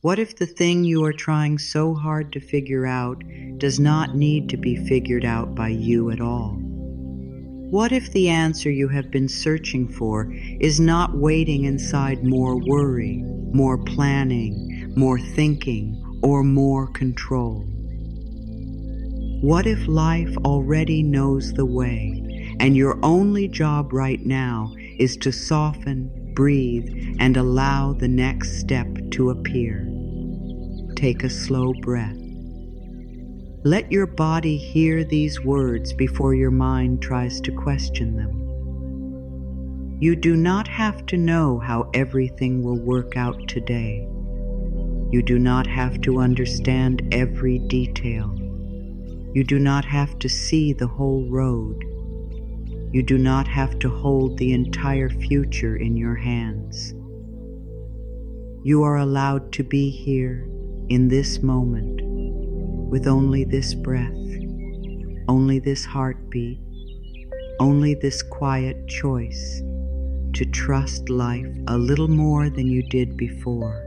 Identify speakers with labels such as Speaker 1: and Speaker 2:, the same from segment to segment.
Speaker 1: What if the thing you are trying so hard to figure out does not need to be figured out by you at all? What if the answer you have been searching for is not waiting inside more worry, more planning, more thinking, or more control? What if life already knows the way, and your only job right now is to soften, breathe, and allow the next step to appear? Take a slow breath. Let your body hear these words before your mind tries to question them. You do not have to know how everything will work out today. You do not have to understand every detail. You do not have to see the whole road. You do not have to hold the entire future in your hands. You are allowed to be here in this moment with only this breath, only this heartbeat, only this quiet choice to trust life a little more than you did before.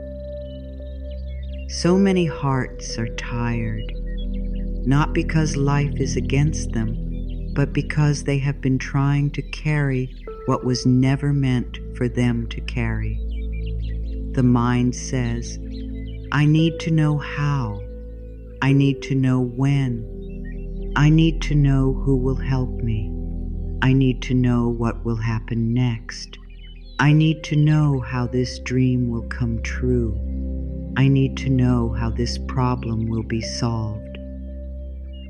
Speaker 1: So many hearts are tired, not because life is against them, but because they have been trying to carry what was never meant for them to carry. The mind says, I need to know how. I need to know when. I need to know who will help me. I need to know what will happen next. I need to know how this dream will come true. I need to know how this problem will be solved.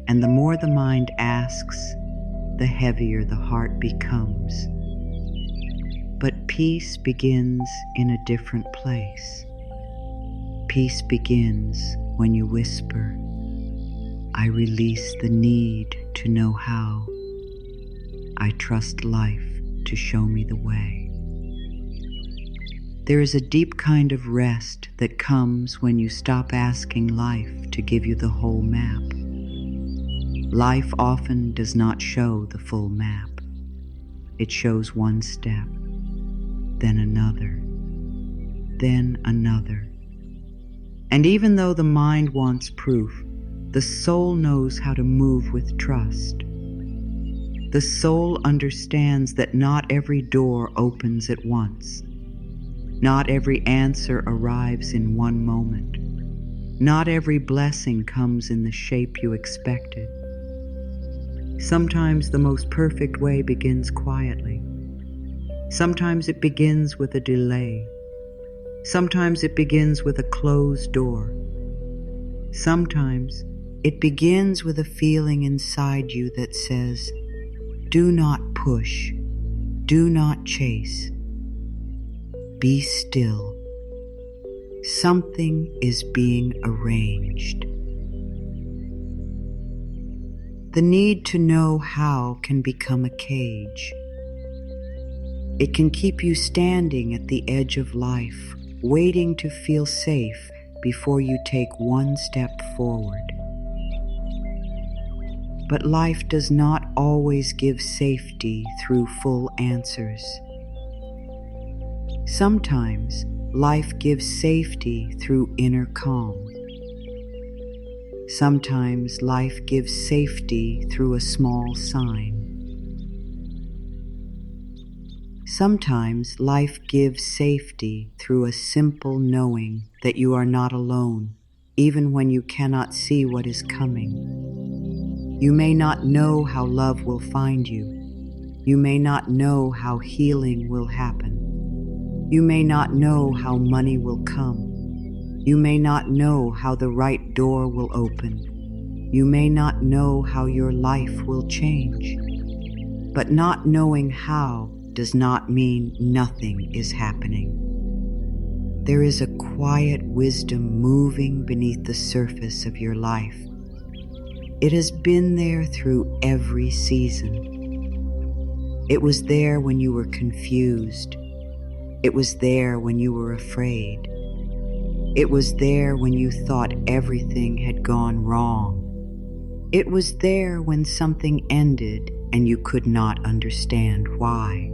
Speaker 1: And the more the mind asks, the heavier the heart becomes. But peace begins in a different place. Peace begins when you whisper, I release the need to know how. I trust life to show me the way. There is a deep kind of rest that comes when you stop asking life to give you the whole map. Life often does not show the full map. It shows one step, then another, then another. And even though the mind wants proof, the soul knows how to move with trust. The soul understands that not every door opens at once. Not every answer arrives in one moment. Not every blessing comes in the shape you expected. Sometimes the most perfect way begins quietly. Sometimes it begins with a delay. Sometimes it begins with a closed door. Sometimes it begins with a feeling inside you that says, do not push, do not chase. Be still. Something is being arranged. The need to know how can become a cage. It can keep you standing at the edge of life, waiting to feel safe before you take one step forward. But life does not always give safety through full answers. Sometimes life gives safety through inner calm. Sometimes life gives safety through a small sign. Sometimes life gives safety through a simple knowing that you are not alone, even when you cannot see what is coming. You may not know how love will find you. You may not know how healing will happen. You may not know how money will come. You may not know how the right door will open. You may not know how your life will change. But not knowing how does not mean nothing is happening. There is a quiet wisdom moving beneath the surface of your life. It has been there through every season. It was there when you were confused. It was there when you were afraid. It was there when you thought everything had gone wrong. It was there when something ended and you could not understand why.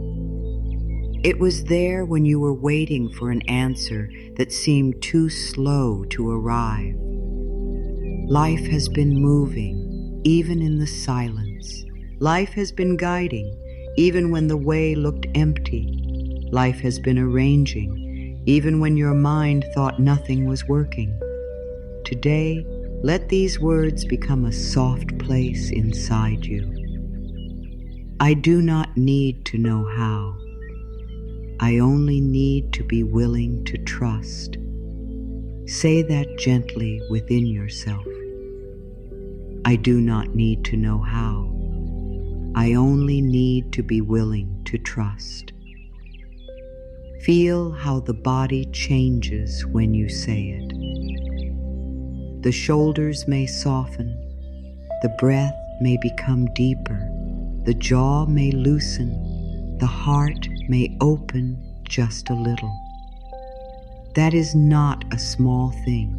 Speaker 1: It was there when you were waiting for an answer that seemed too slow to arrive. Life has been moving, even in the silence. Life has been guiding, even when the way looked empty. Life has been arranging, even when your mind thought nothing was working. Today, let these words become a soft place inside you. I do not need to know how. I only need to be willing to trust. Say that gently within yourself. I do not need to know how. I only need to be willing to trust. Feel how the body changes when you say it. The shoulders may soften, the breath may become deeper, the jaw may loosen, the heart may open just a little. That is not a small thing.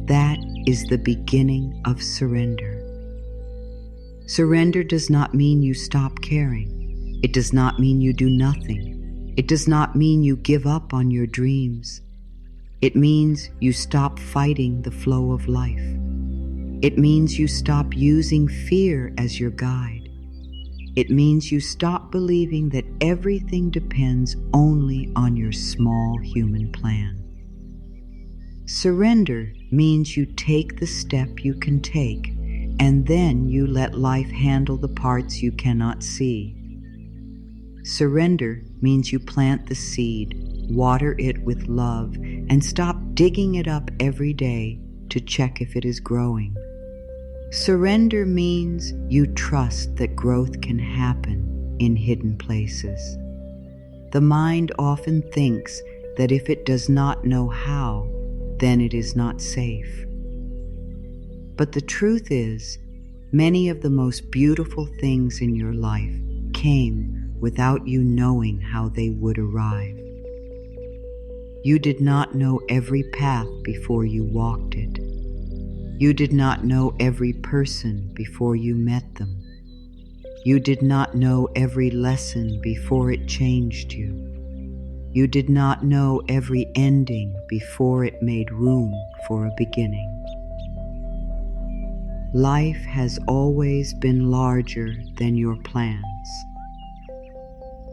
Speaker 1: That is the beginning of surrender. Surrender does not mean you stop caring. It does not mean you do nothing. It does not mean you give up on your dreams. It means you stop fighting the flow of life. It means you stop using fear as your guide. It means you stop believing that everything depends only on your small human plan. Surrender means you take the step you can take, and then you let life handle the parts you cannot see. Surrender means you plant the seed, water it with love, and stop digging it up every day to check if it is growing. Surrender means you trust that growth can happen in hidden places. The mind often thinks that if it does not know how, then it is not safe. But the truth is, many of the most beautiful things in your life came without you knowing how they would arrive. You did not know every path before you walked it. You did not know every person before you met them. You did not know every lesson before it changed you. You did not know every ending before it made room for a beginning. Life has always been larger than your plans.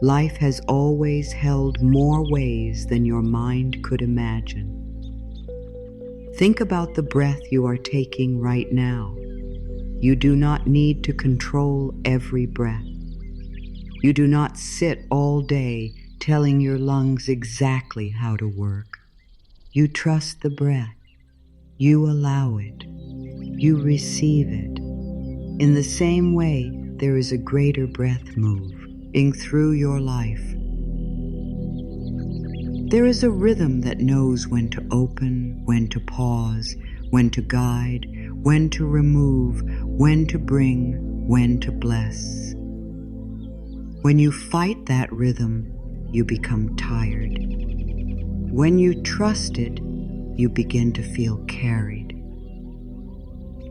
Speaker 1: Life has always held more ways than your mind could imagine. Think about the breath you are taking right now. You do not need to control every breath. You do not sit all day telling your lungs exactly how to work. You trust the breath. You allow it. You receive it. In the same way, there is a greater breath moving through your life. There is a rhythm that knows when to open, when to pause, when to guide, when to remove, when to bring, when to bless. When you fight that rhythm, you become tired. When you trust it, you begin to feel carried.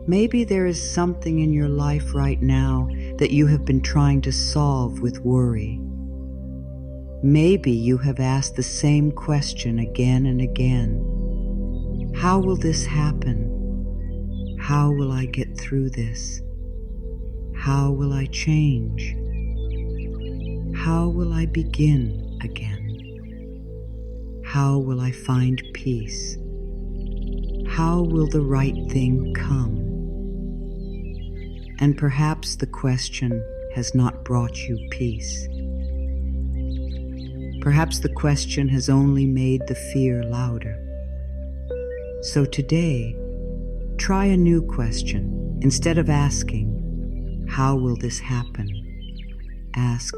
Speaker 1: Maybe there is something in your life right now that you have been trying to solve with worry. Maybe you have asked the same question again and again. How will this happen? How will I get through this? How will I change? How will I begin again? How will I find peace? How will the right thing come? And perhaps the question has not brought you peace. Perhaps the question has only made the fear louder. So today, try a new question. Instead of asking, how will this happen? Ask,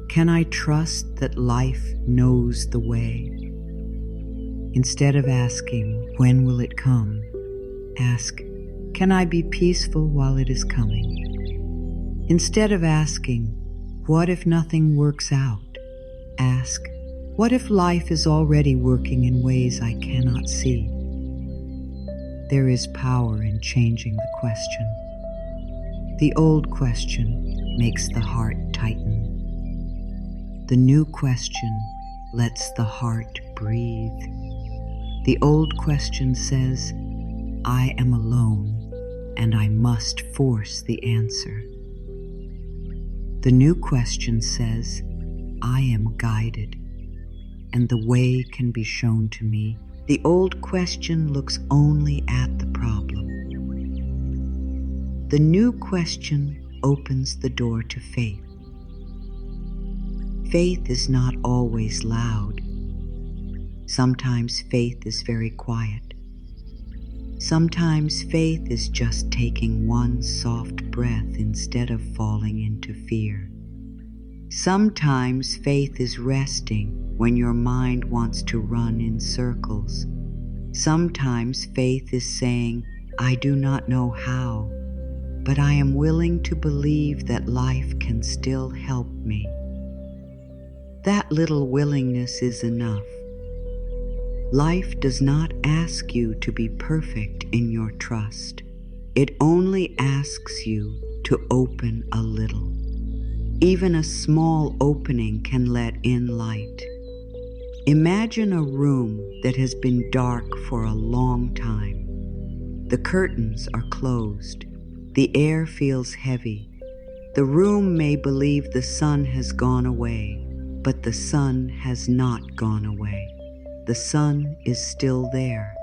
Speaker 1: can I trust that life knows the way? Instead of asking, when will it come? Ask, can I be peaceful while it is coming? Instead of asking, what if nothing works out? Ask, what if life is already working in ways I cannot see? There is power in changing the question. The old question makes the heart tighten. The new question lets the heart breathe. The old question says, I am alone and I must force the answer. The new question says, I am guided and the way can be shown to me. The old question looks only at the problem. The new question opens the door to faith. Faith is not always loud. Sometimes faith is very quiet. Sometimes faith is just taking one soft breath instead of falling into fear. Sometimes faith is resting when your mind wants to run in circles. Sometimes faith is saying, I do not know how, but I am willing to believe that life can still help me. That little willingness is enough. Life does not ask you to be perfect in your trust. It only asks you to open a little. Even a small opening can let in light. Imagine a room that has been dark for a long time. The curtains are closed. The air feels heavy. The room may believe the sun has gone away, but the sun has not gone away. The sun is still there.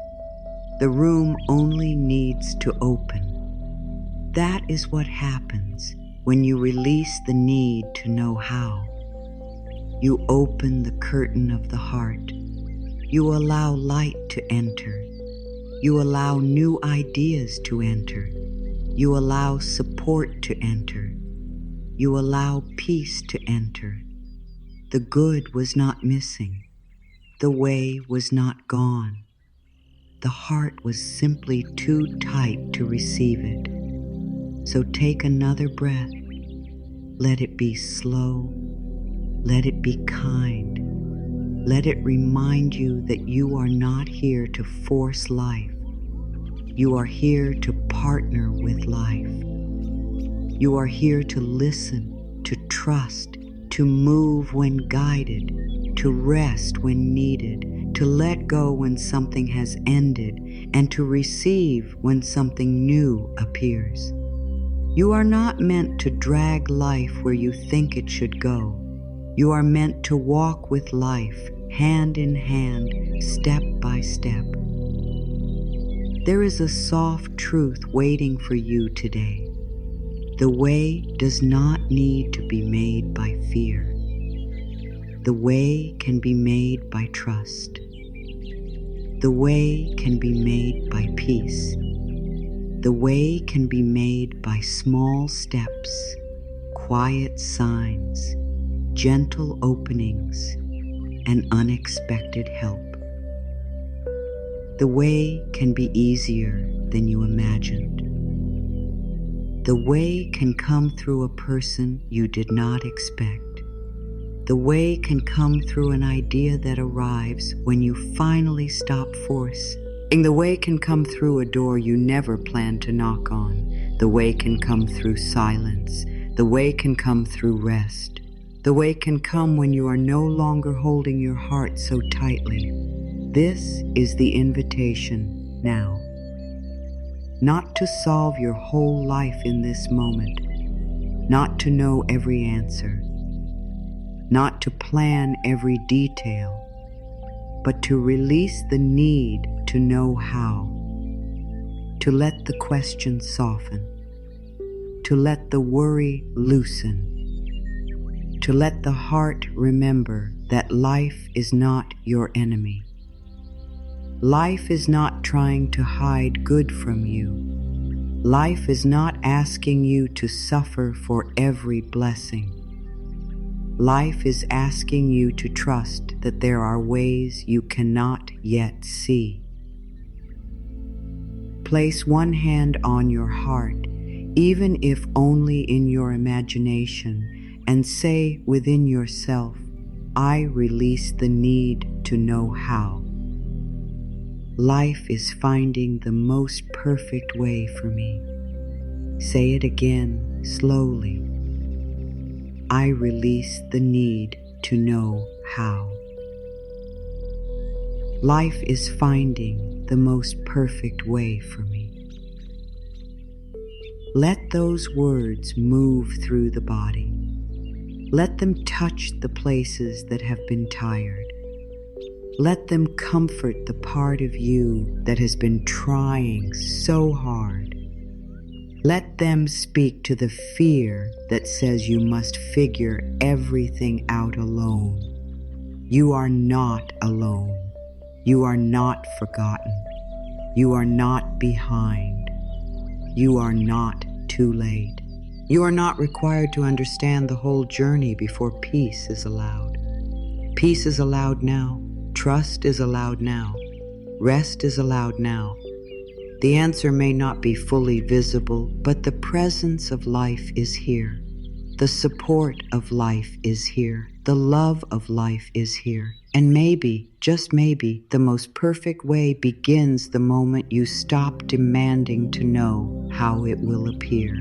Speaker 1: The room only needs to open. That is what happens when you release the need to know how. You open the curtain of the heart. You allow light to enter. You allow new ideas to enter. You allow support to enter. You allow peace to enter. The good was not missing. The way was not gone. The heart was simply too tight to receive it. So take another breath. Let it be slow. Let it be kind. Let it remind you that you are not here to force life. You are here to partner with life. You are here to listen, to trust, to move when guided, to rest when needed, to let go when something has ended, and to receive when something new appears. You are not meant to drag life where you think it should go. You are meant to walk with life, hand in hand, step by step. There is a soft truth waiting for you today. The way does not need to be made by fear. The way can be made by trust. The way can be made by peace. The way can be made by small steps, quiet signs, gentle openings, and unexpected help. The way can be easier than you imagined. The way can come through a person you did not expect. The way can come through an idea that arrives when you finally stop forcing. The way can come through a door you never planned to knock on. The way can come through silence. The way can come through rest. The way can come when you are no longer holding your heart so tightly. This is the invitation now. Not to solve your whole life in this moment. Not to know every answer. Not to plan every detail. But to release the need to know how. To let the question soften. To let the worry loosen. To let the heart remember that life is not your enemy. Life is not trying to hide good from you. Life is not asking you to suffer for every blessing. Life is asking you to trust that there are ways you cannot yet see. Place one hand on your heart, even if only in your imagination, and say within yourself, I release the need to know how. Life is finding the most perfect way for me. Say it again slowly. I release the need to know how. Life is finding the most perfect way for me. Let those words move through the body. Let them touch the places that have been tired. Let them comfort the part of you that has been trying so hard. Let them speak to the fear that says you must figure everything out alone. You are not alone. You are not forgotten. You are not behind. You are not too late. You are not required to understand the whole journey before peace is allowed. Peace is allowed now. Trust is allowed now. Rest is allowed now. The answer may not be fully visible, but the presence of life is here. The support of life is here. The love of life is here. And maybe, just maybe, the most perfect way begins the moment you stop demanding to know how it will appear.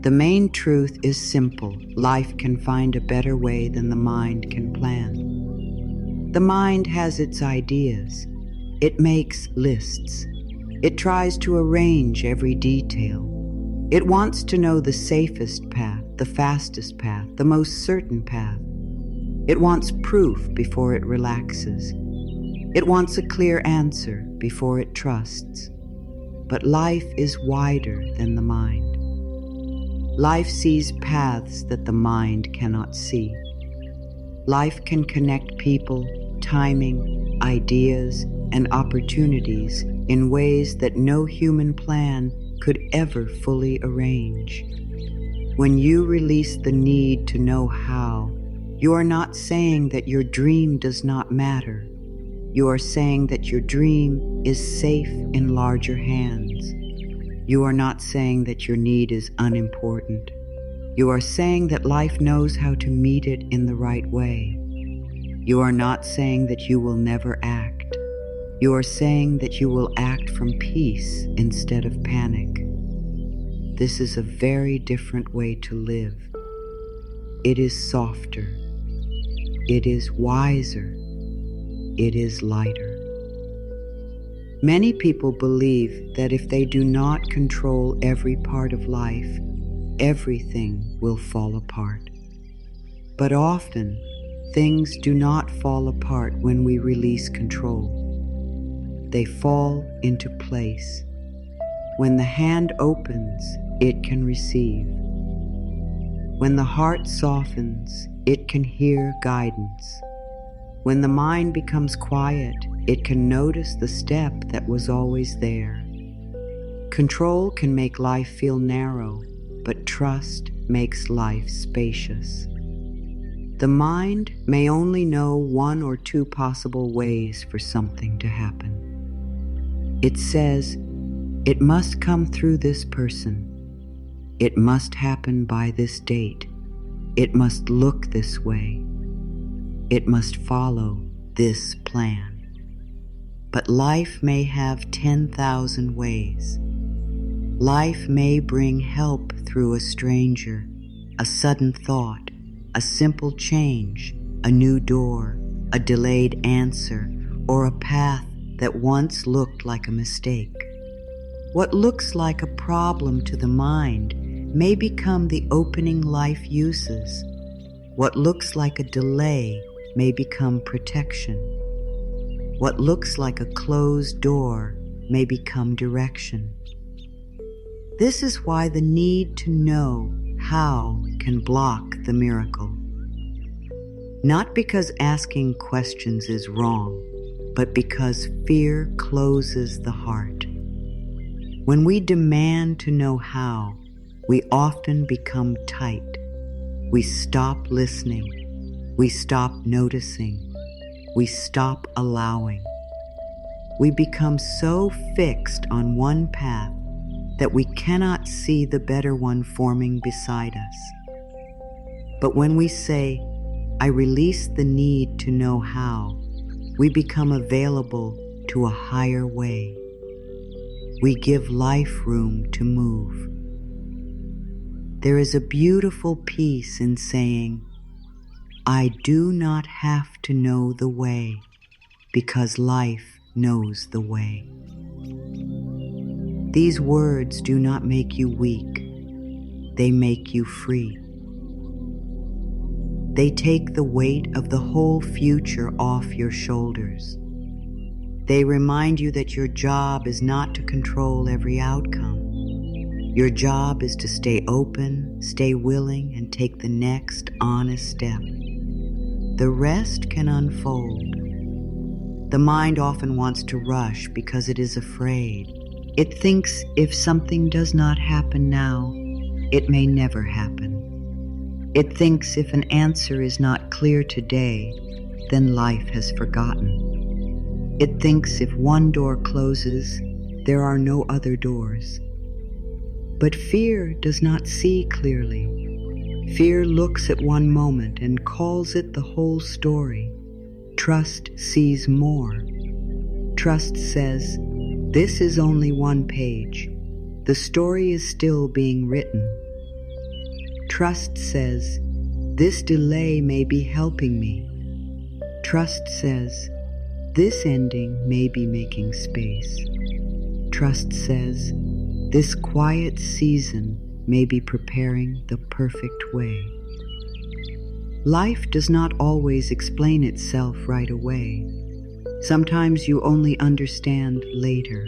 Speaker 1: The main truth is simple. Life can find a better way than the mind can plan. The mind has its ideas. It makes lists. It tries to arrange every detail. It wants to know the safest path, the fastest path, the most certain path. It wants proof before it relaxes. It wants a clear answer before it trusts. But life is wider than the mind. Life sees paths that the mind cannot see. Life can connect people, timing, ideas, and opportunities in ways that no human plan could ever fully arrange. When you release the need to know how, you are not saying that your dream does not matter. You are saying that your dream is safe in larger hands. You are not saying that your need is unimportant. You are saying that life knows how to meet it in the right way. You are not saying that you will never act. You are saying that you will act from peace instead of panic. This is a very different way to live. It is softer. It is wiser. It is lighter. Many people believe that if they do not control every part of life, everything will fall apart. But often, things do not fall apart when we release control. They fall into place. When the hand opens, it can receive. When the heart softens, it can hear guidance. When the mind becomes quiet, it can notice the step that was always there. Control can make life feel narrow, but trust makes life spacious. The mind may only know one or two possible ways for something to happen. It says, it must come through this person. It must happen by this date. It must look this way. It must follow this plan. But life may have 10,000 ways. Life may bring help through a stranger, a sudden thought, a simple change, a new door, a delayed answer, or a path that once looked like a mistake. What looks like a problem to the mind may become the opening life uses. What looks like a delay may become protection. What looks like a closed door may become direction. This is why the need to know how can block the miracle. Not because asking questions is wrong, but because fear closes the heart. When we demand to know how, we often become tight. We stop listening. We stop noticing. We stop allowing. We become so fixed on one path that we cannot see the better one forming beside us. But when we say, I release the need to know how, we become available to a higher way. We give life room to move. There is a beautiful peace in saying, I do not have to know the way, because life knows the way. These words do not make you weak, they make you free. They take the weight of the whole future off your shoulders. They remind you that your job is not to control every outcome. Your job is to stay open, stay willing, and take the next honest step. The rest can unfold. The mind often wants to rush because it is afraid. It thinks if something does not happen now, it may never happen. It thinks if an answer is not clear today, then life has forgotten. It thinks if one door closes, there are no other doors. But fear does not see clearly. Fear looks at one moment and calls it the whole story. Trust sees more. Trust says, this is only one page. The story is still being written. Trust says, this delay may be helping me. Trust says, this ending may be making space. Trust says, this quiet season may be preparing the perfect way. Life does not always explain itself right away. Sometimes you only understand later.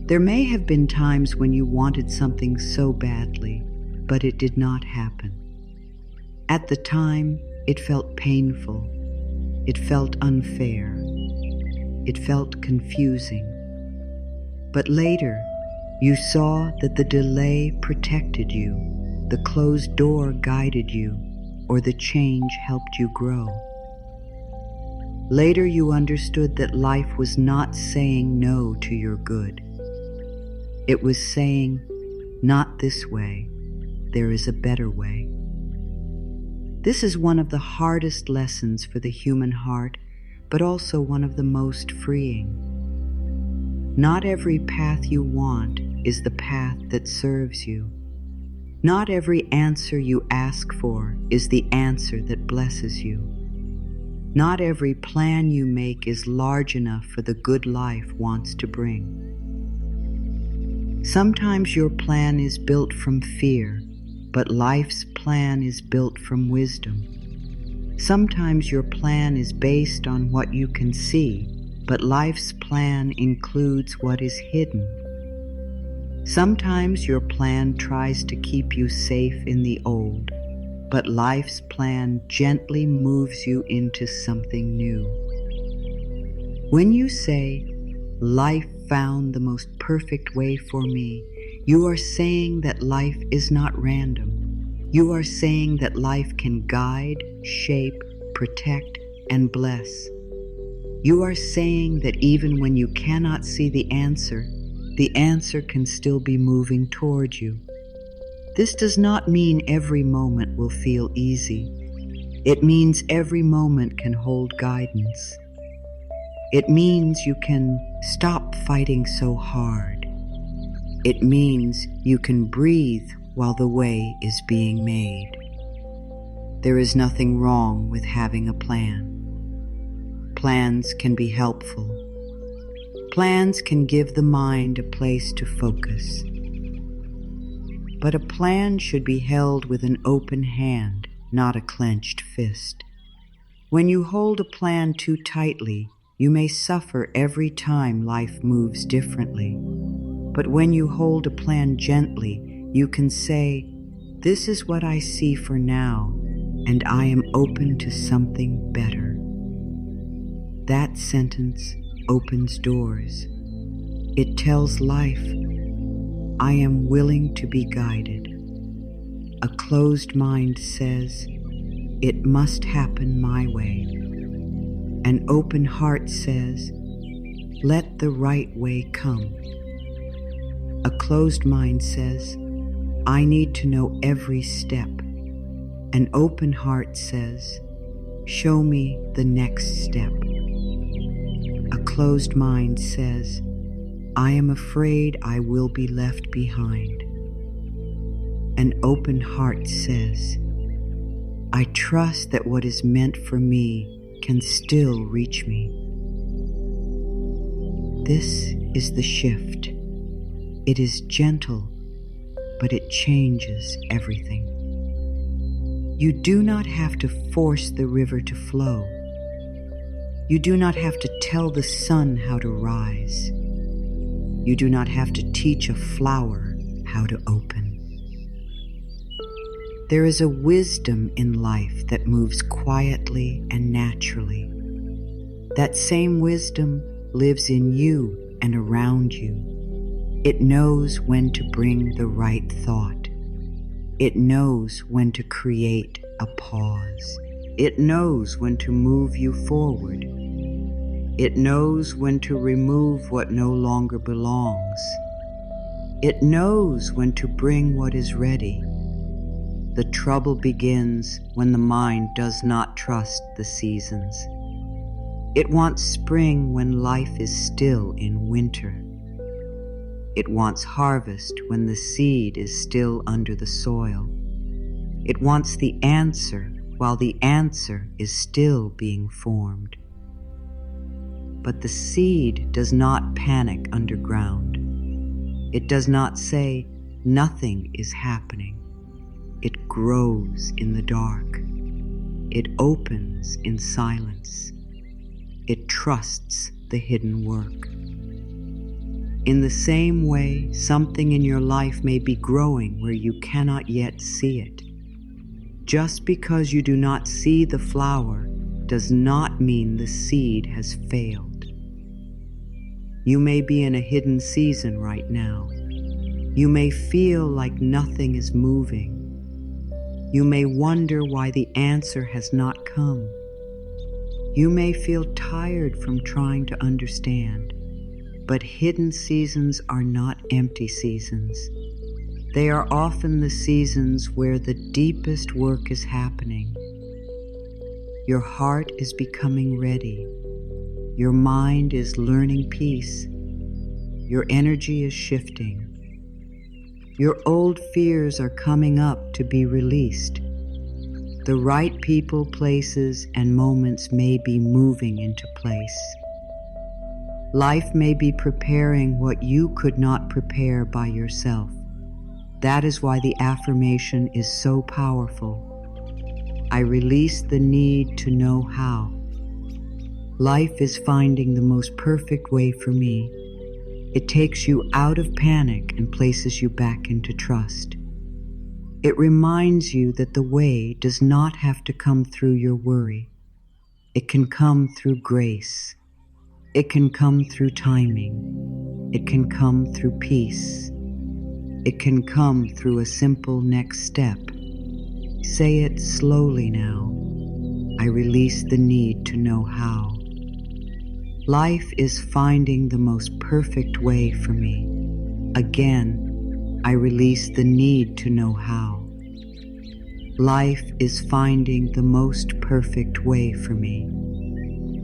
Speaker 1: There may have been times when you wanted something so badly, but it did not happen. At the time, it felt painful. It felt unfair. It felt confusing. But later, you saw that the delay protected you, the closed door guided you, or the change helped you grow. Later you understood that life was not saying no to your good. It was saying, not this way, there is a better way. This is one of the hardest lessons for the human heart, but also one of the most freeing. Not every path you want is the path that serves you. Not every answer you ask for is the answer that blesses you. Not every plan you make is large enough for the good life wants to bring. Sometimes your plan is built from fear, but life's plan is built from wisdom. Sometimes your plan is based on what you can see, but life's plan includes what is hidden. Sometimes your plan tries to keep you safe in the old, but life's plan gently moves you into something new. When you say, life found the most perfect way for me, you are saying that life is not random. You are saying that life can guide, shape, protect, and bless. You are saying that even when you cannot see the answer can still be moving toward you. This does not mean every moment will feel easy. It means every moment can hold guidance. It means you can stop fighting so hard. It means you can breathe while the way is being made. There is nothing wrong with having a plan. Plans can be helpful. Plans can give the mind a place to focus. But a plan should be held with an open hand, not a clenched fist. When you hold a plan too tightly, you may suffer every time life moves differently. But when you hold a plan gently, you can say, this is what I see for now, and I am open to something better. That sentence opens doors. It tells life, I am willing to be guided. A closed mind says, it must happen my way. An open heart says, let the right way come. A closed mind says, I need to know every step. An open heart says, show me the next step. A closed mind says, I am afraid I will be left behind. An open heart says, I trust that what is meant for me can still reach me. This is the shift. It is gentle, but it changes everything. You do not have to force the river to flow. You do not have to tell the sun how to rise. You do not have to teach a flower how to open. There is a wisdom in life that moves quietly and naturally. That same wisdom lives in you and around you. It knows when to bring the right thought. It knows when to create a pause. It knows when to move you forward. It knows when to remove what no longer belongs. It knows when to bring what is ready. The trouble begins when the mind does not trust the seasons. It wants spring when life is still in winter. It wants harvest when the seed is still under the soil. It wants the answer while the answer is still being formed. But the seed does not panic underground. It does not say, "Nothing is happening." It grows in the dark. It opens in silence. It trusts the hidden work. In the same way, something in your life may be growing where you cannot yet see it. Just because you do not see the flower does not mean the seed has failed. You may be in a hidden season right now. You may feel like nothing is moving. You may wonder why the answer has not come. You may feel tired from trying to understand, but hidden seasons are not empty seasons. They are often the seasons where the deepest work is happening. Your heart is becoming ready. Your mind is learning peace. Your energy is shifting. Your old fears are coming up to be released. The right people, places, and moments may be moving into place. Life may be preparing what you could not prepare by yourself. That is why the affirmation is so powerful. I release the need to know how. Life is finding the most perfect way for me. It takes you out of panic and places you back into trust. It reminds you that the way does not have to come through your worry. It can come through grace. It can come through timing. It can come through peace. It can come through a simple next step. Say it slowly now. I release the need to know how. Life is finding the most perfect way for me. Again, I release the need to know how. Life is finding the most perfect way for me.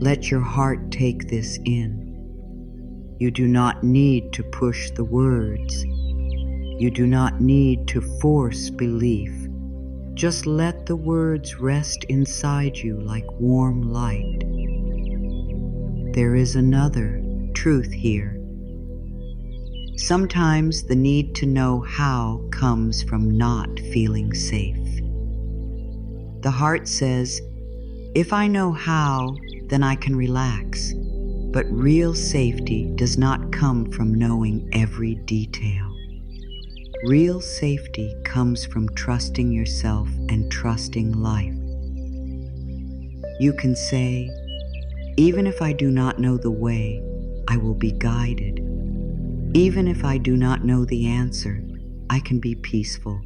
Speaker 1: Let your heart take this in. You do not need to push the words. You do not need to force belief. Just let the words rest inside you like warm light. There is another truth here. Sometimes the need to know how comes from not feeling safe. The heart says, if I know how, then I can relax. But real safety does not come from knowing every detail. Real safety comes from trusting yourself and trusting life. You can say, even if I do not know the way, I will be guided. Even if I do not know the answer, I can be peaceful.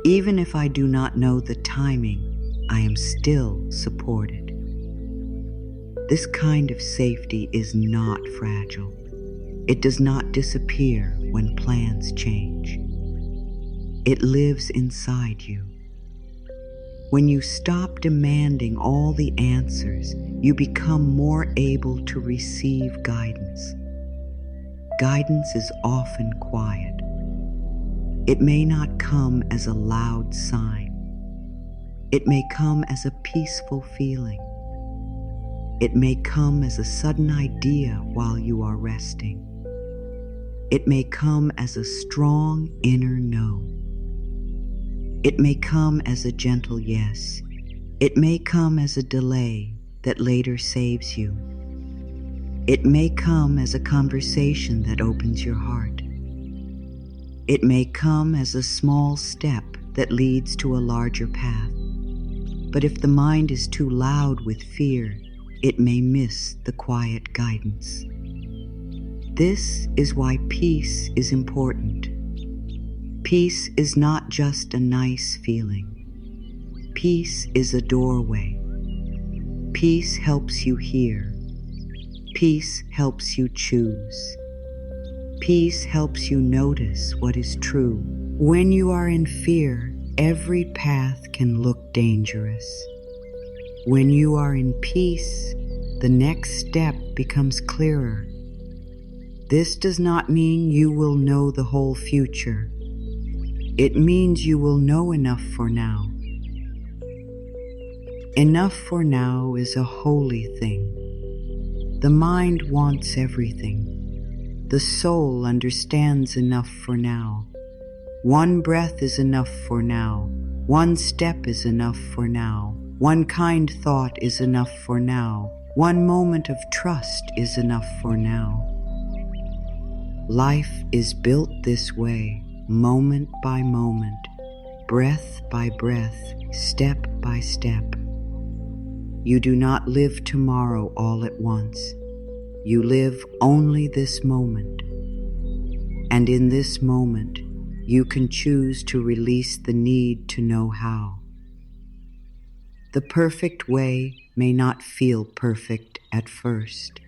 Speaker 1: Even if I do not know the timing, I am still supported. This kind of safety is not fragile. It does not disappear when plans change. It lives inside you. When you stop demanding all the answers, you become more able to receive guidance. Guidance is often quiet. It may not come as a loud sign. It may come as a peaceful feeling. It may come as a sudden idea while you are resting. It may come as a strong inner no. It may come as a gentle yes. It may come as a delay that later saves you. It may come as a conversation that opens your heart. It may come as a small step that leads to a larger path. But if the mind is too loud with fear, it may miss the quiet guidance. This is why peace is important. Peace is not just a nice feeling. Peace is a doorway. Peace helps you hear. Peace helps you choose. Peace helps you notice what is true. When you are in fear, every path can look dangerous. When you are in peace, the next step becomes clearer. This does not mean you will know the whole future. It means you will know enough for now. Enough for now is a holy thing. The mind wants everything. The soul understands enough for now. One breath is enough for now. One step is enough for now. One kind thought is enough for now. One moment of trust is enough for now. Life is built this way, moment by moment, breath by breath, step by step. You do not live tomorrow all at once. You live only this moment. And in this moment, you can choose to release the need to know how. The perfect way may not feel perfect at first.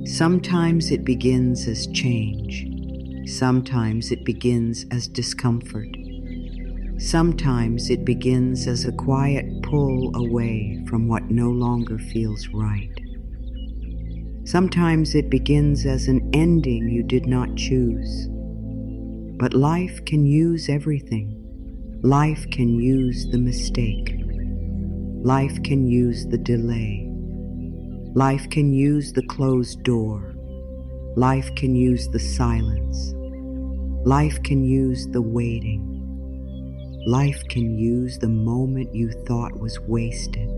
Speaker 1: Sometimes it begins as change. Sometimes it begins as discomfort. Sometimes it begins as a quiet pull away from what no longer feels right. Sometimes it begins as an ending you did not choose. But life can use everything. Life can use the mistake. Life can use the delay. Life can use the closed door. Life can use the silence. Life can use the waiting. Life can use the moment you thought was wasted.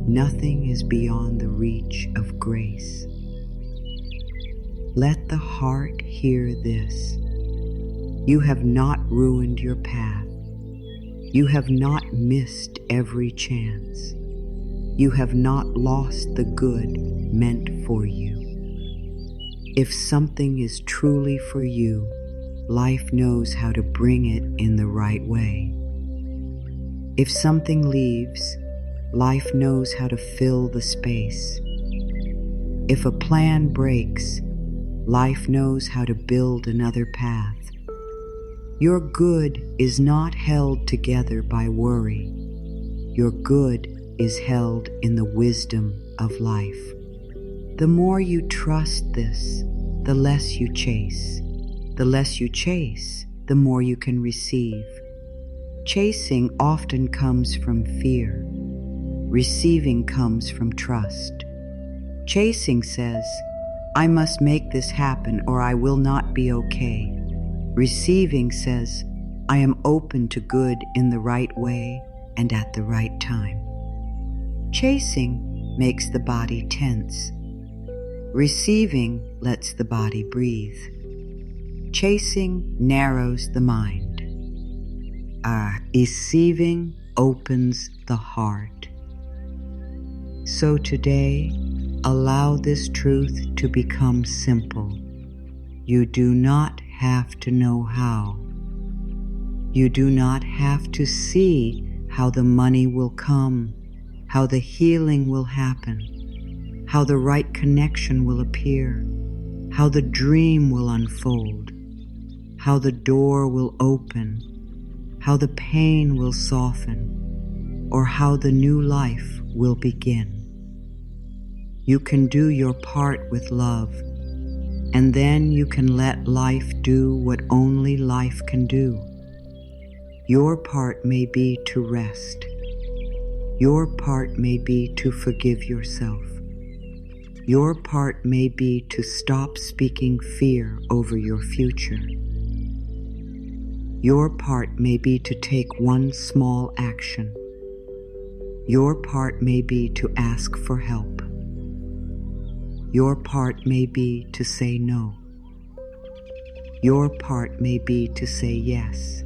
Speaker 1: Nothing is beyond the reach of grace. Let the heart hear this. You have not ruined your path. You have not missed every chance. You have not lost the good meant for you. If something is truly for you, life knows how to bring it in the right way. If something leaves, life knows how to fill the space. If a plan breaks, life knows how to build another path. Your good is not held together by worry. Your good is held in the wisdom of life. The more you trust this, the less you chase. The less you chase, the more you can receive. Chasing often comes from fear. Receiving comes from trust. Chasing says, I must make this happen or I will not be okay. Receiving says, I am open to good in the right way and at the right time. Chasing makes the body tense. Receiving lets the body breathe. Chasing narrows the mind. Receiving opens the heart. So today, allow this truth to become simple. You do not have to know how. You do not have to see how the money will come, how the healing will happen, how the right connection will appear, how the dream will unfold, how the door will open, how the pain will soften, or how the new life will begin. You can do your part with love, and then you can let life do what only life can do. Your part may be to rest. Your part may be to forgive yourself. Your part may be to stop speaking fear over your future. Your part may be to take one small action. Your part may be to ask for help. Your part may be to say no. Your part may be to say yes.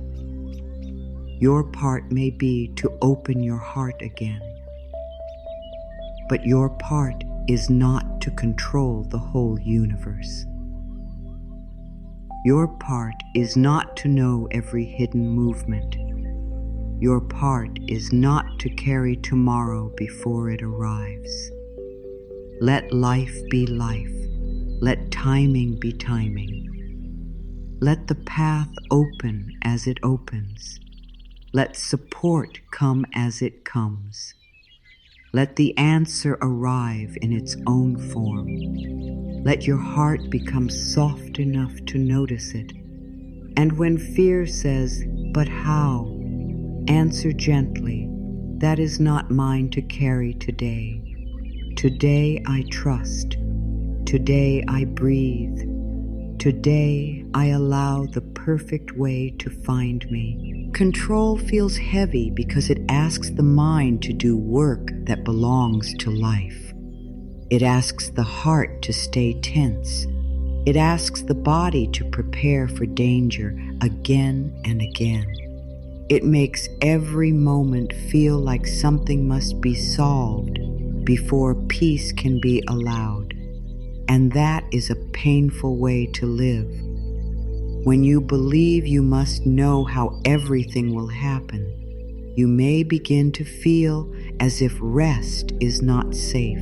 Speaker 1: Your part may be to open your heart again. But your part is not to control the whole universe. Your part is not to know every hidden movement. Your part is not to carry tomorrow before it arrives. Let life be life. Let timing be timing. Let the path open as it opens. Let support come as it comes. Let the answer arrive in its own form. Let your heart become soft enough to notice it. And when fear says, "But how?" answer gently, "That is not mine to carry today. Today I trust. Today I breathe. Today I allow the perfect way to find me." Control feels heavy because it asks the mind to do work that belongs to life. It asks the heart to stay tense. It asks the body to prepare for danger again and again. It makes every moment feel like something must be solved before peace can be allowed. And that is a painful way to live. When you believe you must know how everything will happen, you may begin to feel as if rest is not safe.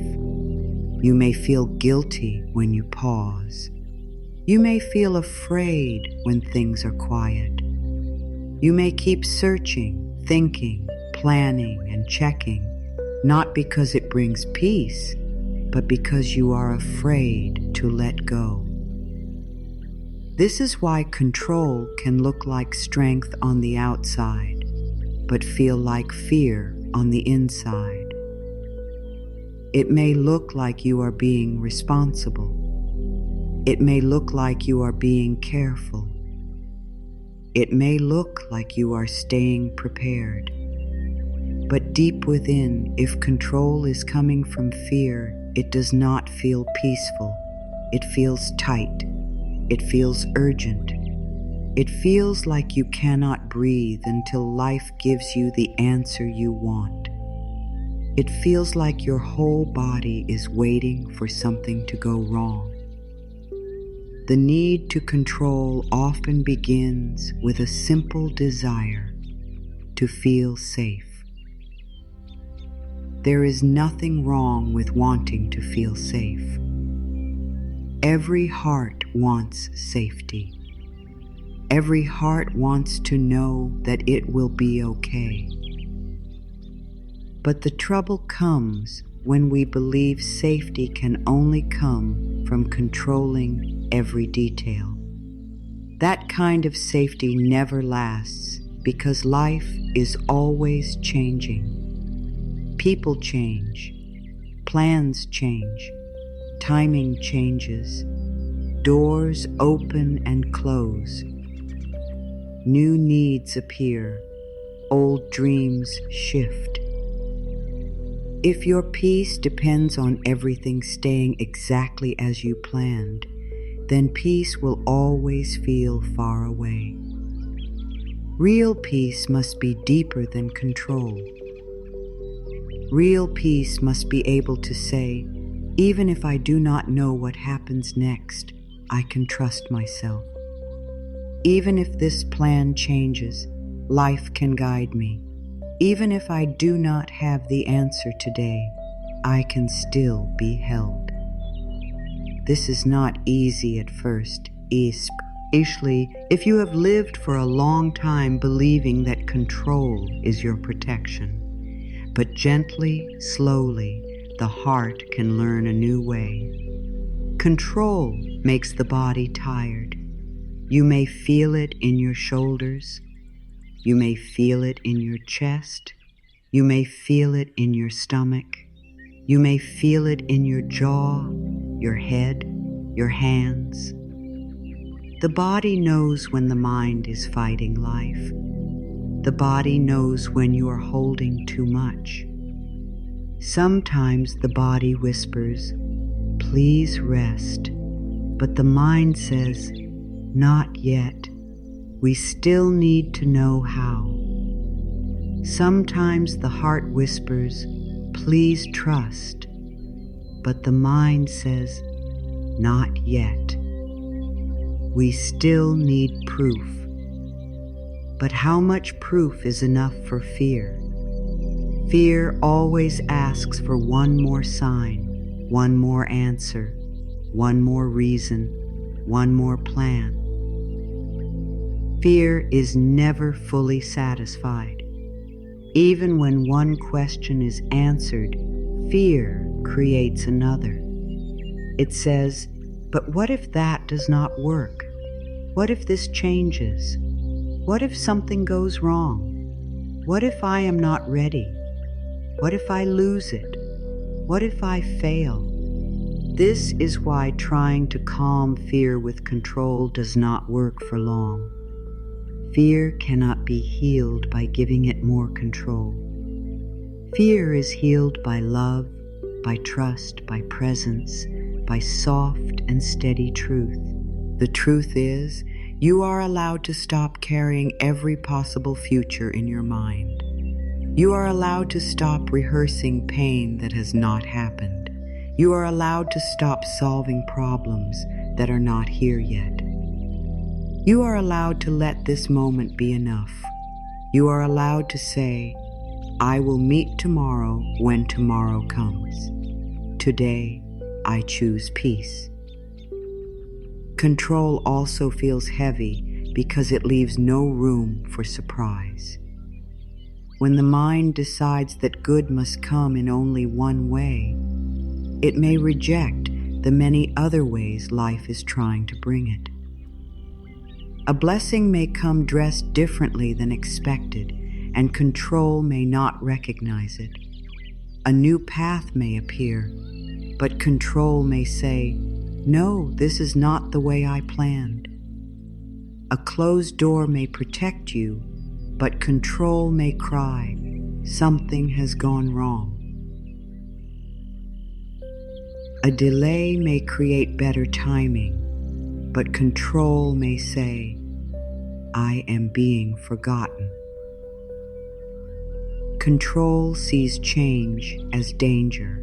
Speaker 1: You may feel guilty when you pause. You may feel afraid when things are quiet. You may keep searching, thinking, planning, and checking, not because it brings peace, but because you are afraid to let go. This is why control can look like strength on the outside, but feel like fear on the inside. It may look like you are being responsible. It may look like you are being careful. It may look like you are staying prepared. But deep within, if control is coming from fear, it does not feel peaceful. It feels tight. It feels urgent. It feels like you cannot breathe until life gives you the answer you want. It feels like your whole body is waiting for something to go wrong. The need to control often begins with a simple desire to feel safe. There is nothing wrong with wanting to feel safe. Every heart wants safety. Every heart wants to know that it will be okay. But the trouble comes when we believe safety can only come from controlling every detail. That kind of safety never lasts because life is always changing. People change. Plans change. Timing changes. Doors open and close. New needs appear. Old dreams shift. If your peace depends on everything staying exactly as you planned, then peace will always feel far away. Real peace must be deeper than control. Real peace must be able to say, even if I do not know what happens next, I can trust myself. Even if this plan changes, life can guide me. Even if I do not have the answer today, I can still be held. This is not easy at first, especially if you have lived for a long time believing that control is your protection. But gently, slowly, the heart can learn a new way. Control makes the body tired. You may feel it in your shoulders. You may feel it in your chest. You may feel it in your stomach. You may feel it in your jaw, your head, your hands. The body knows when the mind is fighting life. The body knows when you are holding too much. Sometimes the body whispers, "Please rest," but the mind says, "Not yet. We still need to know how." Sometimes the heart whispers, "Please trust," but the mind says, "Not yet. We still need proof." But how much proof is enough for fear? Fear always asks for one more sign, one more answer, one more reason, one more plan. Fear is never fully satisfied. Even when one question is answered, fear creates another. It says, "But what if that does not work? What if this changes? What if something goes wrong? What if I am not ready? What if I lose it? What if I fail?" This is why trying to calm fear with control does not work for long. Fear cannot be healed by giving it more control. Fear is healed by love, by trust, by presence, by soft and steady truth. The truth is, you are allowed to stop carrying every possible future in your mind. You are allowed to stop rehearsing pain that has not happened. You are allowed to stop solving problems that are not here yet. You are allowed to let this moment be enough. You are allowed to say, "I will meet tomorrow when tomorrow comes. Today, I choose peace." Control also feels heavy because it leaves no room for surprise. When the mind decides that good must come in only one way, it may reject the many other ways life is trying to bring it. A blessing may come dressed differently than expected, and control may not recognize it. A new path may appear, but control may say, "No, this is not the way I planned." A closed door may protect you, but control may cry, "Something has gone wrong." A delay may create better timing, but control may say, "I am being forgotten." Control sees change as danger.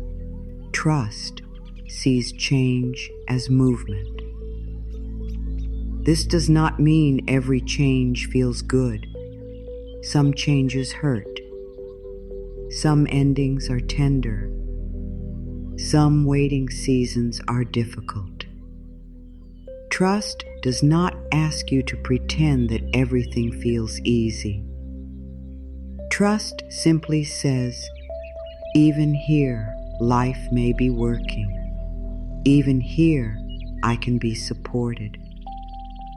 Speaker 1: Trust sees change as movement. This does not mean every change feels good. Some changes hurt. Some endings are tender. Some waiting seasons are difficult. Trust does not ask you to pretend that everything feels easy. Trust simply says, "Even here, life may be working. Even here, I can be supported.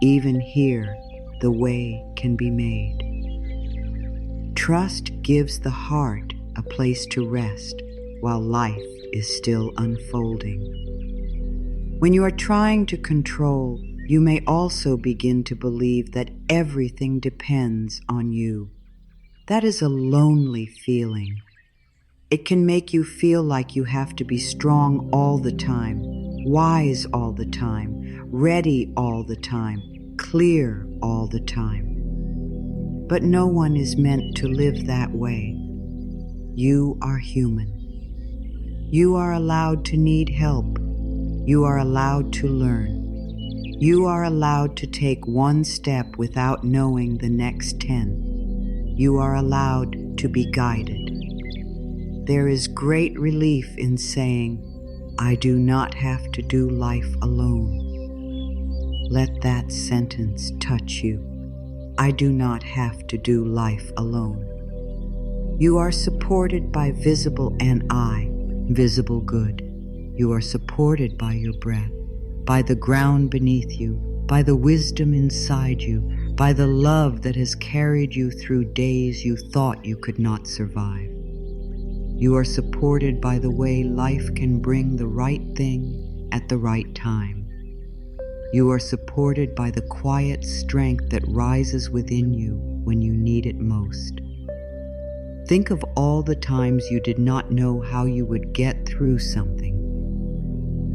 Speaker 1: Even here, the way can be made." Trust gives the heart a place to rest while life is still unfolding. When you are trying to control, you may also begin to believe that everything depends on you. That is a lonely feeling. It can make you feel like you have to be strong all the time, wise all the time, ready all the time, clear all the time. But no one is meant to live that way. You are human. You are allowed to need help. You are allowed to learn. You are allowed to take one step without knowing the next 10. You are allowed to be guided. There is great relief in saying, "I do not have to do life alone." Let that sentence touch you. I do not have to do life alone. You are supported by visible and visible good. You are supported by your breath, by the ground beneath you, by the wisdom inside you, by the love that has carried you through days you thought you could not survive. You are supported by the way life can bring the right thing at the right time. You are supported by the quiet strength that rises within you when you need it most. Think of all the times you did not know how you would get through something,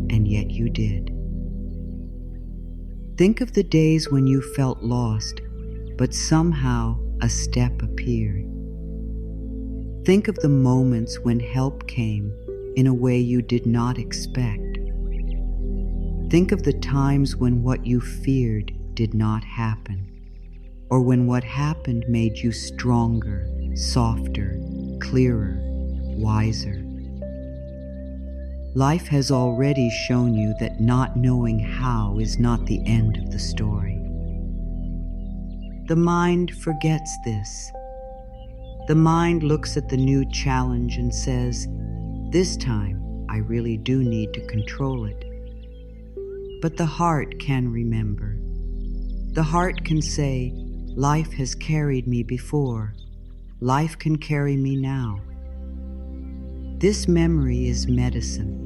Speaker 1: and yet you did. Think of the days when you felt lost, but somehow a step appeared. Think of the moments when help came in a way you did not expect. Think of the times when what you feared did not happen, or when what happened made you stronger, softer, clearer, wiser. Life has already shown you that not knowing how is not the end of the story. The mind forgets this. The mind looks at the new challenge and says, "This time, I really do need to control it." But the heart can remember. The heart can say, "Life has carried me before. Life can carry me now." This memory is medicine.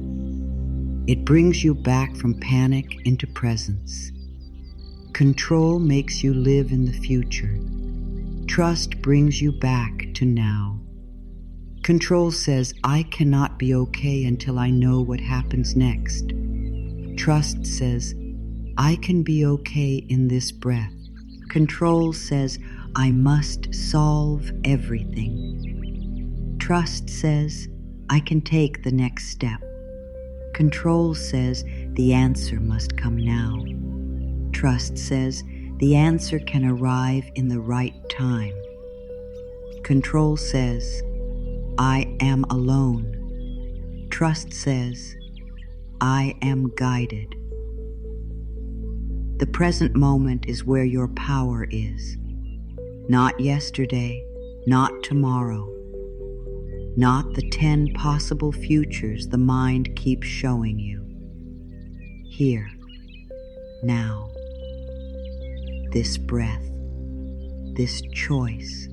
Speaker 1: It brings you back from panic into presence. Control makes you live in the future. Trust brings you back to now. Control says, "I cannot be okay until I know what happens next." Trust says, "I can be okay in this breath." Control says, "I must solve everything." Trust says, "I can take the next step." Control says, "The answer must come now." Trust says, "The answer can arrive in the right time." Control says, "I am alone." Trust says, "I am guided." The present moment is where your power is. Not yesterday, not tomorrow, not the 10 possible futures the mind keeps showing you. Here, now, this breath, this choice,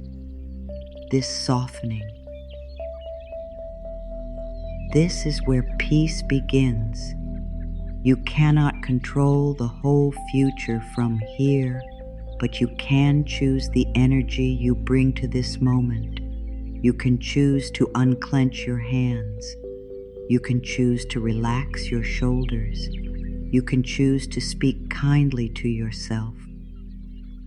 Speaker 1: this softening. This is where peace begins. You cannot control the whole future from here, but you can choose the energy you bring to this moment. You can choose to unclench your hands. You can choose to relax your shoulders. You can choose to speak kindly to yourself.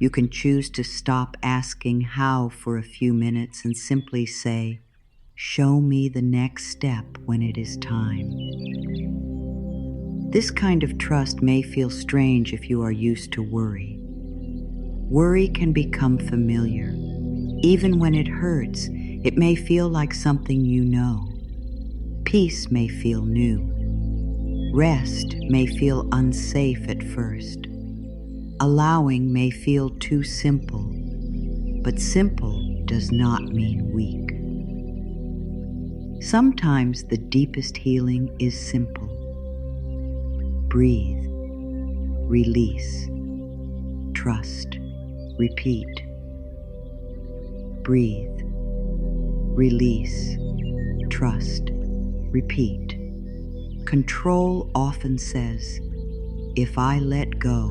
Speaker 1: You can choose to stop asking how for a few minutes and simply say, "Show me the next step when it is time." This kind of trust may feel strange if you are used to worry. Worry can become familiar. Even when it hurts, it may feel like something you know. Peace may feel new. Rest may feel unsafe at first. Allowing may feel too simple, but simple does not mean weak. Sometimes the deepest healing is simple. Breathe, release, trust, repeat. Breathe, release, trust, repeat. Control often says, "If I let go,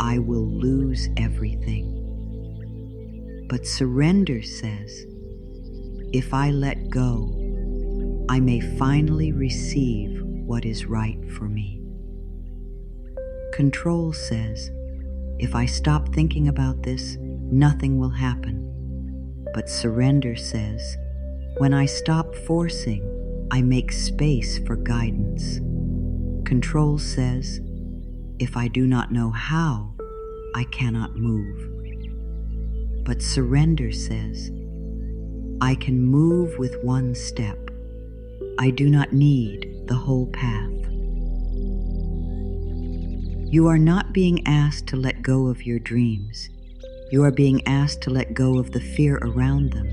Speaker 1: I will lose everything." But surrender says, "If I let go, I may finally receive what is right for me." Control says, "If I stop thinking about this, nothing will happen." But surrender says, "When I stop forcing, I make space for guidance." Control says, "If I do not know how, I cannot move." But surrender says, "I can move with one step. I do not need the whole path." You are not being asked to let go of your dreams. You are being asked to let go of the fear around them.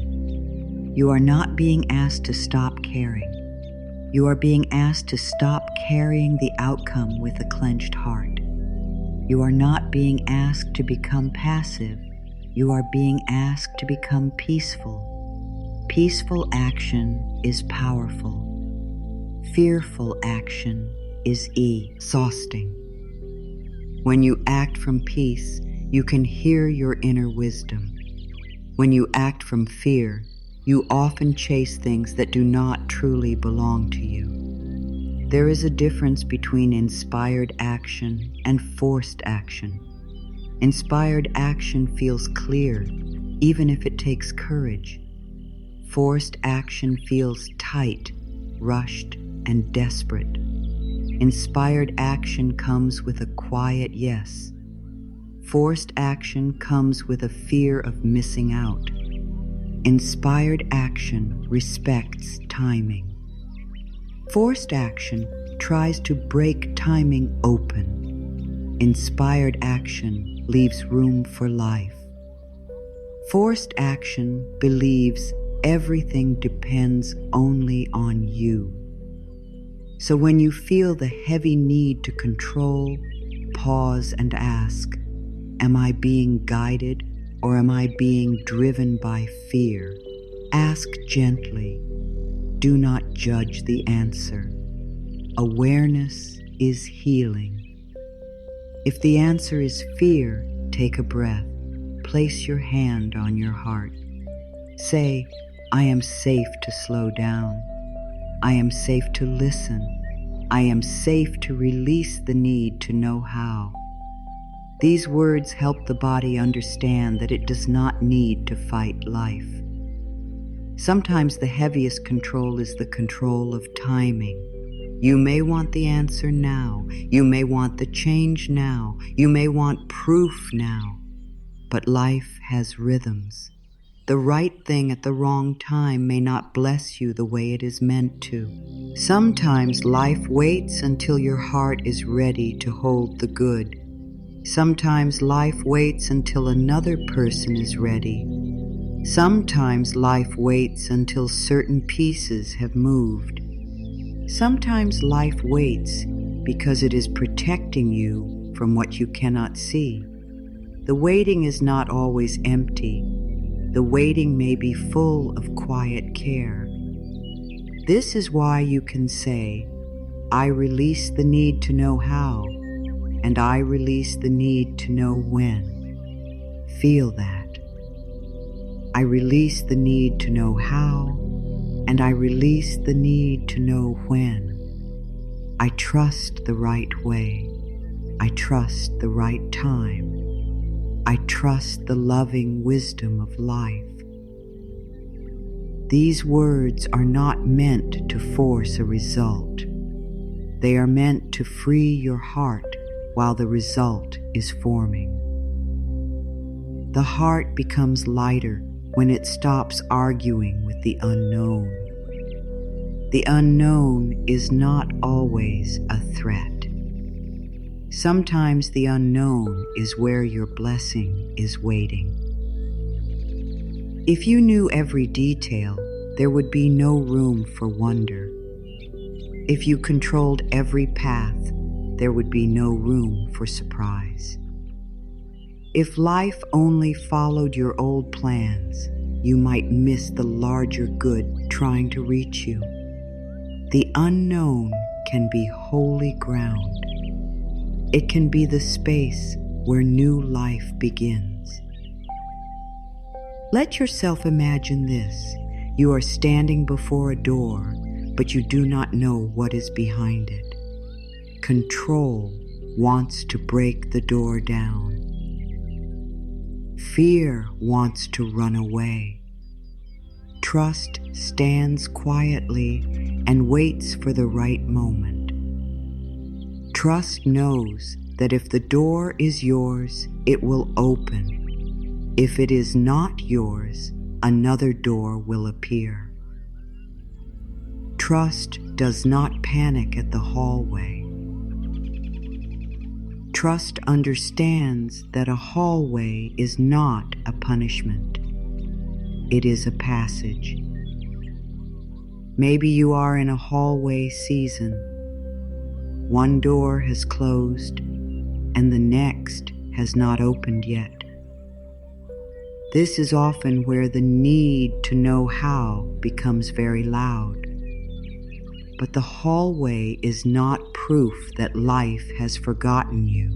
Speaker 1: You are not being asked to stop caring. You are being asked to stop carrying the outcome with a clenched heart. You are not being asked to become passive. You are being asked to become peaceful. Peaceful action is powerful. Fearful action is exhausting. When you act from peace, you can hear your inner wisdom. When you act from fear, you often chase things that do not truly belong to you. There is a difference between inspired action and forced action. Inspired action feels clear, even if it takes courage. Forced action feels tight, rushed, and desperate. Inspired action comes with a quiet yes. Forced action comes with a fear of missing out. Inspired action respects timing. Forced action tries to break timing open. Inspired action leaves room for life. Forced action believes everything depends only on you. So when you feel the heavy need to control, pause and ask, am I being guided or am I being driven by fear? Ask gently. Do not judge the answer. Awareness is healing. If the answer is fear, take a breath. Place your hand on your heart. Say, I am safe to slow down. I am safe to listen. I am safe to release the need to know how. These words help the body understand that it does not need to fight life. Sometimes the heaviest control is the control of timing. You may want the answer now. You may want the change now. You may want proof now. But life has rhythms. The right thing at the wrong time may not bless you the way it is meant to. Sometimes life waits until your heart is ready to hold the good. Sometimes life waits until another person is ready. Sometimes life waits until certain pieces have moved. Sometimes life waits because it is protecting you from what you cannot see. The waiting is not always empty. The waiting may be full of quiet care. This is why you can say, I release the need to know how, and I release the need to know when. Feel that. I release the need to know how, and I release the need to know when. I trust the right way. I trust the right time. I trust the loving wisdom of life. These words are not meant to force a result. They are meant to free your heart while the result is forming. The heart becomes lighter when it stops arguing with the unknown. The unknown is not always a threat. Sometimes the unknown is where your blessing is waiting. If you knew every detail, there would be no room for wonder. If you controlled every path, there would be no room for surprise. If life only followed your old plans, you might miss the larger good trying to reach you. The unknown can be holy ground. It can be the space where new life begins. Let yourself imagine this. You are standing before a door, but you do not know what is behind it. Control wants to break the door down. Fear wants to run away. Trust stands quietly and waits for the right moment. Trust knows that if the door is yours, it will open. If it is not yours, another door will appear. Trust does not panic at the hallway. Trust understands that a hallway is not a punishment. It is a passage. Maybe you are in a hallway season. One door has closed, and the next has not opened yet. This is often where the need to know how becomes very loud. But the hallway is not proof that life has forgotten you.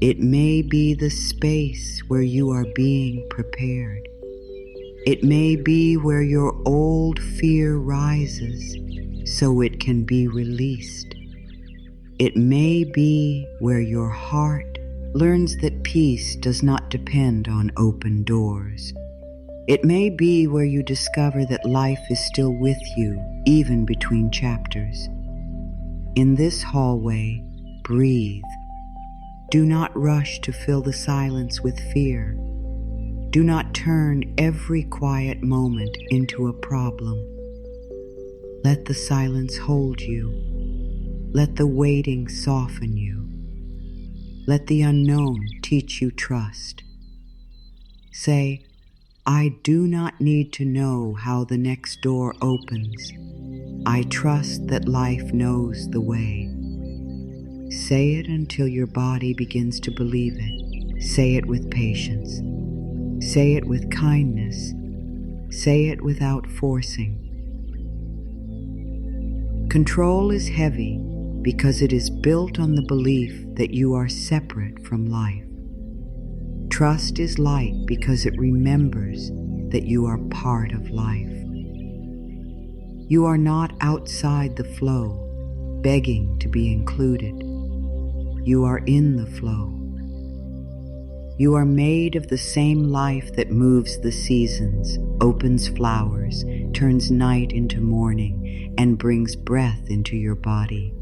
Speaker 1: It may be the space where you are being prepared. It may be where your old fear rises so it can be released. It may be where your heart learns that peace does not depend on open doors. It may be where you discover that life is still with you, even between chapters. In this hallway, breathe. Do not rush to fill the silence with fear. Do not turn every quiet moment into a problem. Let the silence hold you. Let the waiting soften you. Let the unknown teach you trust. Say, I do not need to know how the next door opens. I trust that life knows the way. Say it until your body begins to believe it. Say it with patience. Say it with kindness. Say it without forcing. Control is heavy because it is built on the belief that you are separate from life. Trust is light because it remembers that you are part of life. You are not outside the flow, begging to be included. You are in the flow. You are made of the same life that moves the seasons, opens flowers, turns night into morning, and brings breath into your body.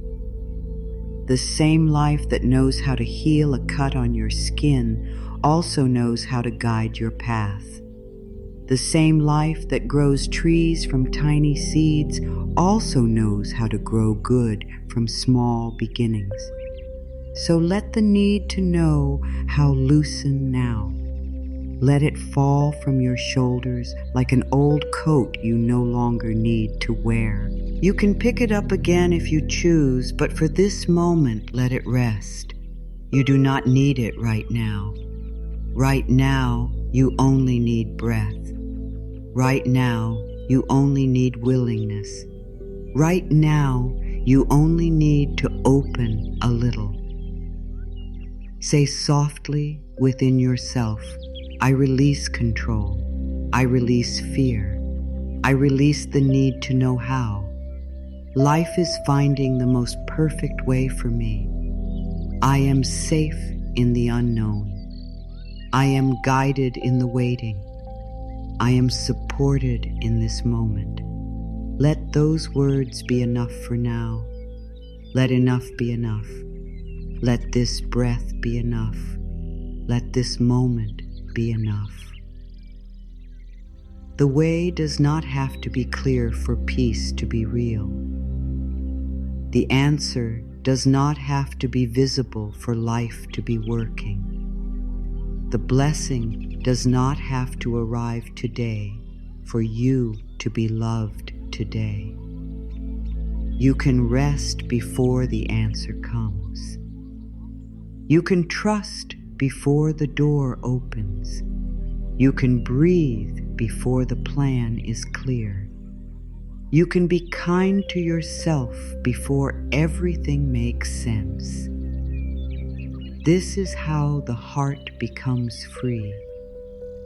Speaker 1: The same life that knows how to heal a cut on your skin also knows how to guide your path. The same life that grows trees from tiny seeds also knows how to grow good from small beginnings. So let the need to know how loosen now. Let it fall from your shoulders like an old coat you no longer need to wear. You can pick it up again if you choose, but for this moment, let it rest. You do not need it right now. Right now, you only need breath. Right now, you only need willingness. Right now, you only need to open a little. Say softly within yourself, I release control. I release fear. I release the need to know how. Life is finding the most perfect way for me. I am safe in the unknown. I am guided in the waiting. I am supported in this moment. Let those words be enough for now. Let enough be enough. Let this breath be enough. Let this moment be enough. The way does not have to be clear for peace to be real. The answer does not have to be visible for life to be working. The blessing does not have to arrive today for you to be loved today. You can rest before the answer comes. You can trust before the door opens. You can breathe before the plan is clear. You can be kind to yourself before everything makes sense. This is how the heart becomes free.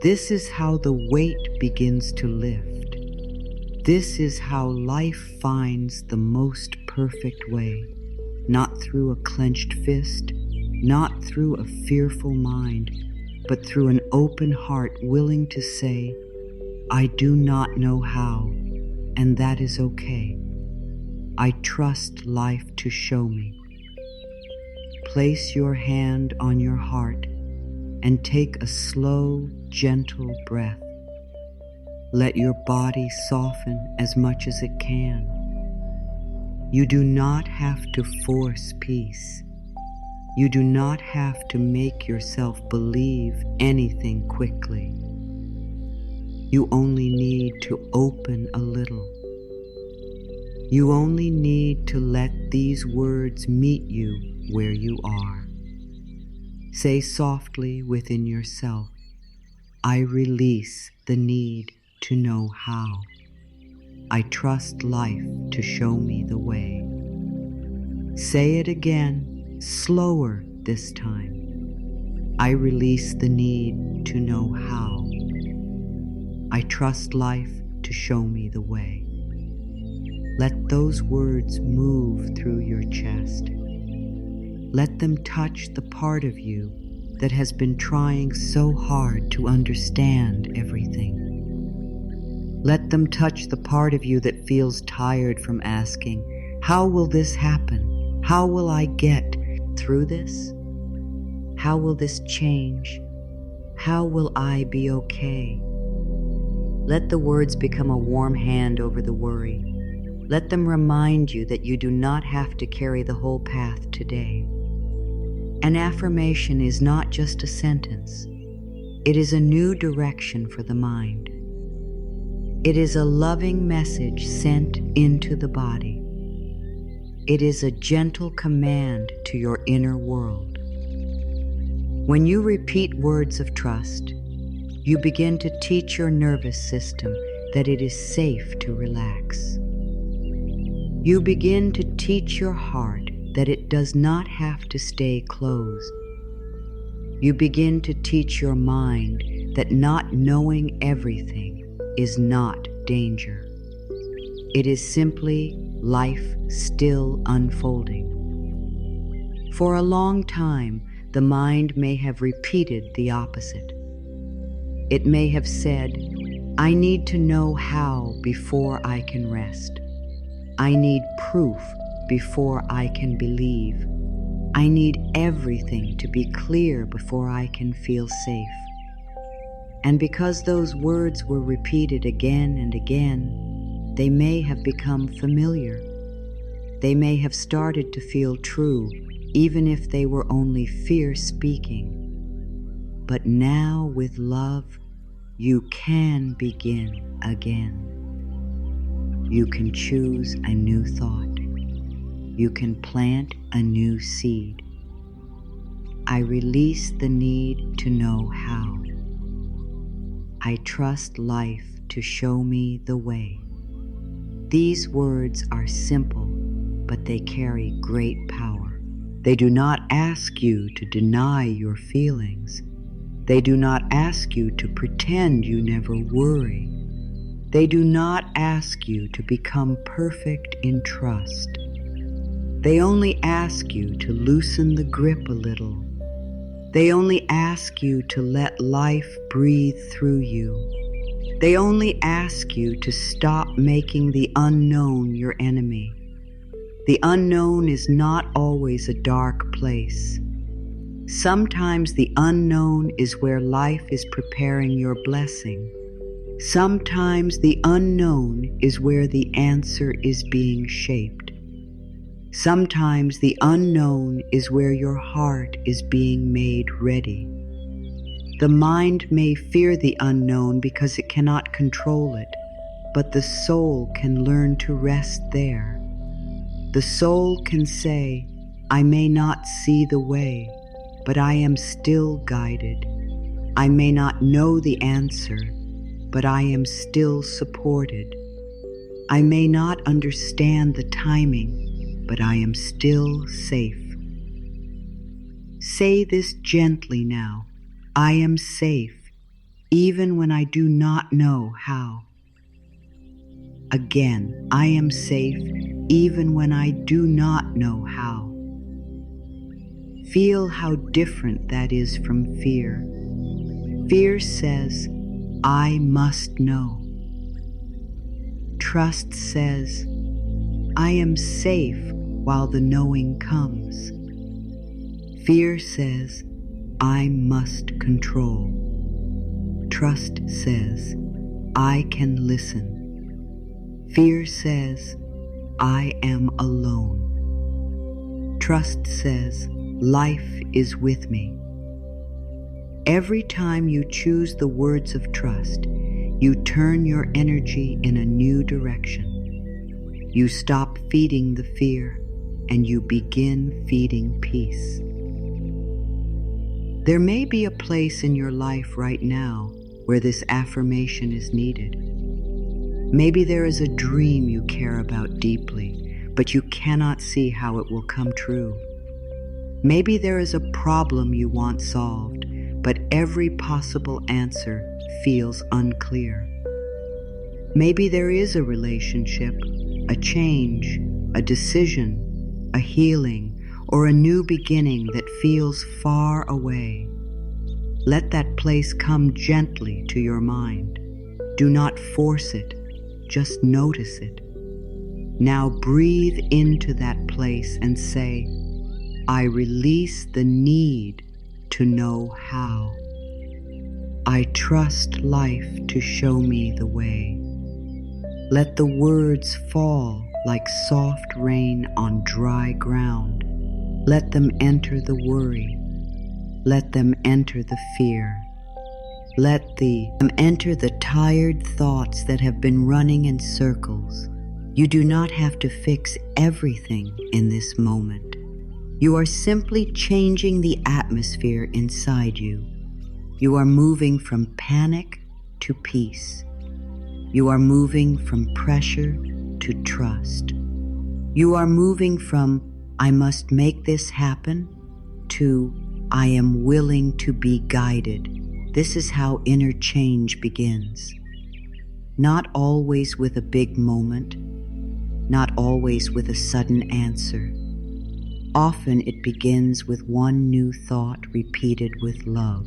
Speaker 1: This is how the weight begins to lift. This is how life finds the most perfect way, not through a clenched fist, not through a fearful mind, but through an open heart willing to say, I do not know how, and that is okay. I trust life to show me. Place your hand on your heart and take a slow, gentle breath. Let your body soften as much as it can. You do not have to force peace. You do not have to make yourself believe anything quickly. You only need to open a little. You only need to let these words meet you where you are. Say softly within yourself, I release the need to know how. I trust life to show me the way. Say it again, slower this time. I release the need to know how. I trust life to show me the way. Let those words move through your chest. Let them touch the part of you that has been trying so hard to understand everything. Let them touch the part of you that feels tired from asking, how will this happen? How will I get through this? How will this change? How will I be okay? Let the words become a warm hand over the worry. Let them remind you that you do not have to carry the whole path today. An affirmation is not just a sentence. It is a new direction for the mind. It is a loving message sent into the body. It is a gentle command to your inner world. When you repeat words of trust, you begin to teach your nervous system that it is safe to relax. You begin to teach your heart that it does not have to stay closed. You begin to teach your mind that not knowing everything is not danger. It is simply life still unfolding. For a long time, the mind may have repeated the opposite. It may have said, I need to know how before I can rest. I need proof before I can believe. I need everything to be clear before I can feel safe. And because those words were repeated again and again, they may have become familiar. They may have started to feel true, even if they were only fear speaking. But now, with love, you can begin again. You can choose a new thought. You can plant a new seed. I release the need to know how. I trust life to show me the way. These words are simple, but they carry great power. They do not ask you to deny your feelings. They do not ask you to pretend you never worry. They do not ask you to become perfect in trust. They only ask you to loosen the grip a little. They only ask you to let life breathe through you. They only ask you to stop making the unknown your enemy. The unknown is not always a dark place. Sometimes the unknown is where life is preparing your blessing. Sometimes the unknown is where the answer is being shaped. Sometimes the unknown is where your heart is being made ready. The mind may fear the unknown because it cannot control it, but the soul can learn to rest there. The soul can say, I may not see the way, but I am still guided. I may not know the answer, but I am still supported. I may not understand the timing, but I am still safe. Say this gently now. I am safe, even when I do not know how. Again, I am safe, even when I do not know how. Feel how different that is from fear. Fear says, I must know. Trust says, I am safe while the knowing comes. Fear says, I must control. Trust says, I can listen. Fear says, I am alone. Trust says, life is with me. Every time you choose the words of trust, you turn your energy in a new direction. You stop feeding the fear and you begin feeding peace. There may be a place in your life right now where this affirmation is needed. Maybe there is a dream you care about deeply, but you cannot see how it will come true. Maybe there is a problem you want solved, but every possible answer feels unclear. Maybe there is a relationship, a change, a decision, a healing, or a new beginning that feels far away. Let that place come gently to your mind. Do not force it, just notice it. Now breathe into that place and say, I release the need to know how. I trust life to show me the way. Let the words fall like soft rain on dry ground. Let them enter the worry. Let them enter the fear. Let them enter the tired thoughts that have been running in circles. You do not have to fix everything in this moment. You are simply changing the atmosphere inside you. You are moving from panic to peace. You are moving from pressure to trust. You are moving from, I must make this happen, to, I am willing to be guided. This is how inner change begins. Not always with a big moment, not always with a sudden answer. Often it begins with one new thought repeated with love,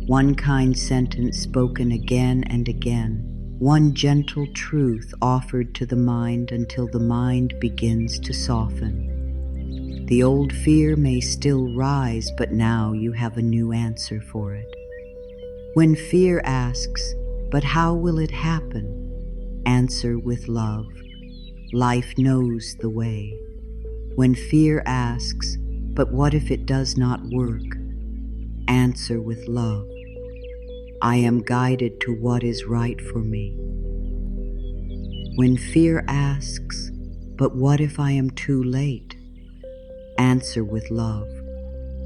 Speaker 1: one kind sentence spoken again and again, one gentle truth offered to the mind until the mind begins to soften. The old fear may still rise, but now you have a new answer for it. When fear asks, but how will it happen? Answer with love. Life knows the way. When fear asks, but what if it does not work? Answer with love. I am guided to what is right for me. When fear asks, but what if I am too late? Answer with love.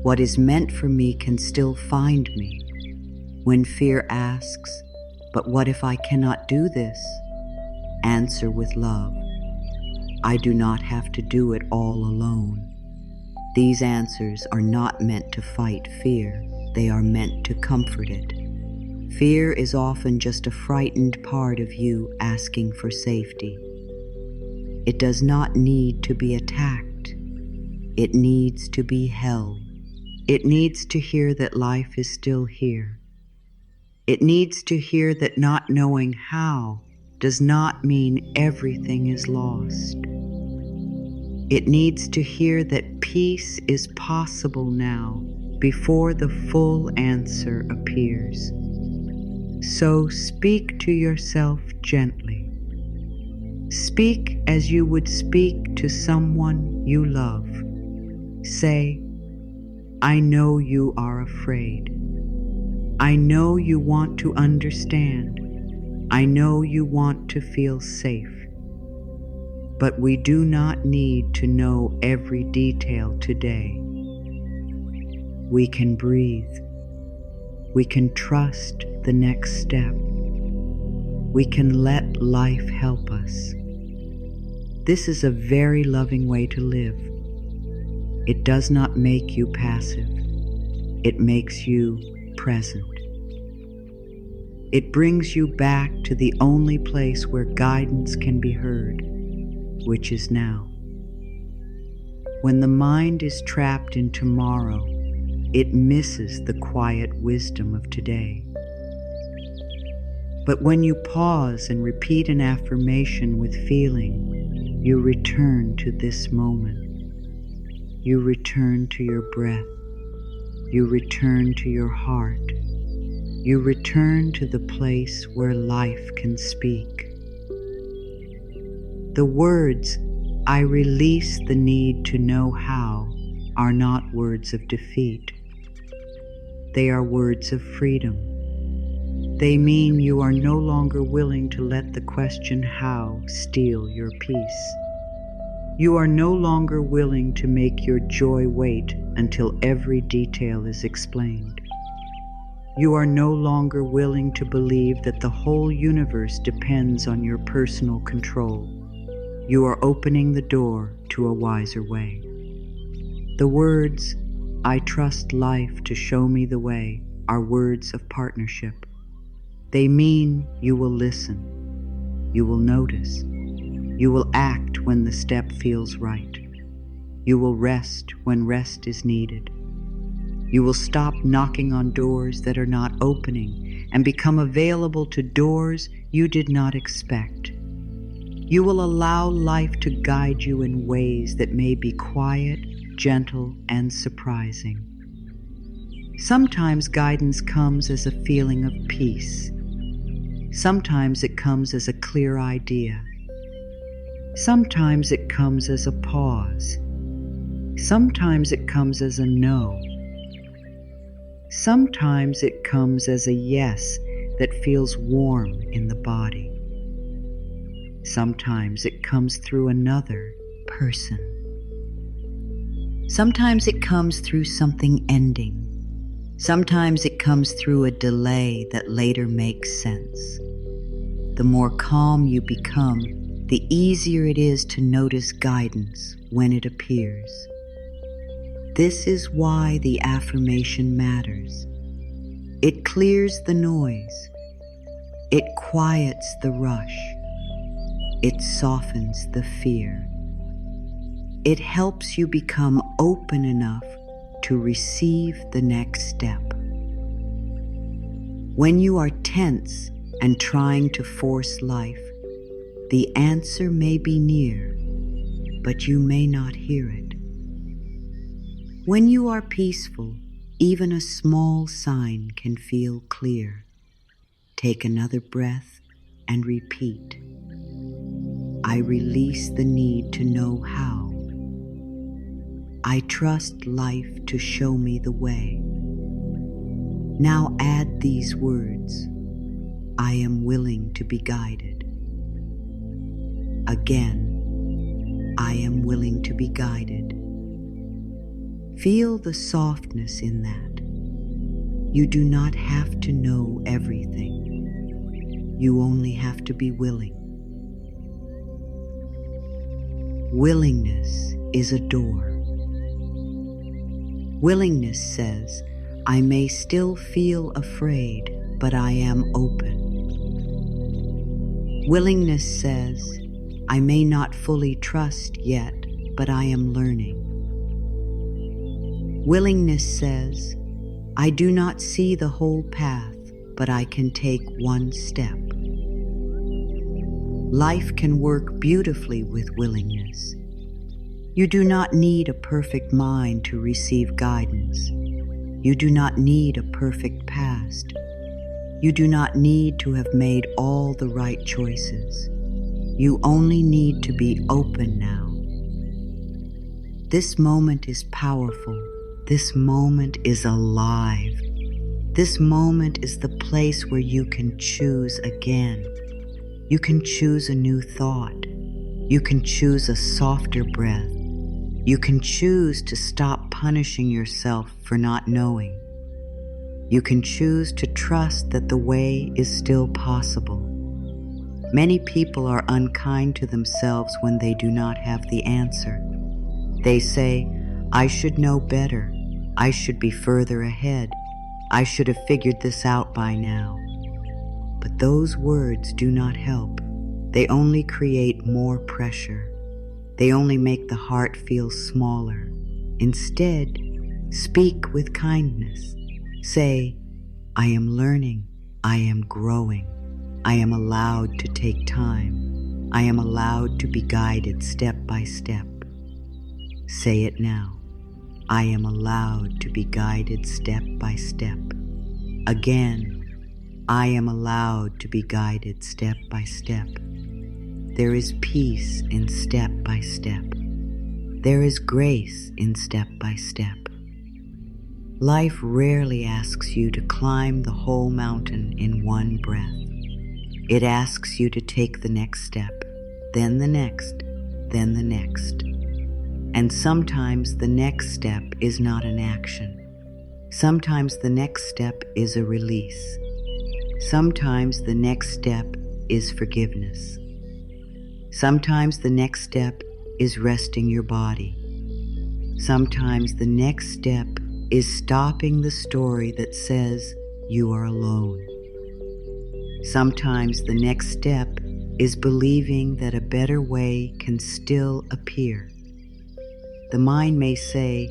Speaker 1: What is meant for me can still find me. When fear asks, but what if I cannot do this? Answer with love. I do not have to do it all alone. These answers are not meant to fight fear. They are meant to comfort it. Fear is often just a frightened part of you asking for safety. It does not need to be attacked. It needs to be held. It needs to hear that life is still here. It needs to hear that not knowing how does not mean everything is lost. It needs to hear that peace is possible now before the full answer appears. So speak to yourself gently. Speak as you would speak to someone you love. Say, I know you are afraid. I know you want to understand. I know you want to feel safe. But we do not need to know every detail today. We can breathe. We can trust the next step. We can let life help us. This is a very loving way to live. It does not make you passive. It makes you present. It brings you back to the only place where guidance can be heard, which is now. When the mind is trapped in tomorrow, it misses the quiet wisdom of today. But when you pause and repeat an affirmation with feeling, you return to this moment. You return to your breath. You return to your heart. You return to the place where life can speak. The words, I release the need to know how, are not words of defeat. They are words of freedom. They mean you are no longer willing to let the question how steal your peace. You are no longer willing to make your joy wait until every detail is explained. You are no longer willing to believe that the whole universe depends on your personal control. You are opening the door to a wiser way. The words, "I trust life to show me the way," are words of partnership. They mean you will listen, you will notice, you will act when the step feels right. You will rest when rest is needed. You will stop knocking on doors that are not opening and become available to doors you did not expect. You will allow life to guide you in ways that may be quiet, gentle, and surprising. Sometimes guidance comes as a feeling of peace. Sometimes it comes as a clear idea. Sometimes it comes as a pause. Sometimes it comes as a no. Sometimes it comes as a yes that feels warm in the body. Sometimes it comes through another person. Sometimes it comes through something ending. Sometimes it comes through a delay that later makes sense. The more calm you become, the easier it is to notice guidance when it appears. This is why the affirmation matters. It clears the noise. It quiets the rush. It softens the fear. It helps you become open enough to receive the next step. When you are tense and trying to force life, the answer may be near, but you may not hear it. When you are peaceful, even a small sign can feel clear. Take another breath and repeat. I release the need to know how. I trust life to show me the way. Now add these words. I am willing to be guided. Again, I am willing to be guided. Feel the softness in that. You do not have to know everything. You only have to be willing. Willingness is a door. Willingness says, I may still feel afraid, but I am open. Willingness says, I may not fully trust yet, but I am learning. Willingness says, I do not see the whole path, but I can take one step. Life can work beautifully with willingness. You do not need a perfect mind to receive guidance. You do not need a perfect past. You do not need to have made all the right choices. You only need to be open now. This moment is powerful. This moment is alive. This moment is the place where you can choose again. You can choose a new thought. You can choose a softer breath. You can choose to stop punishing yourself for not knowing. You can choose to trust that the way is still possible. Many people are unkind to themselves when they do not have the answer. They say, I should know better. I should be further ahead. I should have figured this out by now. But those words do not help. They only create more pressure. They only make the heart feel smaller. Instead, speak with kindness. Say, I am learning. I am growing. I am allowed to take time. I am allowed to be guided step by step. Say it now. I am allowed to be guided step by step. Again, I am allowed to be guided step by step. There is peace in step by step. There is grace in step by step. Life rarely asks you to climb the whole mountain in one breath. It asks you to take the next step, then the next, then the next. And sometimes the next step is not an action. Sometimes the next step is a release. Sometimes the next step is forgiveness. Sometimes the next step is resting your body. Sometimes the next step is stopping the story that says you are alone. Sometimes the next step is believing that a better way can still appear. The mind may say,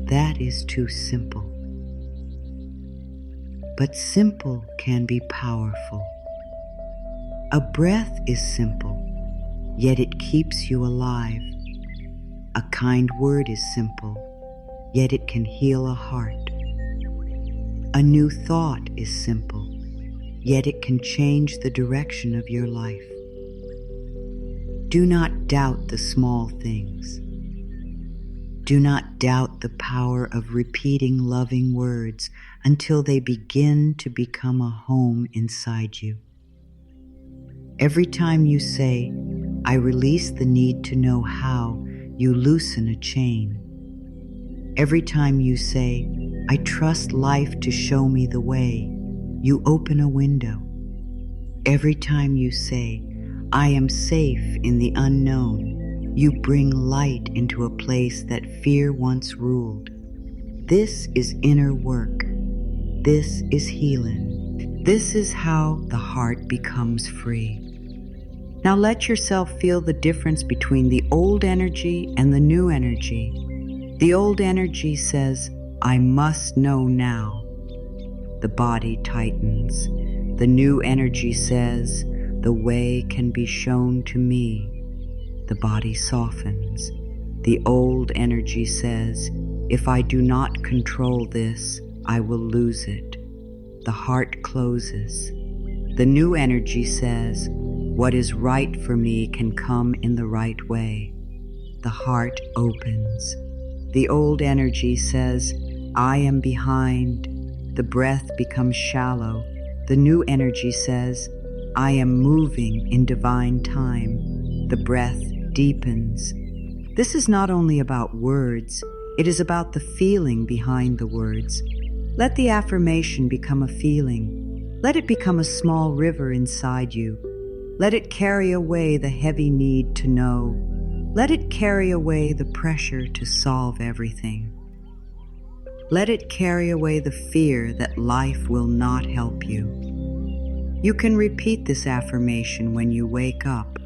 Speaker 1: that is too simple. But simple can be powerful. A breath is simple, yet it keeps you alive. A kind word is simple, yet it can heal a heart. A new thought is simple, yet it can change the direction of your life. Do not doubt the small things. Do not doubt the power of repeating loving words until they begin to become a home inside you. Every time you say, I release the need to know how, you loosen a chain. Every time you say, I trust life to show me the way, you open a window. Every time you say, I am safe in the unknown, you bring light into a place that fear once ruled. This is inner work. This is healing. This is how the heart becomes free. Now let yourself feel the difference between the old energy and the new energy. The old energy says, I must know now. The body tightens. The new energy says, the way can be shown to me. The body softens. The old energy says, if I do not control this, I will lose it. The heart closes. The new energy says, what is right for me can come in the right way. The heart opens. The old energy says, I am behind. The breath becomes shallow. The new energy says, I am moving in divine time. The breath deepens. This is not only about words, it is about the feeling behind the words. Let the affirmation become a feeling. Let it become a small river inside you. Let it carry away the heavy need to know. Let it carry away the pressure to solve everything. Let it carry away the fear that life will not help you. You can repeat this affirmation when you wake up.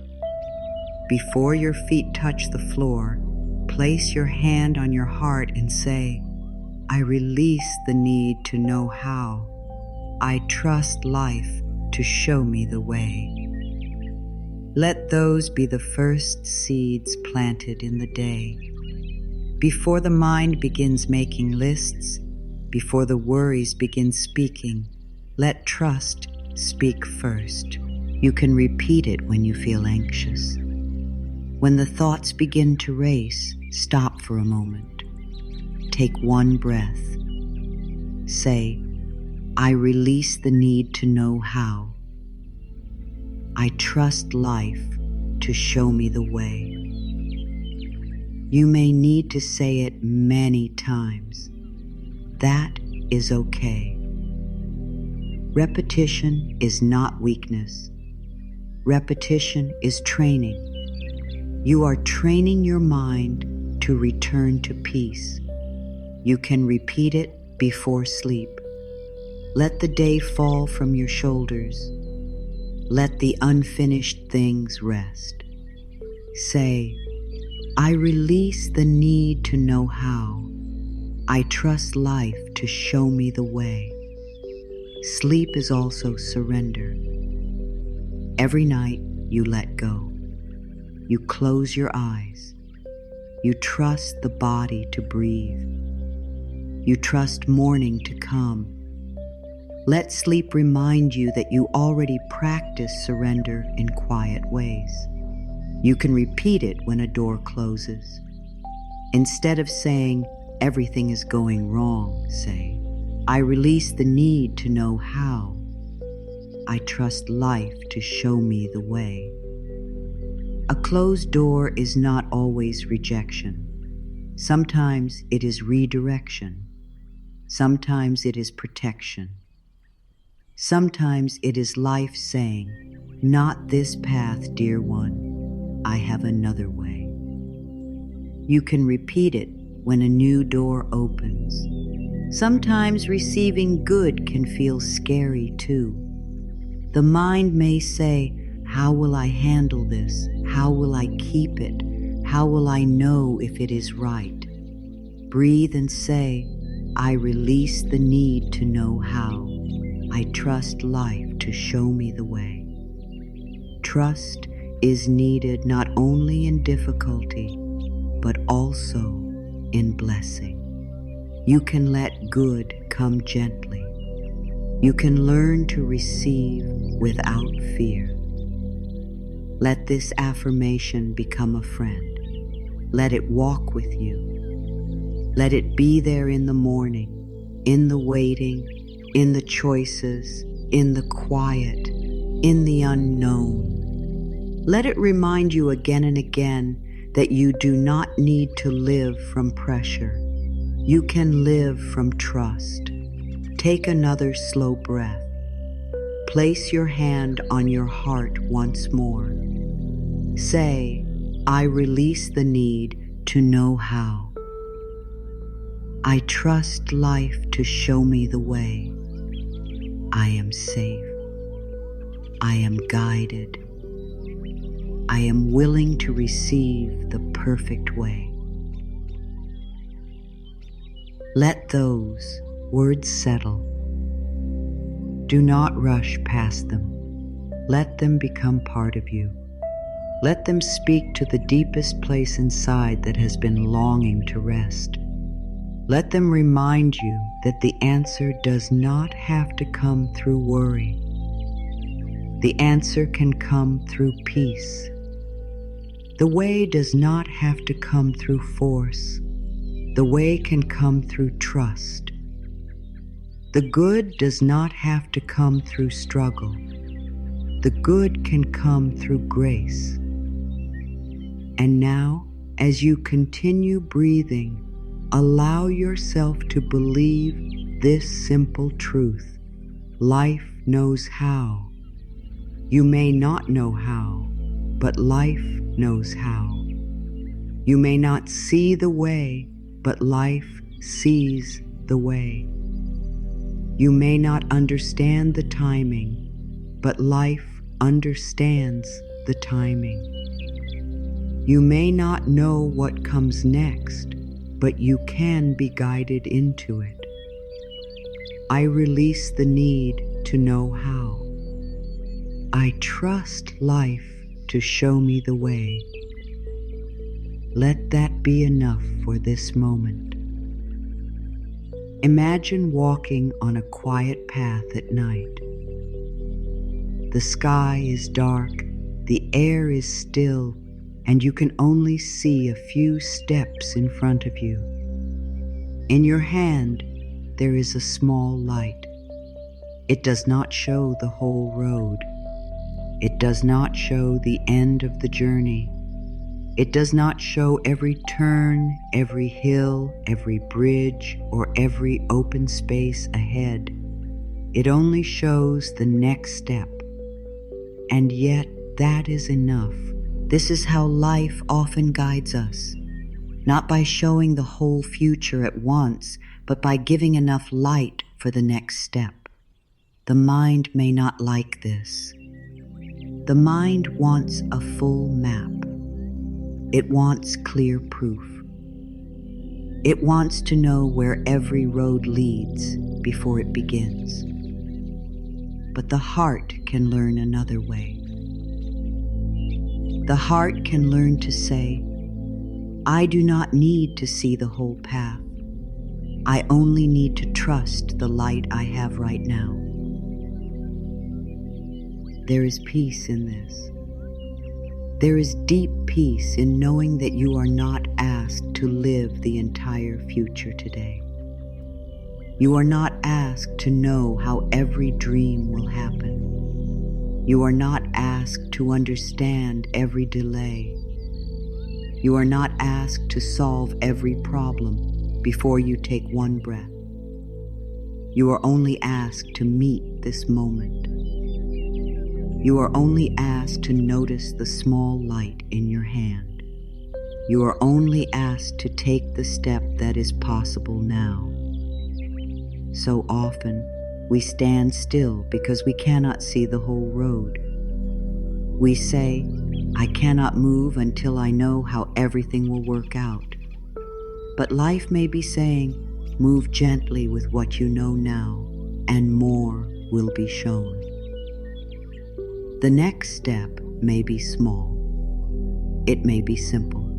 Speaker 1: Before your feet touch the floor, place your hand on your heart and say, I release the need to know how. I trust life to show me the way. Let those be the first seeds planted in the day. Before the mind begins making lists, before the worries begin speaking, let trust speak first. You can repeat it when you feel anxious. When the thoughts begin to race, stop for a moment. Take one breath. Say, I release the need to know how. I trust life to show me the way. You may need to say it many times. That is okay. Repetition is not weakness. Repetition is training. You are training your mind to return to peace. You can repeat it before sleep. Let the day fall from your shoulders. Let the unfinished things rest. Say, I release the need to know how. I trust life to show me the way. Sleep is also surrender. Every night you let go. You close your eyes. You trust the body to breathe. You trust morning to come. Let sleep remind you that you already practice surrender in quiet ways. You can repeat it when a door closes. Instead of saying, everything is going wrong, say, I release the need to know how. I trust life to show me the way. A closed door is not always rejection. Sometimes it is redirection. Sometimes it is protection. Sometimes it is life saying, "Not this path, dear one. I have another way." You can repeat it when a new door opens. Sometimes receiving good can feel scary too. The mind may say, "How will I handle this? How will I keep it? How will I know if it is right?" Breathe and say, "I release the need to know how. I trust life to show me the way." Trust is needed not only in difficulty, but also in blessing. You can let good come gently. You can learn to receive without fear. Let this affirmation become a friend. Let it walk with you. Let it be there in the morning, in the waiting, in the choices, in the quiet, in the unknown. Let it remind you again and again that you do not need to live from pressure. You can live from trust. Take another slow breath. Place your hand on your heart once more. Say, "I release the need to know how. I trust life to show me the way. I am safe. I am guided. I am willing to receive the perfect way." Let those words settle. Do not rush past them. Let them become part of you. Let them speak to the deepest place inside that has been longing to rest. Let them remind you that the answer does not have to come through worry. The answer can come through peace. The way does not have to come through force. The way can come through trust. The good does not have to come through struggle. The good can come through grace. And now, as you continue breathing, allow yourself to believe this simple truth. Life knows how. You may not know how, but life knows how. You may not see the way, but life sees the way. You may not understand the timing, but life understands the timing. You may not know what comes next, but you can be guided into it. I release the need to know how. I trust life to show me the way. Let that be enough for this moment. Imagine walking on a quiet path at night. The sky is dark, the air is still, and you can only see a few steps in front of you. In your hand, there is a small light. It does not show the whole road. It does not show the end of the journey. It does not show every turn, every hill, every bridge, or every open space ahead. It only shows the next step. And yet, that is enough. This is how life often guides us, not by showing the whole future at once, but by giving enough light for the next step. The mind may not like this. The mind wants a full map. It wants clear proof. It wants to know where every road leads before it begins. But the heart can learn another way. The heart can learn to say, "I do not need to see the whole path. I only need to trust the light I have right now." There is peace in this. There is deep peace in knowing that you are not asked to live the entire future today. You are not asked to know how every dream will happen. You are not asked to understand every delay. You are not asked to solve every problem before you take one breath. You are only asked to meet this moment. You are only asked to notice the small light in your hand. You are only asked to take the step that is possible now. So often, we stand still because we cannot see the whole road. We say, I cannot move until I know how everything will work out. But life may be saying, move gently with what you know now, and more will be shown. The next step may be small. It may be simple.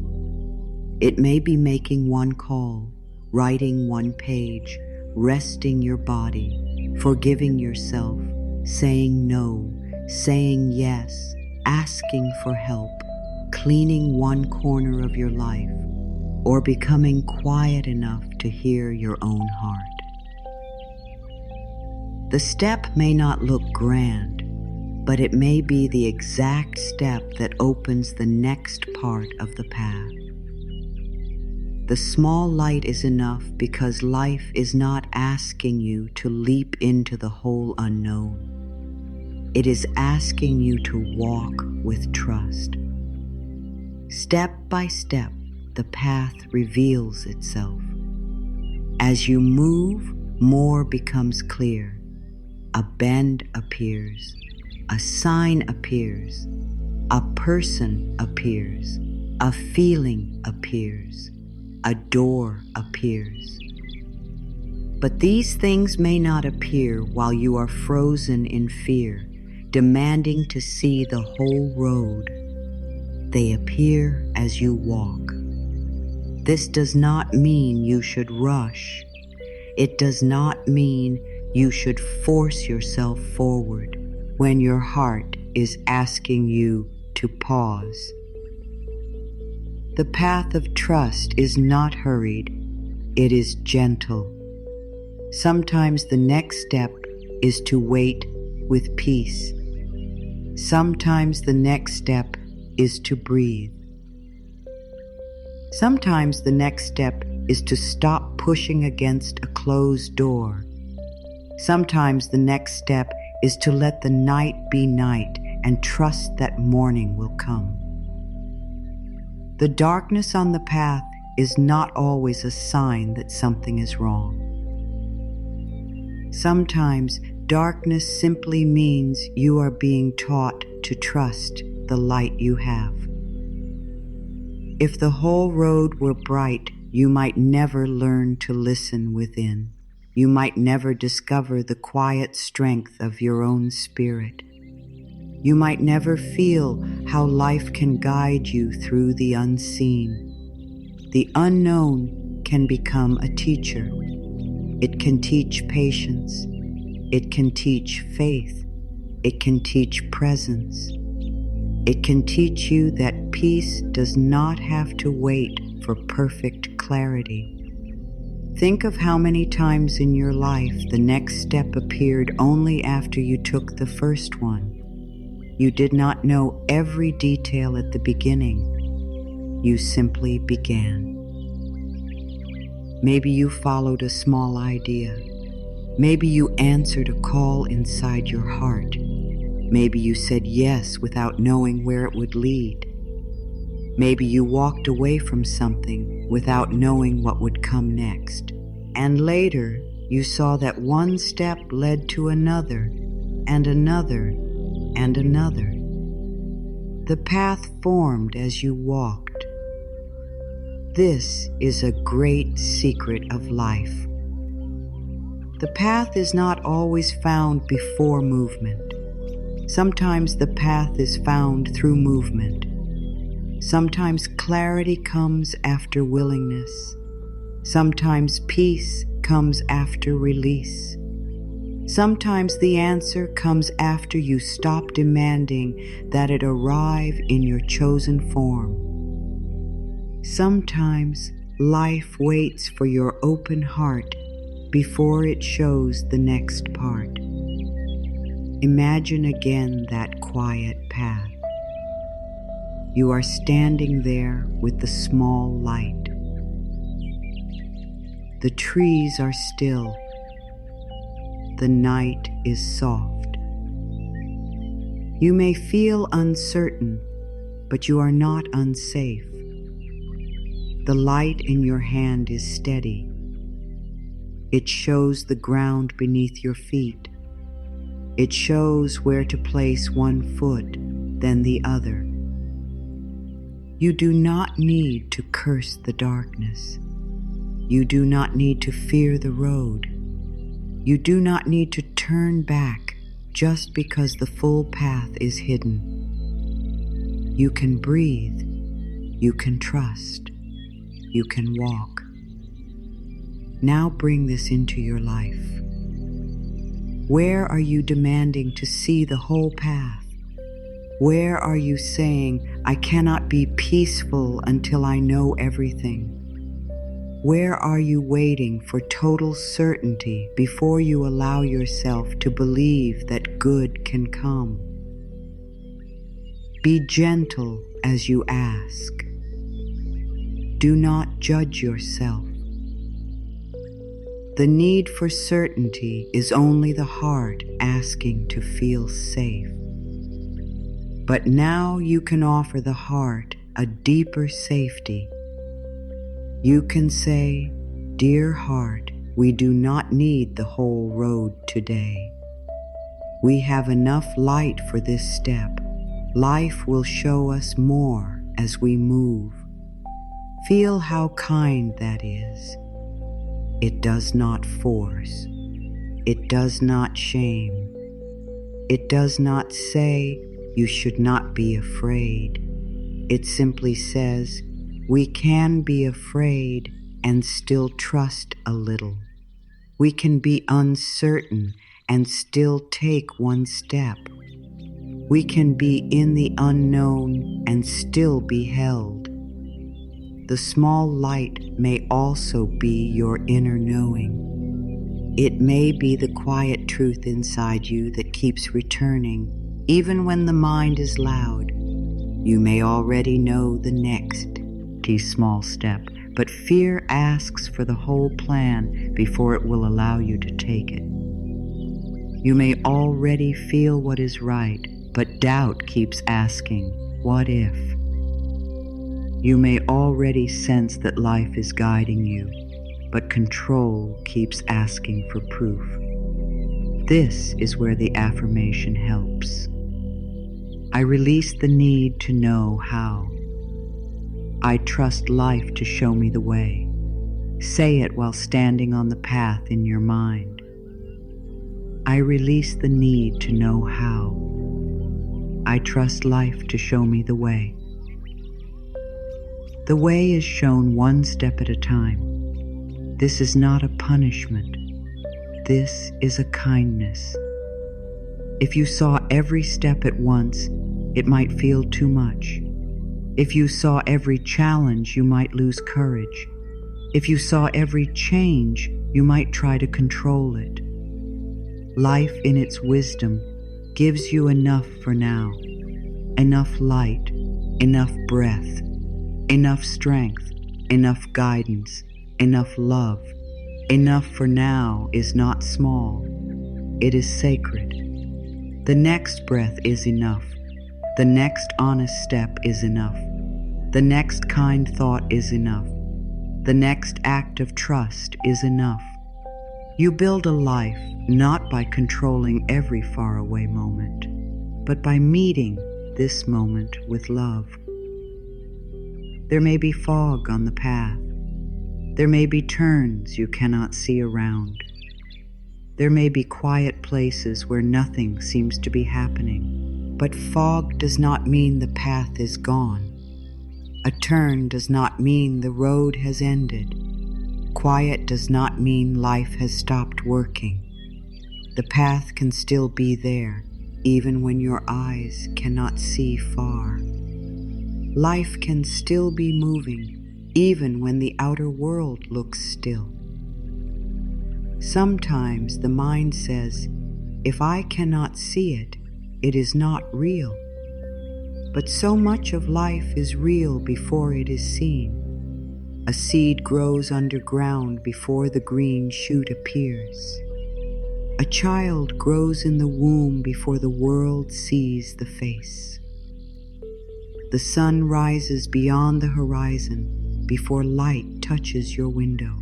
Speaker 1: It may be making one call, writing one page, resting your body, forgiving yourself, saying no, saying yes, asking for help, cleaning one corner of your life, or becoming quiet enough to hear your own heart. The step may not look grand, but it may be the exact step that opens the next part of the path. The small light is enough because life is not asking you to leap into the whole unknown. It is asking you to walk with trust. Step by step, the path reveals itself. As you move, more becomes clear. A bend appears. A sign appears. A person appears. A feeling appears. A door appears. But these things may not appear while you are frozen in fear, demanding to see the whole road. They appear as you walk. This does not mean you should rush. It does not mean you should force yourself forward when your heart is asking you to pause. The path of trust is not hurried, it is gentle. Sometimes the next step is to wait with peace. Sometimes the next step is to breathe. Sometimes the next step is to stop pushing against a closed door. Sometimes the next step is to let the night be night and trust that morning will come. The darkness on the path is not always a sign that something is wrong. Sometimes darkness simply means you are being taught to trust the light you have. If the whole road were bright, you might never learn to listen within. You might never discover the quiet strength of your own spirit. You might never feel how life can guide you through the unseen. The unknown can become a teacher. It can teach patience. It can teach faith. It can teach presence. It can teach you that peace does not have to wait for perfect clarity. Think of how many times in your life the next step appeared only after you took the first one. You did not know every detail at the beginning. You simply began. Maybe you followed a small idea. Maybe you answered a call inside your heart. Maybe you said yes without knowing where it would lead. Maybe you walked away from something without knowing what would come next. And later, you saw that one step led to another, and another, and another. The path formed as you walked. This is a great secret of life. The path is not always found before movement. Sometimes the path is found through movement. Sometimes clarity comes after willingness. Sometimes peace comes after release. Sometimes the answer comes after you stop demanding that it arrive in your chosen form. Sometimes life waits for your open heart before it shows the next part. Imagine again that quiet path. You are standing there with the small light. The trees are still. The night is soft. You may feel uncertain, but you are not unsafe. The light in your hand is steady. It shows the ground beneath your feet. It shows where to place one foot, then the other. You do not need to curse the darkness. You do not need to fear the road. You do not need to turn back just because the full path is hidden. You can breathe. You can trust. You can walk. Now bring this into your life. Where are you demanding to see the whole path? Where are you saying, I cannot be peaceful until I know everything? Where are you waiting for total certainty before you allow yourself to believe that good can come? Be gentle as you ask. Do not judge yourself. The need for certainty is only the heart asking to feel safe. But now you can offer the heart a deeper safety. You can say, Dear heart, we do not need the whole road today. We have enough light for this step. Life will show us more as we move. Feel how kind that is. It does not force. It does not shame. It does not say, you should not be afraid. It simply says, we can be afraid and still trust a little. We can be uncertain and still take one step. We can be in the unknown and still be held. The small light may also be your inner knowing. It may be the quiet truth inside you that keeps returning, even when the mind is loud. You may already know the next small step, but fear asks for the whole plan before it will allow you to take it. You may already feel what is right, but doubt keeps asking, what if? You may already sense that life is guiding you, but control keeps asking for proof. This is where the affirmation helps. I release the need to know how. I trust life to show me the way. Say it while standing on the path in your mind. I release the need to know how. I trust life to show me the way. The way is shown one step at a time. This is not a punishment. This is a kindness. If you saw every step at once, it might feel too much. If you saw every challenge, you might lose courage. If you saw every change, you might try to control it. Life in its wisdom gives you enough for now, enough light, enough breath, enough strength, enough guidance, enough love. Enough for now is not small. It is sacred. The next breath is enough. The next honest step is enough. The next kind thought is enough. The next act of trust is enough. You build a life not by controlling every faraway moment, but by meeting this moment with love. There may be fog on the path. There may be turns you cannot see around. There may be quiet places where nothing seems to be happening. But fog does not mean the path is gone. A turn does not mean the road has ended. Quiet does not mean life has stopped working. The path can still be there, even when your eyes cannot see far. Life can still be moving, even when the outer world looks still. Sometimes the mind says, If I cannot see it, it is not real. But so much of life is real before it is seen. A seed grows underground before the green shoot appears. A child grows in the womb before the world sees the face. The sun rises beyond the horizon before light touches your window.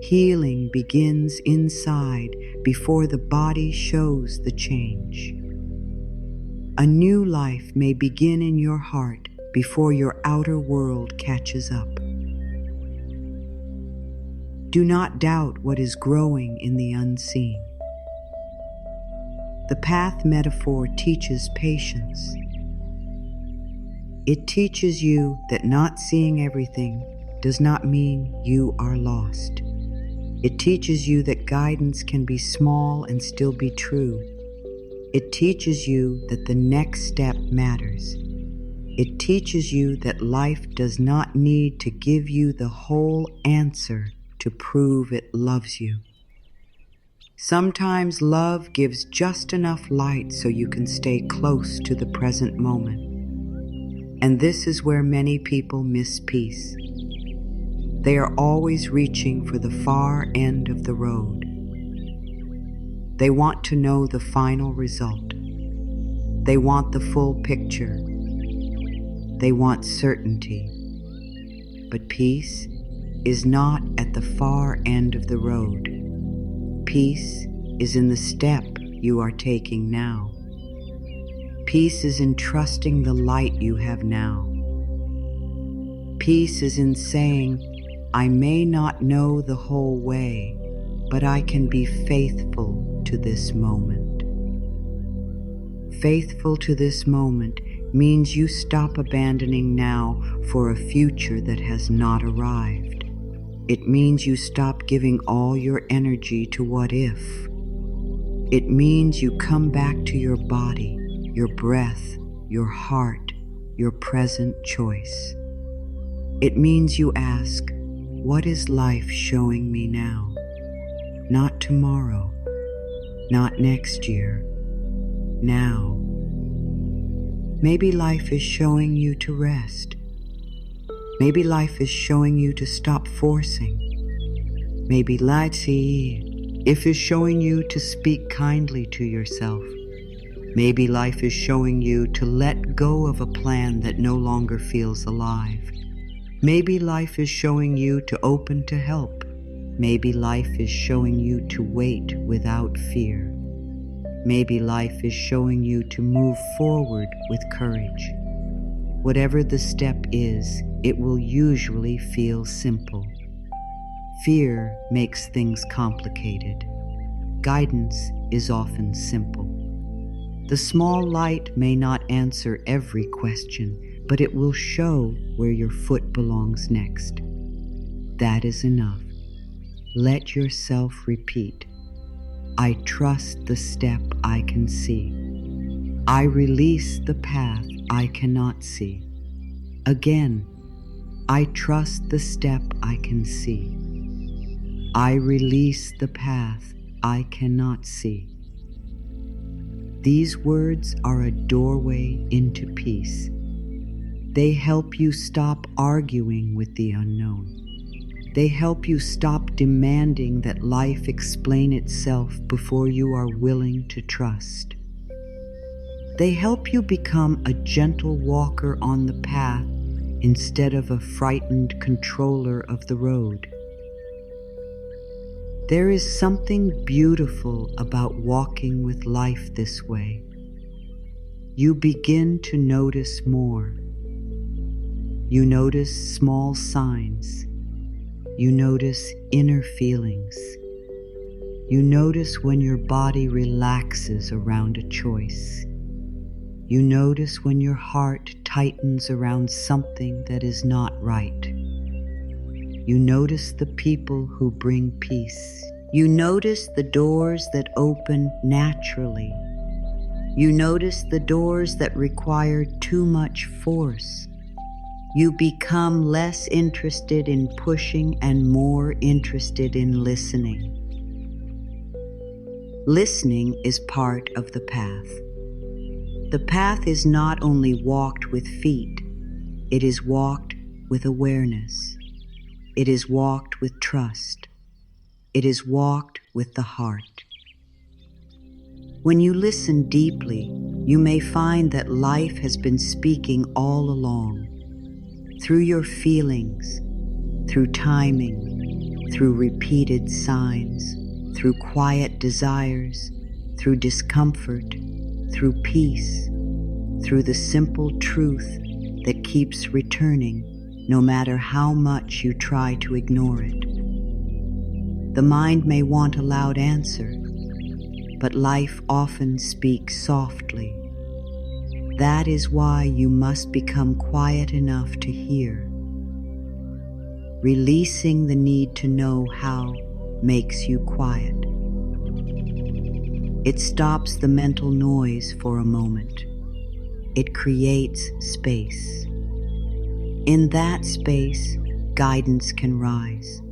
Speaker 1: Healing begins inside before the body shows the change. A new life may begin in your heart before your outer world catches up. Do not doubt what is growing in the unseen. The path metaphor teaches patience. It teaches you that not seeing everything does not mean you are lost. It teaches you that guidance can be small and still be true. It teaches you that the next step matters. It teaches you that life does not need to give you the whole answer to prove it loves you. Sometimes love gives just enough light so you can stay close to the present moment. And this is where many people miss peace. They are always reaching for the far end of the road. They want to know the final result. They want the full picture. They want certainty. But peace is not at the far end of the road. Peace is in the step you are taking now. Peace is in trusting the light you have now. Peace is in saying, I may not know the whole way, but I can be faithful to this moment. Faithful to this moment means you stop abandoning now for a future that has not arrived. It means you stop giving all your energy to what if. It means you come back to your body, your breath, your heart, your present choice. It means you ask, what is life showing me now? Not tomorrow, not next year, now. Maybe life is showing you to rest. Maybe life is showing you to stop forcing. Maybe life is showing you to speak kindly to yourself. Maybe life is showing you to let go of a plan that no longer feels alive. Maybe life is showing you to open to help. Maybe life is showing you to wait without fear. Maybe life is showing you to move forward with courage. Whatever the step is, it will usually feel simple. Fear makes things complicated. Guidance is often simple. The small light may not answer every question, but it will show where your foot belongs next. That is enough. Let yourself repeat, I trust the step I can see. I release the path I cannot see. Again, I trust the step I can see. I release the path I cannot see. These words are a doorway into peace. They help you stop arguing with the unknown. They help you stop demanding that life explain itself before you are willing to trust. They help you become a gentle walker on the path instead of a frightened controller of the road. There is something beautiful about walking with life this way. You begin to notice more. You notice small signs. You notice inner feelings. You notice when your body relaxes around a choice. You notice when your heart tightens around something that is not right. You notice the people who bring peace. You notice the doors that open naturally. You notice the doors that require too much force. You become less interested in pushing and more interested in listening. Listening is part of the path. The path is not only walked with feet, it is walked with awareness. It is walked with trust. It is walked with the heart. When you listen deeply, you may find that life has been speaking all along, through your feelings, through timing, through repeated signs, through quiet desires, through discomfort, through peace, through the simple truth that keeps returning no matter how much you try to ignore it. The mind may want a loud answer, but life often speaks softly. That is why you must become quiet enough to hear. Releasing the need to know how makes you quiet. It stops the mental noise for a moment. It creates space. In that space, guidance can rise.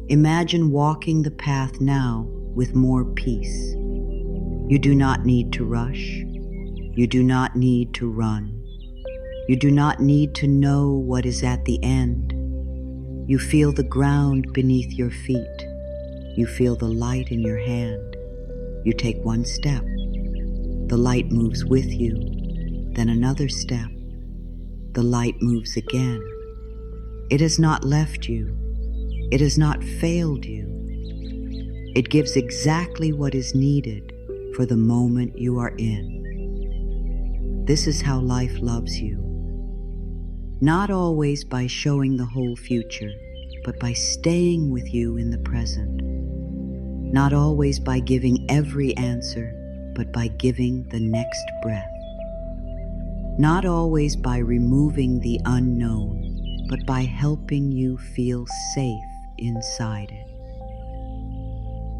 Speaker 1: Imagine walking the path now with more peace. You do not need to rush. You do not need to run. You do not need to know what is at the end. You feel the ground beneath your feet. You feel the light in your hand. You take one step. The light moves with you. Then another step. The light moves again. It has not left you. It has not failed you. It gives exactly what is needed for the moment you are in. This is how life loves you. Not always by showing the whole future, but by staying with you in the present. Not always by giving every answer, but by giving the next breath. Not always by removing the unknown, but by helping you feel safe inside it.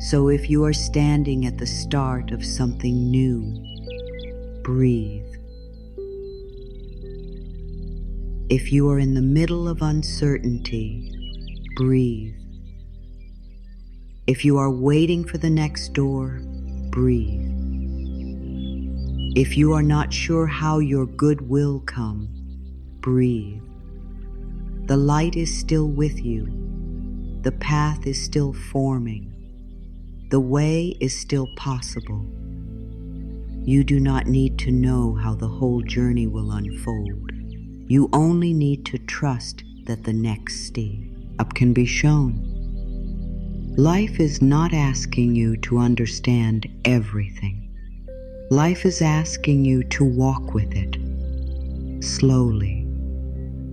Speaker 1: So if you are standing at the start of something new, breathe. If you are in the middle of uncertainty, breathe. If you are waiting for the next door, breathe. If you are not sure how your good will come, breathe. The light is still with you. The path is still forming. The way is still possible. You do not need to know how the whole journey will unfold. You only need to trust that the next step can be shown. Life is not asking you to understand everything. Life is asking you to walk with it, slowly,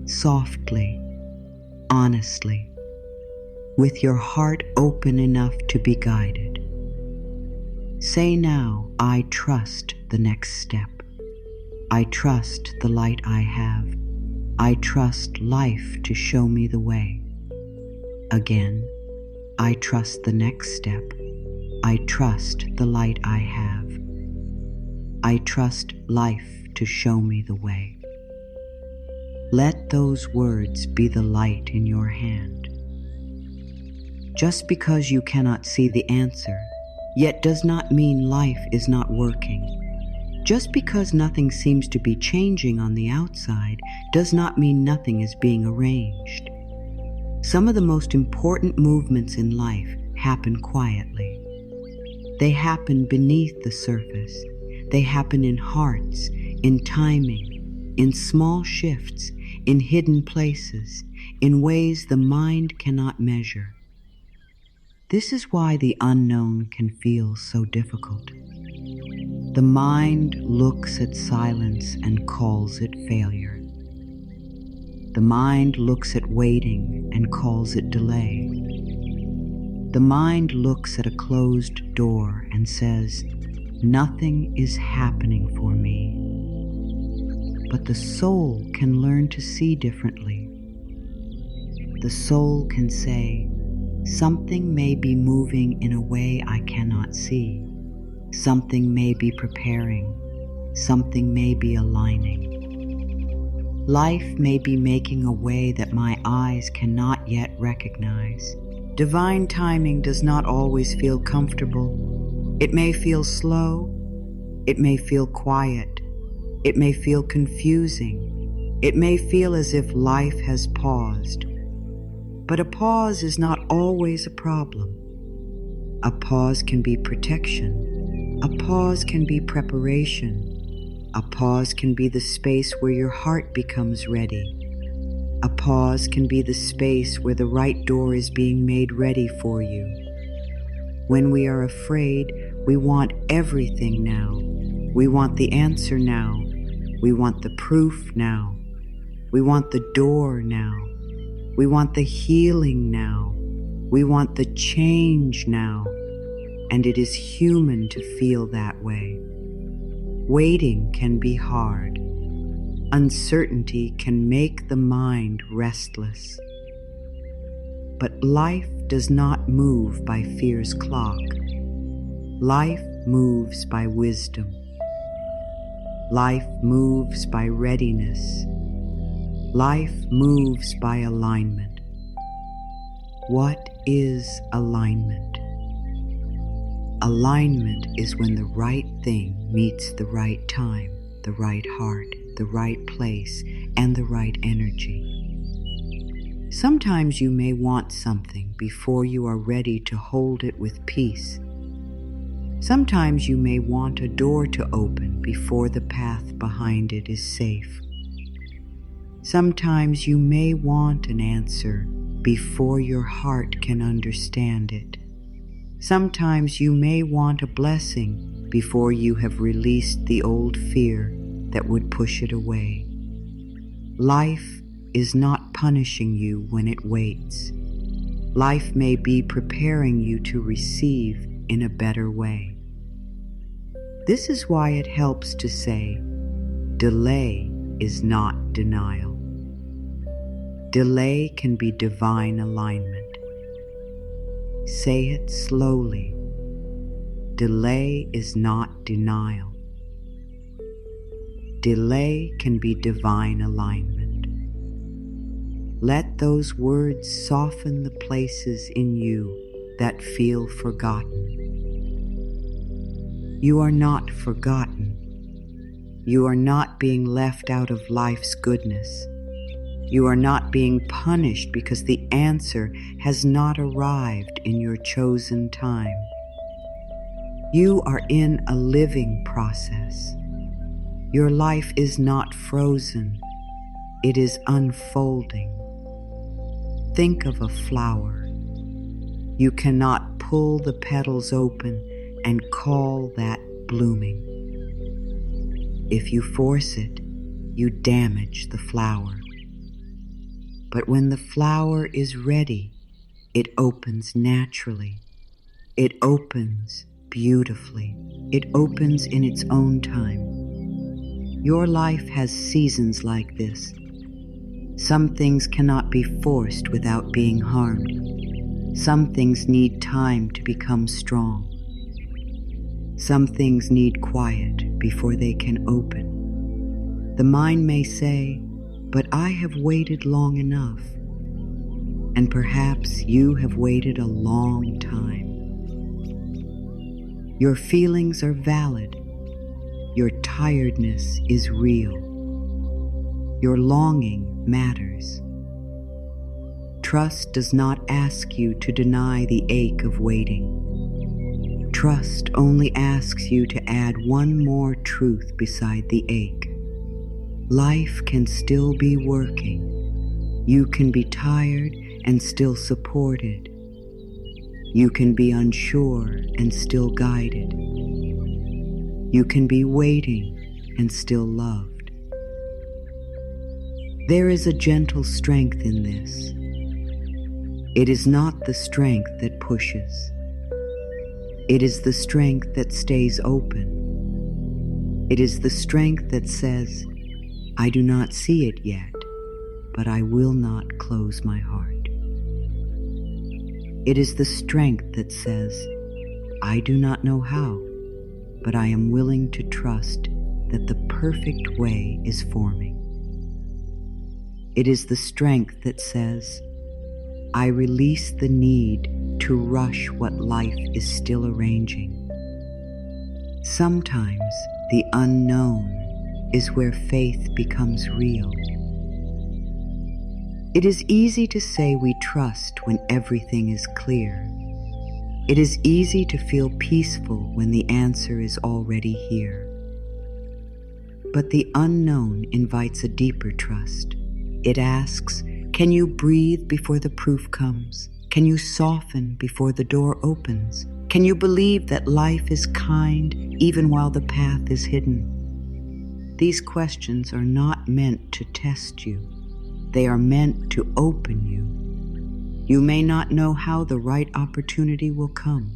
Speaker 1: softly, honestly, with your heart open enough to be guided. Say now, I trust the next step. I trust the light I have. I trust life to show me the way. Again, I trust the next step. I trust the light I have. I trust life to show me the way. Let those words be the light in your hand. Just because you cannot see the answer, yet does not mean life is not working. Just because nothing seems to be changing on the outside does not mean nothing is being arranged. Some of the most important movements in life happen quietly. They happen beneath the surface. They happen in hearts, in timing, in small shifts, in hidden places, in ways the mind cannot measure. This is why the unknown can feel so difficult. The mind looks at silence and calls it failure. The mind looks at waiting and calls it delay. The mind looks at a closed door and says, nothing is happening for me. But the soul can learn to see differently. The soul can say, something may be moving in a way I cannot see. Something may be preparing. Something may be aligning. Life may be making a way that my eyes cannot yet recognize. Divine timing does not always feel comfortable. It may feel slow, it may feel quiet, it may feel confusing, it may feel as if life has paused. But a pause is not always a problem. A pause can be protection. A pause can be preparation. A pause can be the space where your heart becomes ready. A pause can be the space where the right door is being made ready for you. When we are afraid, we want everything now. We want the answer now. We want the proof now. We want the door now. We want the healing now. We want the change now. And it is human to feel that way. Waiting can be hard. Uncertainty can make the mind restless. But life does not move by fear's clock. Life moves by wisdom. Life moves by readiness. Life moves by alignment. What is alignment? Alignment is when the right thing meets the right time, the right heart, the right place, and the right energy. Sometimes you may want something before you are ready to hold it with peace. Sometimes you may want a door to open before the path behind it is safe. Sometimes you may want an answer before your heart can understand it. Sometimes you may want a blessing before you have released the old fear that would push it away. Life is not punishing you when it waits. Life may be preparing you to receive in a better way. This is why it helps to say, delay is not denial. Delay can be divine alignment. Say it slowly. Delay is not denial. Delay can be divine alignment. Let those words soften the places in you that feel forgotten. You are not forgotten. You are not being left out of life's goodness. You are not being punished because the answer has not arrived in your chosen time. You are in a living process. Your life is not frozen. It is unfolding. Think of a flower. You cannot pull the petals open and call that blooming. If you force it, you damage the flower. But when the flower is ready, it opens naturally. It opens beautifully. It opens in its own time. Your life has seasons like this. Some things cannot be forced without being harmed. Some things need time to become strong. Some things need quiet before they can open. The mind may say, but I have waited long enough. And perhaps you have waited a long time. Your feelings are valid. Your tiredness is real. Your longing matters. Trust does not ask you to deny the ache of waiting. Trust only asks you to add one more truth beside the ache. Life can still be working. You can be tired and still supported. You can be unsure and still guided. You can be waiting and still loved. There is a gentle strength in this. It is not the strength that pushes. It is the strength that stays open. It is the strength that says, I do not see it yet, but I will not close my heart. It is the strength that says, I do not know how, but I am willing to trust that the perfect way is forming. It is the strength that says, I release the need to rush what life is still arranging. Sometimes the unknown is where faith becomes real. It is easy to say we trust when everything is clear. It is easy to feel peaceful when the answer is already here. But the unknown invites a deeper trust. It asks, can you breathe before the proof comes? Can you soften before the door opens? Can you believe that life is kind even while the path is hidden? These questions are not meant to test you. They are meant to open you. You may not know how the right opportunity will come.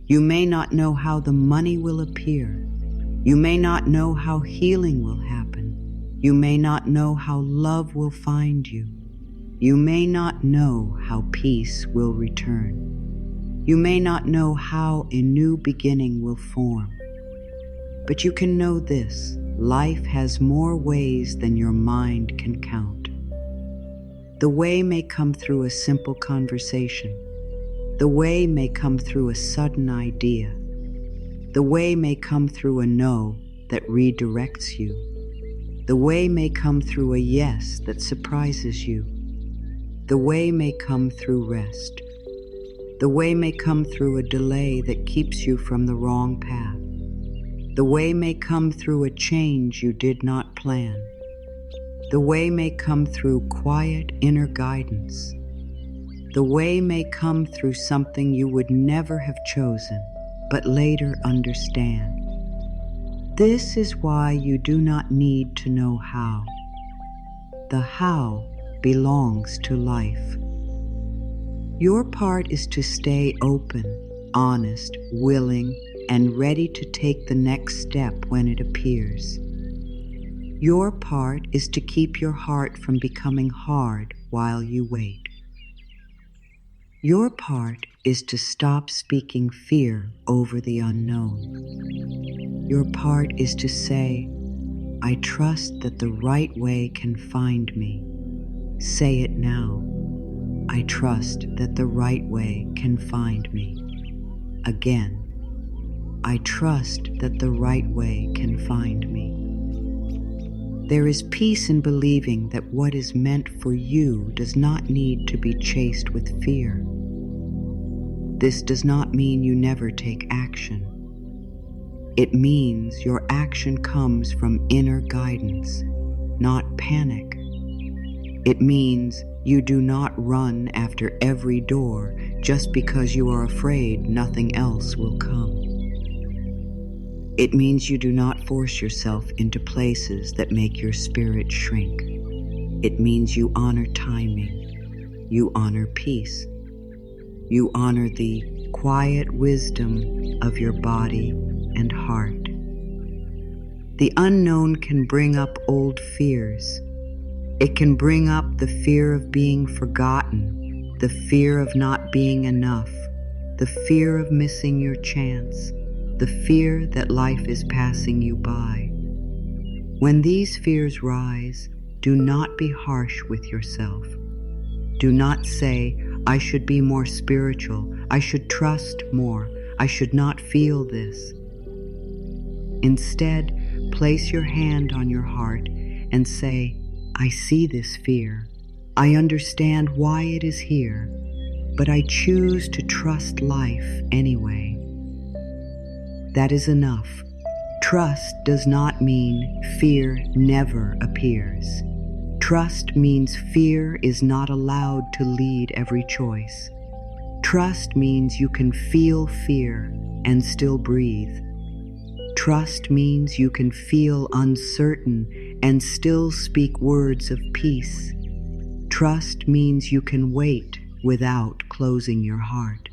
Speaker 1: You may not know how the money will appear. You may not know how healing will happen. You may not know how love will find you. You may not know how peace will return. You may not know how a new beginning will form. But you can know this: life has more ways than your mind can count. The way may come through a simple conversation. The way may come through a sudden idea. The way may come through a no that redirects you. The way may come through a yes that surprises you. The way may come through rest. The way may come through a delay that keeps you from the wrong path. The way may come through a change you did not plan. The way may come through quiet inner guidance. The way may come through something you would never have chosen, but later understand. This is why you do not need to know how. The how belongs to life. Your part is to stay open, honest, willing, and ready to take the next step when it appears. Your part is to keep your heart from becoming hard while you wait. Your part is to stop speaking fear over the unknown. Your part is to say, I trust that the right way can find me. Say it now. I trust that the right way can find me. Again, I trust that the right way can find me. There is peace in believing that what is meant for you does not need to be chased with fear. This does not mean you never take action. It means your action comes from inner guidance, not panic. It means you do not run after every door just because you are afraid nothing else will come. It means you do not force yourself into places that make your spirit shrink. It means you honor timing. You honor peace. You honor the quiet wisdom of your body and heart. The unknown can bring up old fears. It can bring up the fear of being forgotten, the fear of not being enough, the fear of missing your chance, the fear that life is passing you by. When these fears rise, do not be harsh with yourself. Do not say, I should be more spiritual, I should trust more, I should not feel this. Instead, place your hand on your heart and say, I see this fear. I understand why it is here, but I choose to trust life anyway. That is enough. Trust does not mean fear never appears. Trust means fear is not allowed to lead every choice. Trust means you can feel fear and still breathe. Trust means you can feel uncertain and still speak words of peace. Trust means you can wait without closing your heart.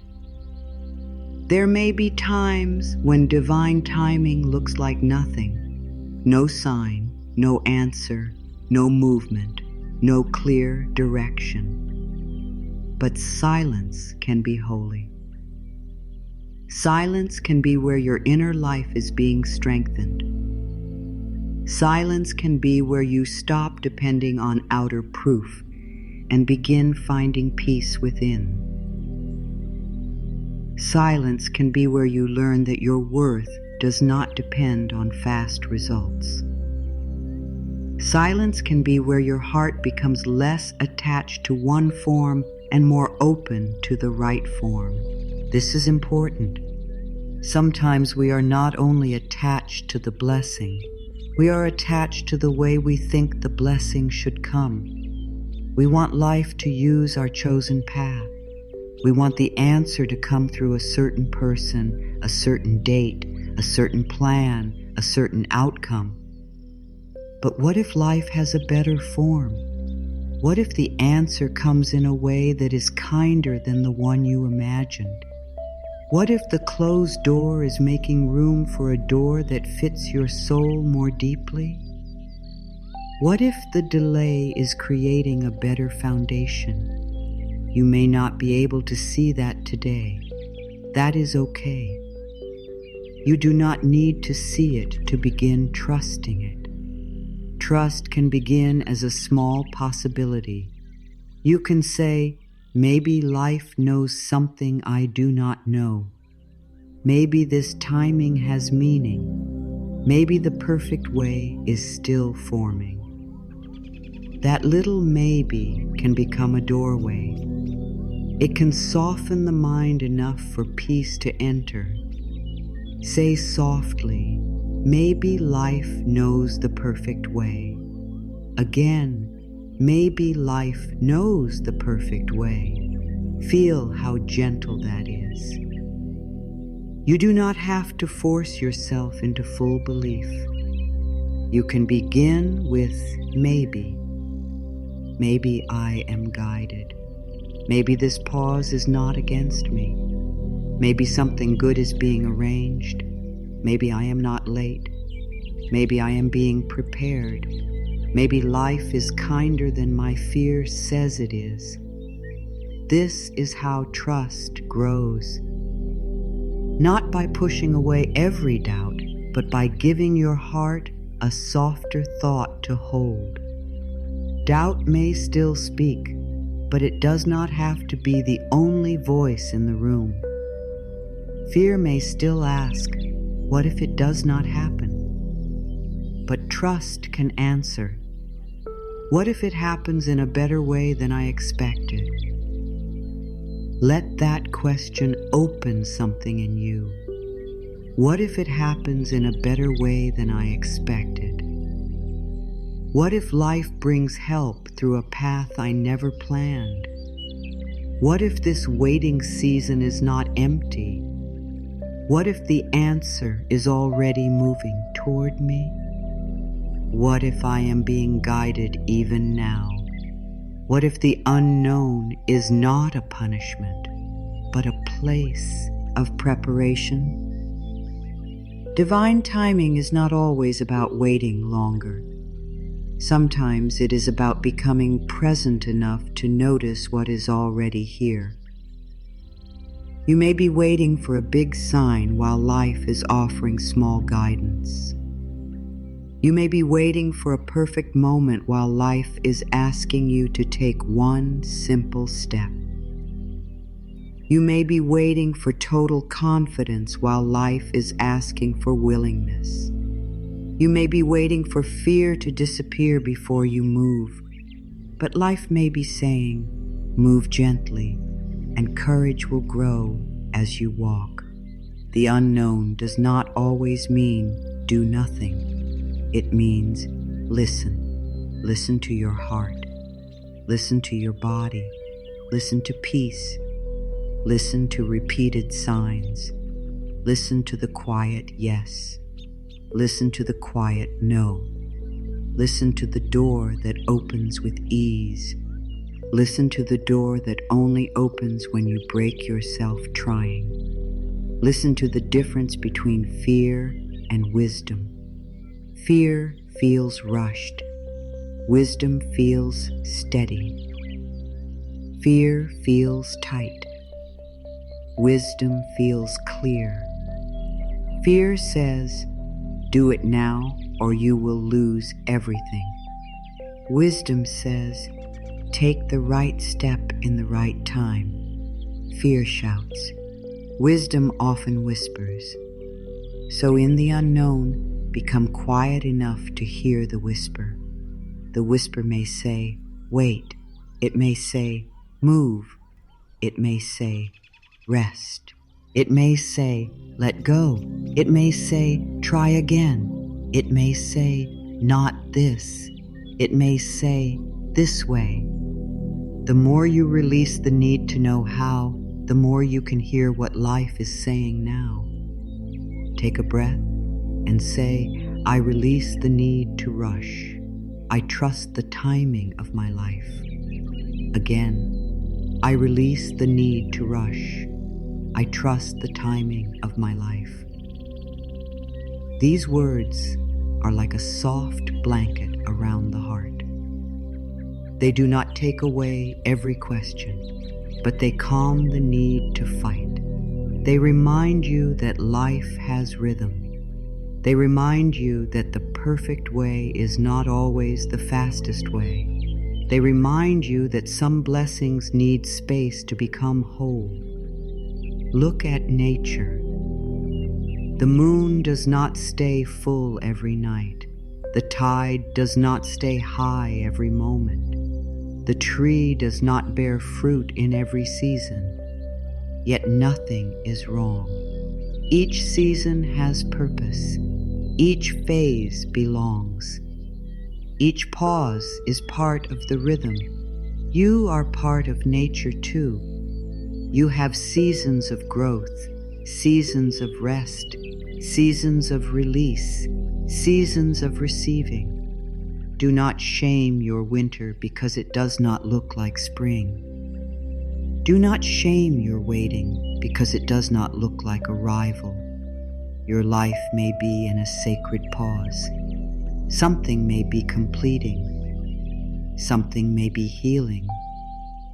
Speaker 1: There may be times when divine timing looks like nothing. No sign, no answer, no movement, no clear direction. But silence can be holy. Silence can be where your inner life is being strengthened. Silence can be where you stop depending on outer proof and begin finding peace within. Silence can be where you learn that your worth does not depend on fast results. Silence can be where your heart becomes less attached to one form and more open to the right form. This is important. Sometimes we are not only attached to the blessing, we are attached to the way we think the blessing should come. We want life to use our chosen path. We want the answer to come through a certain person, a certain date, a certain plan, a certain outcome. But what if life has a better form? What if the answer comes in a way that is kinder than the one you imagined? What if the closed door is making room for a door that fits your soul more deeply? What if the delay is creating a better foundation? You may not be able to see that today. That is okay. You do not need to see it to begin trusting it. Trust can begin as a small possibility. You can say, maybe life knows something I do not know. Maybe this timing has meaning. Maybe the perfect way is still forming. That little maybe can become a doorway. It can soften the mind enough for peace to enter. Say softly, maybe life knows the perfect way. Again, maybe life knows the perfect way. Feel how gentle that is. You do not have to force yourself into full belief. You can begin with maybe. Maybe I am guided. Maybe this pause is not against me. Maybe something good is being arranged. Maybe I am not late. Maybe I am being prepared. Maybe life is kinder than my fear says it is. This is how trust grows. Not by pushing away every doubt, but by giving your heart a softer thought to hold. Doubt may still speak, but it does not have to be the only voice in the room. Fear may still ask, what if it does not happen? But trust can answer, what if it happens in a better way than I expected? Let that question open something in you. What if it happens in a better way than I expected? What if life brings help through a path I never planned? What if this waiting season is not empty? What if the answer is already moving toward me? What if I am being guided even now? What if the unknown is not a punishment, but a place of preparation? Divine timing is not always about waiting longer. Sometimes it is about becoming present enough to notice what is already here. You may be waiting for a big sign while life is offering small guidance. You may be waiting for a perfect moment while life is asking you to take one simple step. You may be waiting for total confidence while life is asking for willingness. You may be waiting for fear to disappear before you move, but life may be saying, move gently, and courage will grow as you walk. The unknown does not always mean do nothing. It means listen. Listen to your heart. Listen to your body. Listen to peace. Listen to repeated signs. Listen to the quiet yes. Listen to the quiet no. Listen to the door that opens with ease. Listen to the door that only opens when you break yourself trying. Listen to the difference between fear and wisdom. Fear feels rushed. Wisdom feels steady. Fear feels tight. Wisdom feels clear. Fear says, do it now or you will lose everything. Wisdom says, take the right step in the right time. Fear shouts. Wisdom often whispers. So in the unknown, become quiet enough to hear the whisper. The whisper may say, wait. It may say, move. It may say, rest. It may say, let go. It may say, try again. It may say, not this. It may say, this way. The more you release the need to know how, the more you can hear what life is saying now. Take a breath and say, I release the need to rush. I trust the timing of my life. Again, I release the need to rush. I trust the timing of my life. These words are like a soft blanket around the heart. They do not take away every question, but they calm the need to fight. They remind you that life has rhythm. They remind you that the perfect way is not always the fastest way. They remind you that some blessings need space to become whole. Look at nature. The moon does not stay full every night. The tide does not stay high every moment. The tree does not bear fruit in every season. Yet nothing is wrong. Each season has purpose. Each phase belongs. Each pause is part of the rhythm. You are part of nature too. You have seasons of growth, seasons of rest, seasons of release, seasons of receiving. Do not shame your winter because it does not look like spring. Do not shame your waiting because it does not look like arrival. Your life may be in a sacred pause. Something may be completing. Something may be healing.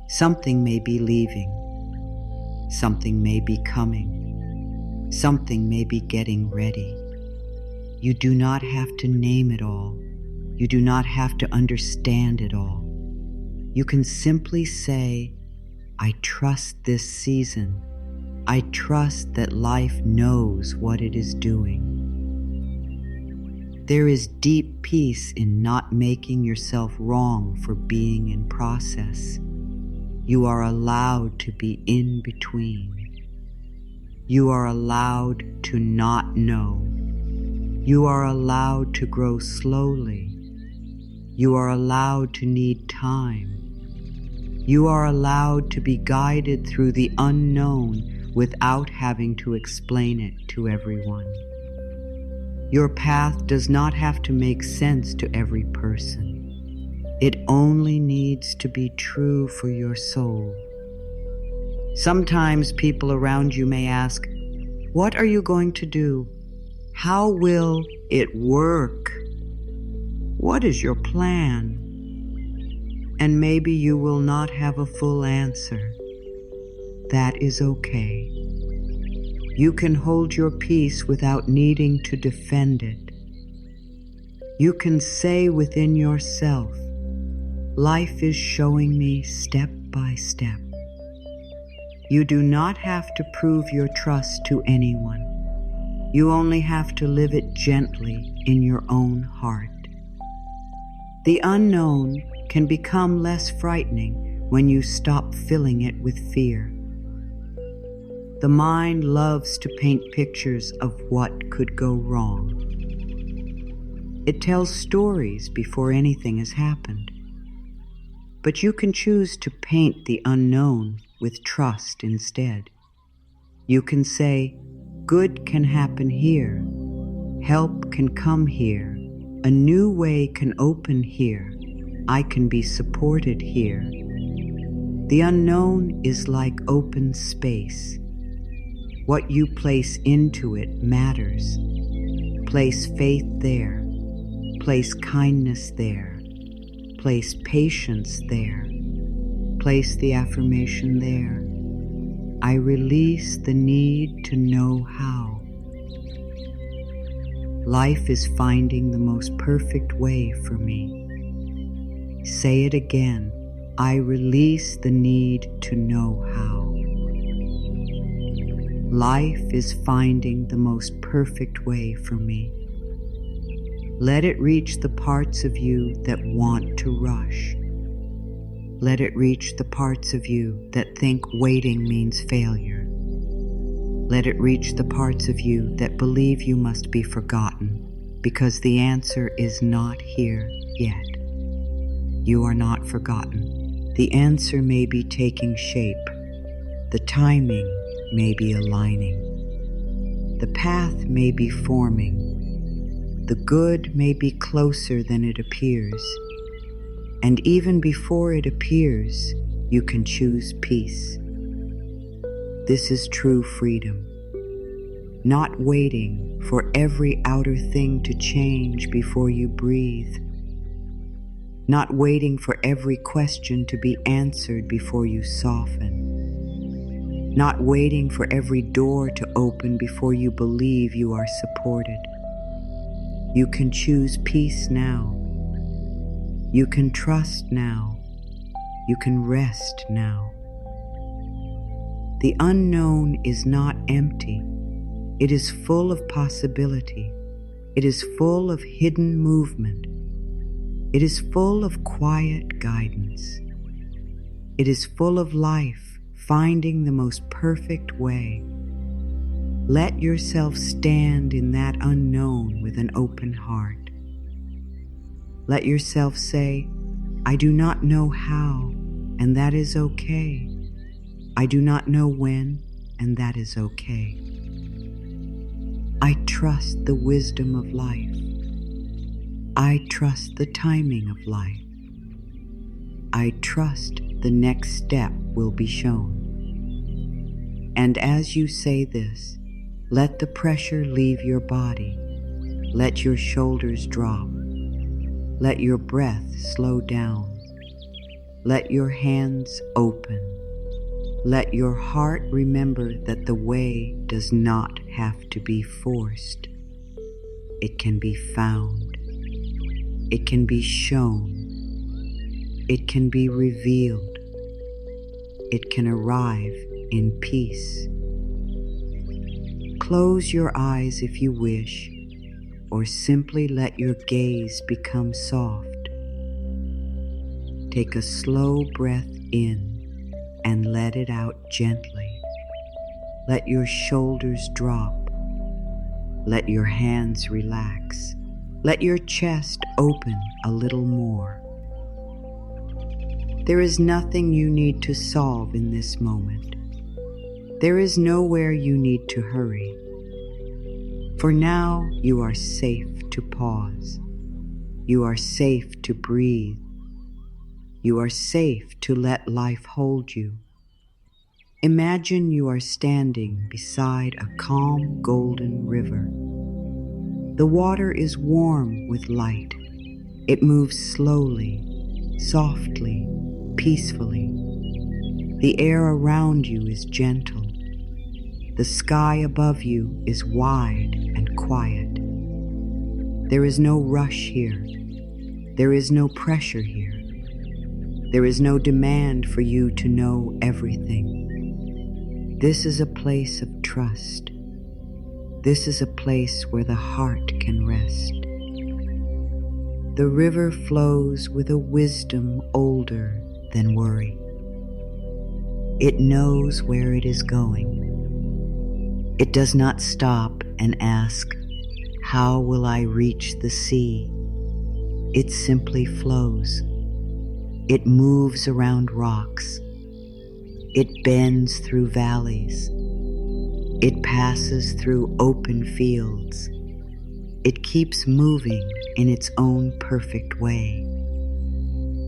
Speaker 1: Something may be leaving. Something may be coming. Something may be getting ready. You do not have to name it all. You do not have to understand it all. You can simply say, I trust this season. I trust that life knows what it is doing. There is deep peace in not making yourself wrong for being in process. You are allowed to be in between. You are allowed to not know. You are allowed to grow slowly. You are allowed to need time. You are allowed to be guided through the unknown without having to explain it to everyone. Your path does not have to make sense to every person. It only needs to be true for your soul. Sometimes people around you may ask, what are you going to do? How will it work? What is your plan? And maybe you will not have a full answer. That is okay. You can hold your peace without needing to defend it. You can say within yourself, life is showing me step by step. You do not have to prove your trust to anyone. You only have to live it gently in your own heart. The unknown can become less frightening when you stop filling it with fear. The mind loves to paint pictures of what could go wrong. It tells stories before anything has happened. But you can choose to paint the unknown with trust instead. You can say, good can happen here. Help can come here. A new way can open here. I can be supported here. The unknown is like open space. What you place into it matters. Place faith there. Place kindness there. Place patience there. Place the affirmation there. I release the need to know how. Life is finding the most perfect way for me. Say it again. I release the need to know how. Life is finding the most perfect way for me. Let it reach the parts of you that want to rush. Let it reach the parts of you that think waiting means failure. Let it reach the parts of you that believe you must be forgotten, because the answer is not here yet. You are not forgotten. The answer may be taking shape. The timing may be aligning. The path may be forming. The good may be closer than it appears. And even before it appears, you can choose peace. This is true freedom. Not waiting for every outer thing to change before you breathe. Not waiting for every question to be answered before you soften. Not waiting for every door to open before you believe you are supported. You can choose peace now. You can trust now. You can rest now. The unknown is not empty. It is full of possibility. It is full of hidden movement. It is full of quiet guidance. It is full of life, finding the most perfect way. Let yourself stand in that unknown with an open heart. Let yourself say, I do not know how, and that is okay. I do not know when, and that is okay. I trust the wisdom of life. I trust the timing of life. I trust the next step will be shown. And as you say this, let the pressure leave your body. Let your shoulders drop. Let your breath slow down. Let your hands open. Let your heart remember that the way does not have to be forced. It can be found. It can be shown. It can be revealed. It can arrive in peace. Close your eyes if you wish, or simply let your gaze become soft. Take a slow breath in and let it out gently. Let your shoulders drop. Let your hands relax. Let your chest open a little more. There is nothing you need to solve in this moment. There is nowhere you need to hurry. For now, you are safe to pause. You are safe to breathe. You are safe to let life hold you. Imagine you are standing beside a calm golden river. The water is warm with light. It moves slowly, softly, peacefully. The air around you is gentle. The sky above you is wide and quiet. There is no rush here. There is no pressure here. There is no demand for you to know everything. This is a place of trust. This is a place where the heart can rest. The river flows with a wisdom older than worry. It knows where it is going. It does not stop and ask, how will I reach the sea? It simply flows. It moves around rocks. It bends through valleys. It passes through open fields. It keeps moving in its own perfect way.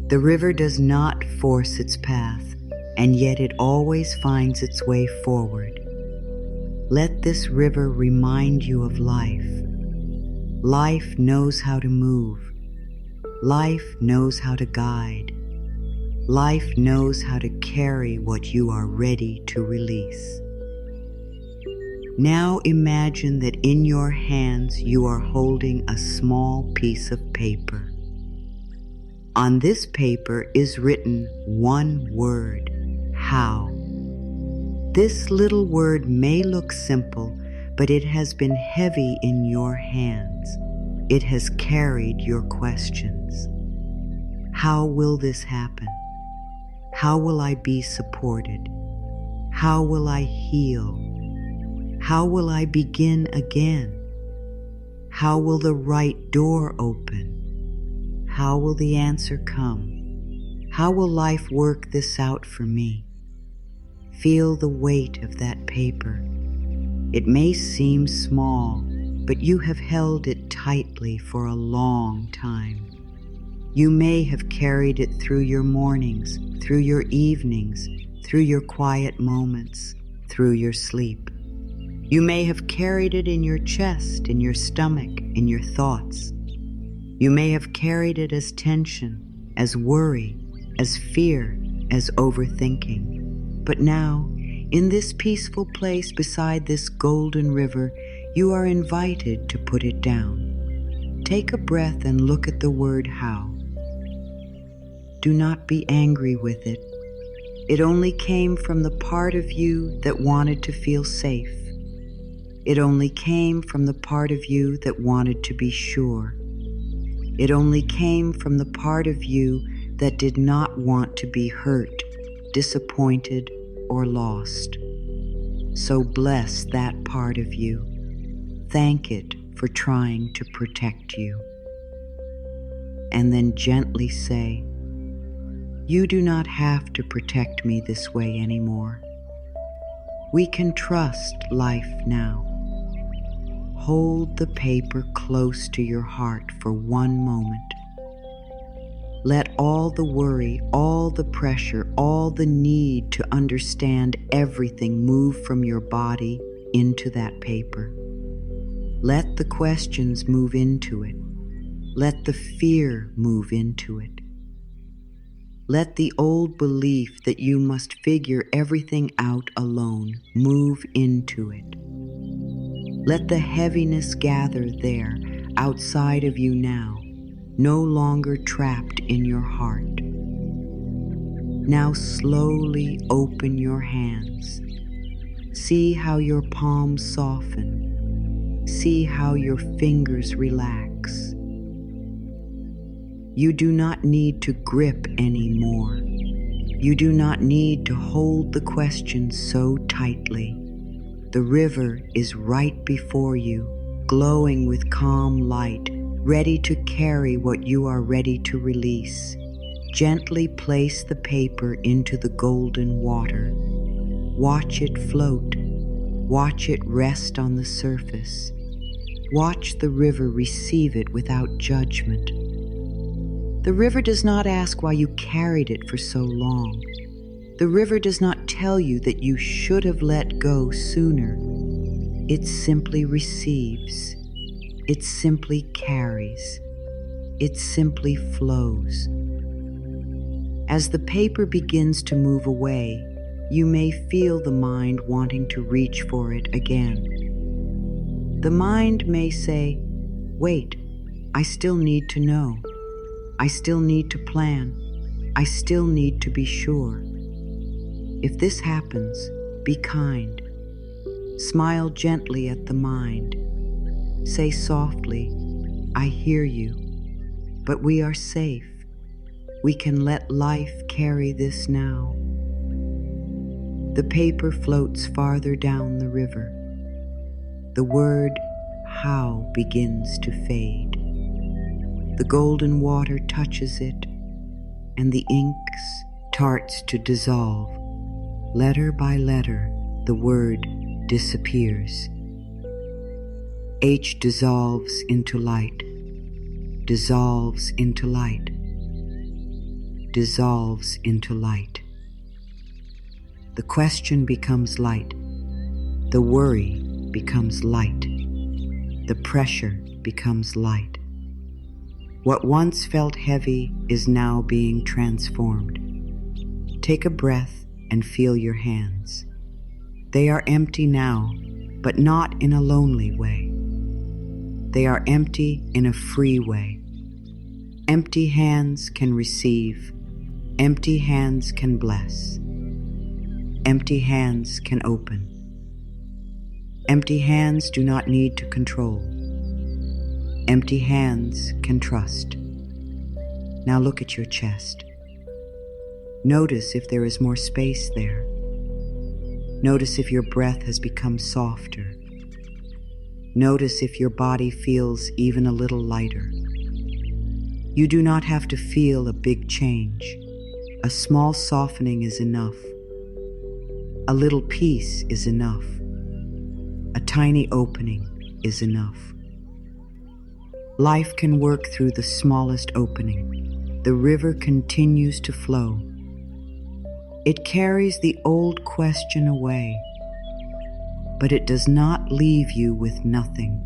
Speaker 1: The river does not force its path, and yet it always finds its way forward. Let this river remind you of life. Life knows how to move. Life knows how to guide. Life knows how to carry what you are ready to release. Now imagine that in your hands you are holding a small piece of paper. On this paper is written one word, how. This little word may look simple, but it has been heavy in your hands. It has carried your questions. How will this happen? How will I be supported? How will I heal? How will I begin again? How will the right door open? How will the answer come? How will life work this out for me? Feel the weight of that paper. It may seem small, but you have held it tightly for a long time. You may have carried it through your mornings, through your evenings, through your quiet moments, through your sleep. You may have carried it in your chest, in your stomach, in your thoughts. You may have carried it as tension, as worry, as fear, as overthinking. But now, in this peaceful place beside this golden river, you are invited to put it down. Take a breath and look at the word how. Do not be angry with it. It only came from the part of you that wanted to feel safe. It only came from the part of you that wanted to be sure. It only came from the part of you that did not want to be hurt, disappointed, or lost. So bless that part of you. Thank it for trying to protect you. And then gently say, you do not have to protect me this way anymore. We can trust life now. Hold the paper close to your heart for one moment. Let all the worry, all the pressure, all the need to understand everything move from your body into that paper. Let the questions move into it. Let the fear move into it. Let the old belief that you must figure everything out alone move into it. Let the heaviness gather there, outside of you now, no longer trapped in your heart. Now slowly open your hands. See how your palms soften. See how your fingers relax. You do not need to grip anymore. You do not need to hold the questions so tightly. The river is right before you, glowing with calm light, ready to carry what you are ready to release. Gently place the paper into the golden water. Watch it float. Watch it rest on the surface. Watch the river receive it without judgment. The river does not ask why you carried it for so long. The river does not tell you that you should have let go sooner. It simply receives. It simply carries. It simply flows. As the paper begins to move away, you may feel the mind wanting to reach for it again. The mind may say, wait, I still need to know. I still need to plan. I still need to be sure. If this happens, be kind. Smile gently at the mind. Say softly, I hear you, but we are safe. We can let life carry this now. The paper floats farther down the river. The word how begins to fade. The golden water touches it, and the ink starts to dissolve. Letter by letter, the word disappears. H dissolves into light, dissolves into light, dissolves into light. The question becomes light. The worry becomes light. The pressure becomes light. What once felt heavy is now being transformed. Take a breath and feel your hands. They are empty now, but not in a lonely way. They are empty in a free way. Empty hands can receive. Empty hands can bless. Empty hands can open. Empty hands do not need to control. Empty hands can trust. Now look at your chest. Notice if there is more space there. Notice if your breath has become softer. Notice if your body feels even a little lighter. You do not have to feel a big change. A small softening is enough. A little peace is enough. A tiny opening is enough. Life can work through the smallest opening. The river continues to flow. It carries the old question away, but it does not leave you with nothing.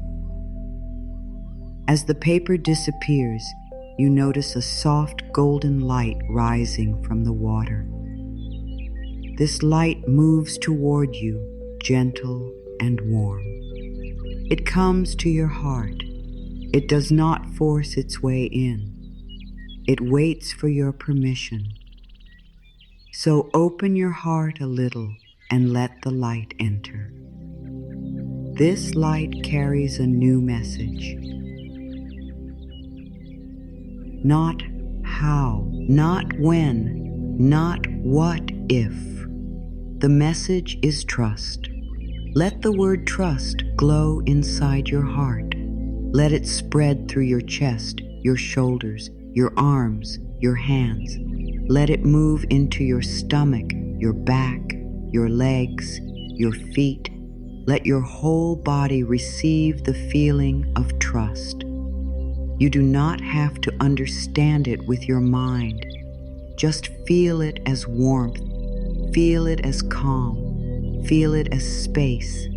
Speaker 1: As the paper disappears, you notice a soft golden light rising from the water. This light moves toward you, gentle and warm. It comes to your heart. It does not force its way in. It waits for your permission. So open your heart a little and let the light enter. This light carries a new message. Not how, not when, not what if. The message is trust. Let the word trust glow inside your heart. Let it spread through your chest, your shoulders, your arms, your hands. Let it move into your stomach, your back, your legs, your feet. Let your whole body receive the feeling of trust. You do not have to understand it with your mind. Just feel it as warmth. Feel it as calm. Feel it as space.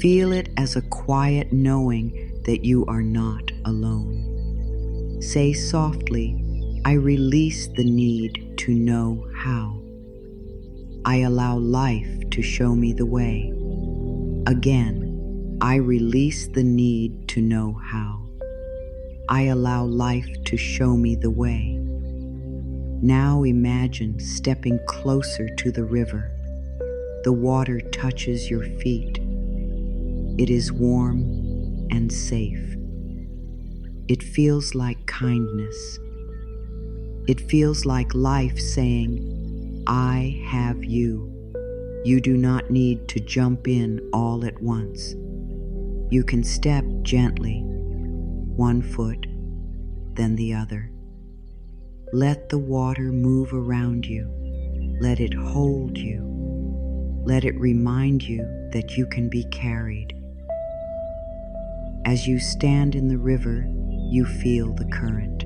Speaker 1: Feel it as a quiet knowing that you are not alone. Say softly, I release the need to know how. I allow life to show me the way. Again, I release the need to know how. I allow life to show me the way. Now imagine stepping closer to the river. The water touches your feet. It is warm and safe. It feels like kindness. It feels like life saying, I have you. You do not need to jump in all at once. You can step gently, one foot, then the other. Let the water move around you. Let it hold you. Let it remind you that you can be carried. As you stand in the river, you feel the current.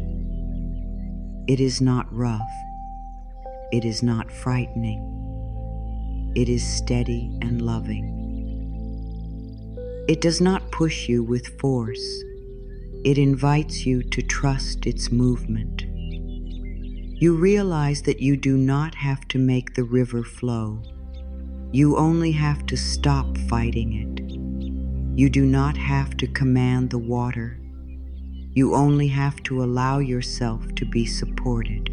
Speaker 1: It is not rough. It is not frightening. It is steady and loving. It does not push you with force. It invites you to trust its movement. You realize that you do not have to make the river flow. You only have to stop fighting it. You do not have to command the water. You only have to allow yourself to be supported.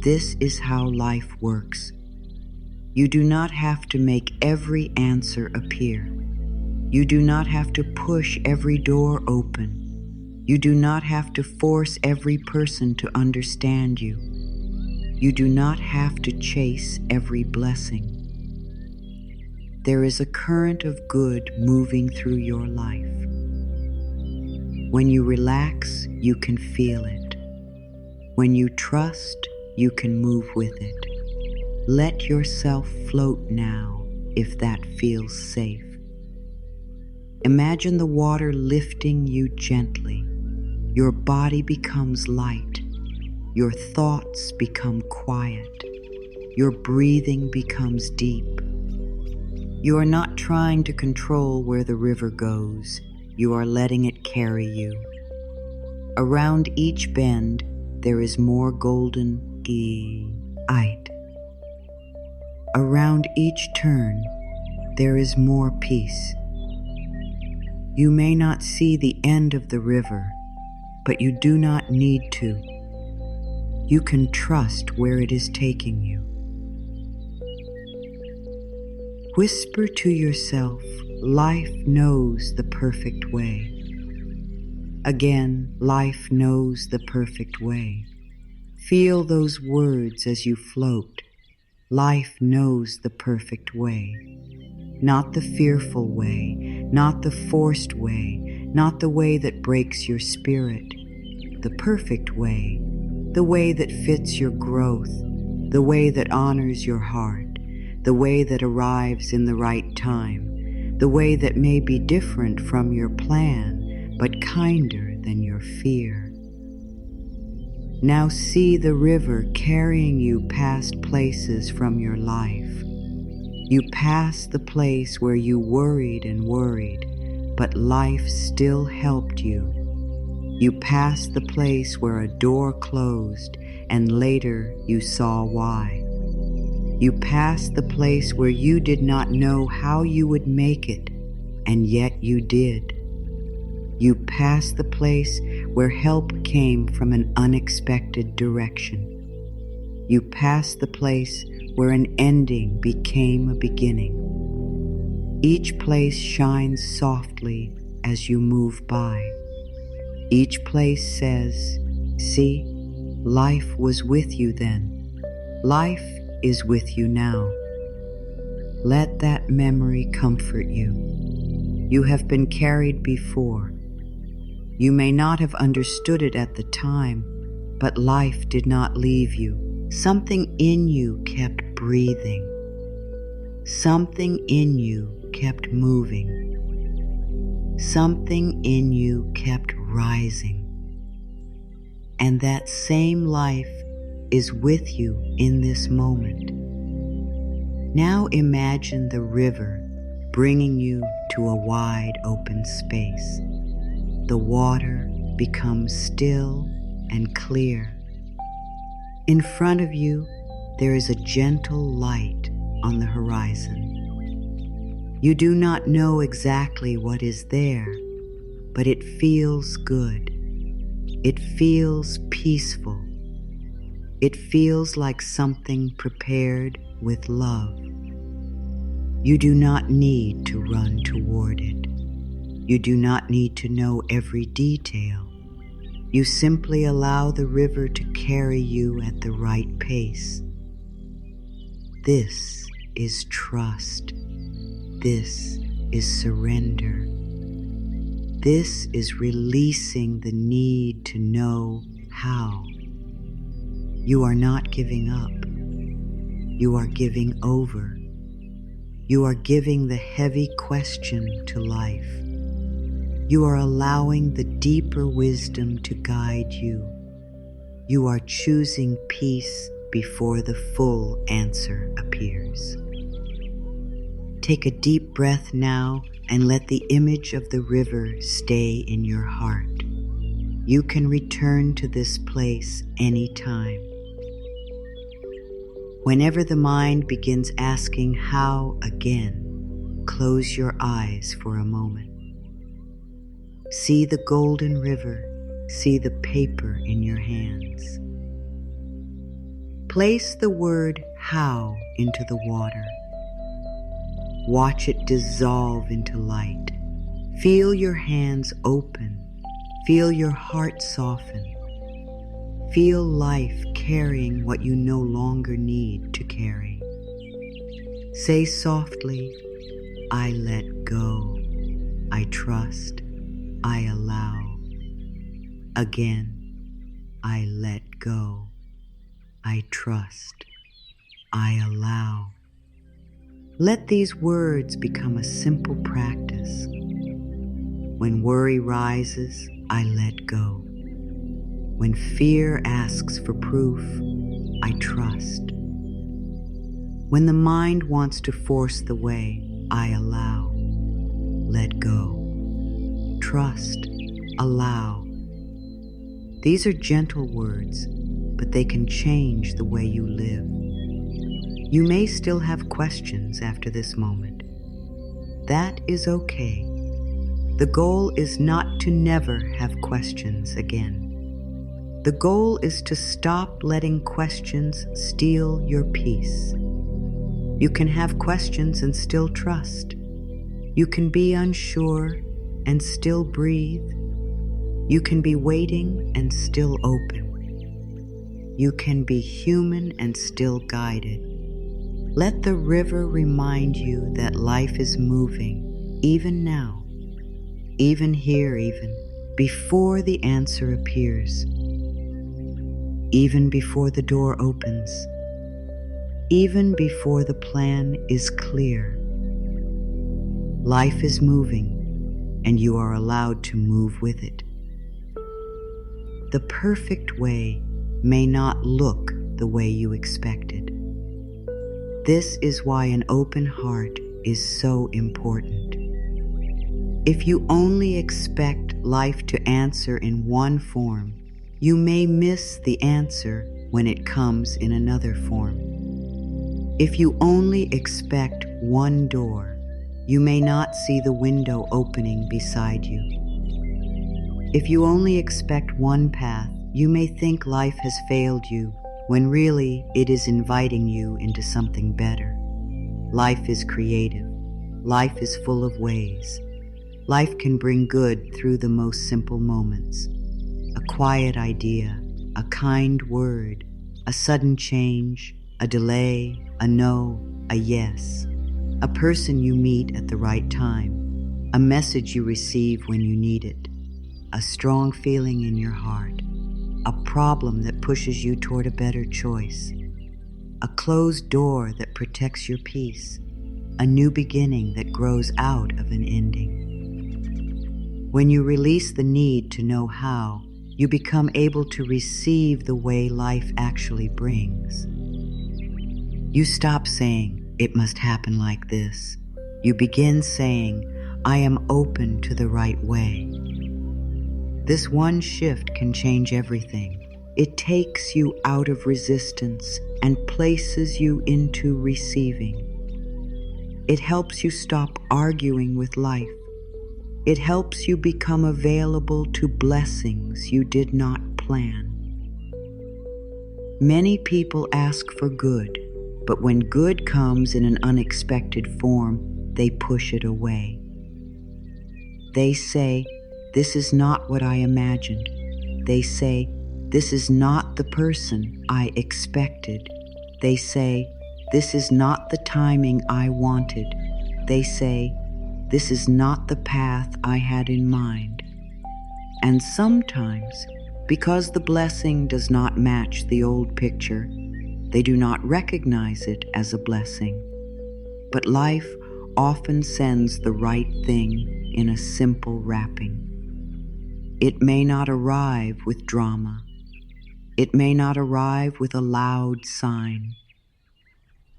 Speaker 1: This is how life works. You do not have to make every answer appear. You do not have to push every door open. You do not have to force every person to understand you. You do not have to chase every blessing. There is a current of good moving through your life. When you relax, you can feel it. When you trust, you can move with it. Let yourself float now, if that feels safe. Imagine the water lifting you gently. Your body becomes light. Your thoughts become quiet. Your breathing becomes deep. You are not trying to control where the river goes. You are letting it carry you. Around each bend, there is more golden light. Around each turn, there is more peace. You may not see the end of the river, but you do not need to. You can trust where it is taking you. Whisper to yourself, life knows the perfect way. Again, life knows the perfect way. Feel those words as you float. Life knows the perfect way. Not the fearful way, not the forced way, not the way that breaks your spirit. The perfect way, the way that fits your growth, the way that honors your heart, the way that arrives in the right time, the way that may be different from your plan, but kinder than your fear. Now see the river carrying you past places from your life. You passed the place where you worried and worried, but life still helped you. You passed the place where a door closed, and later you saw why. You passed the place where you did not know how you would make it, and yet you did. You passed the place where help came from an unexpected direction. You passed the place where an ending became a beginning. Each place shines softly as you move by. Each place says, see, life was with you then. Life is with you now. Let that memory comfort you. You have been carried before. You may not have understood it at the time, but life did not leave you. Something in you kept breathing. Something in you kept moving. Something in you kept rising. And that same life is with you in this moment. Now imagine the river bringing you to a wide open space. The water becomes still and clear. In front of you, there is a gentle light on the horizon. You do not know exactly what is there, but it feels good. It feels peaceful. It feels like something prepared with love. You do not need to run toward it. You do not need to know every detail. You simply allow the river to carry you at the right pace. This is trust. This is surrender. This is releasing the need to know how. You are not giving up. You are giving over. You are giving the heavy question to life. You are allowing the deeper wisdom to guide you. You are choosing peace before the full answer appears. Take a deep breath now and let the image of the river stay in your heart. You can return to this place anytime. Whenever the mind begins asking how again, close your eyes for a moment. See the golden river, see the paper in your hands. Place the word how into the water. Watch it dissolve into light. Feel your hands open. Feel your heart soften. Feel life carrying what you no longer need to carry. Say softly, I let go. I trust. I allow. Again, I let go. I trust. I allow. Let these words become a simple practice. When worry rises, I let go. When fear asks for proof, I trust. When the mind wants to force the way, I allow. Let go. Trust, allow. These are gentle words, but they can change the way you live. You may still have questions after this moment. That is okay. The goal is not to never have questions again. The goal is to stop letting questions steal your peace. You can have questions and still trust. You can be unsure and still breathe. You can be waiting and still open. You can be human and still guided. Let the river remind you that life is moving, even now, even here, even before the answer appears, even before the door opens, even before the plan is clear. Life is moving, and you are allowed to move with it. The perfect way may not look the way you expected. This is why an open heart is so important. If you only expect life to answer in one form, you may miss the answer when it comes in another form. If you only expect one door, you may not see the window opening beside you. If you only expect one path, you may think life has failed you, when really it is inviting you into something better. Life is creative. Life is full of ways. Life can bring good through the most simple moments. A quiet idea, a kind word, a sudden change, a delay, a no, a yes. A person you meet at the right time, a message you receive when you need it, a strong feeling in your heart, a problem that pushes you toward a better choice, a closed door that protects your peace, a new beginning that grows out of an ending. When you release the need to know how, you become able to receive the way life actually brings. You stop saying, "It must happen like this." You begin saying, "I am open to the right way." This one shift can change everything. It takes you out of resistance and places you into receiving. It helps you stop arguing with life. It helps you become available to blessings you did not plan. Many people ask for good, but when good comes in an unexpected form, they push it away. They say, "This is not what I imagined." They say, "This is not the person I expected." They say, "This is not the timing I wanted." They say, "This is not the path I had in mind." And sometimes, because the blessing does not match the old picture, they do not recognize it as a blessing. But life often sends the right thing in a simple wrapping. It may not arrive with drama. It may not arrive with a loud sign.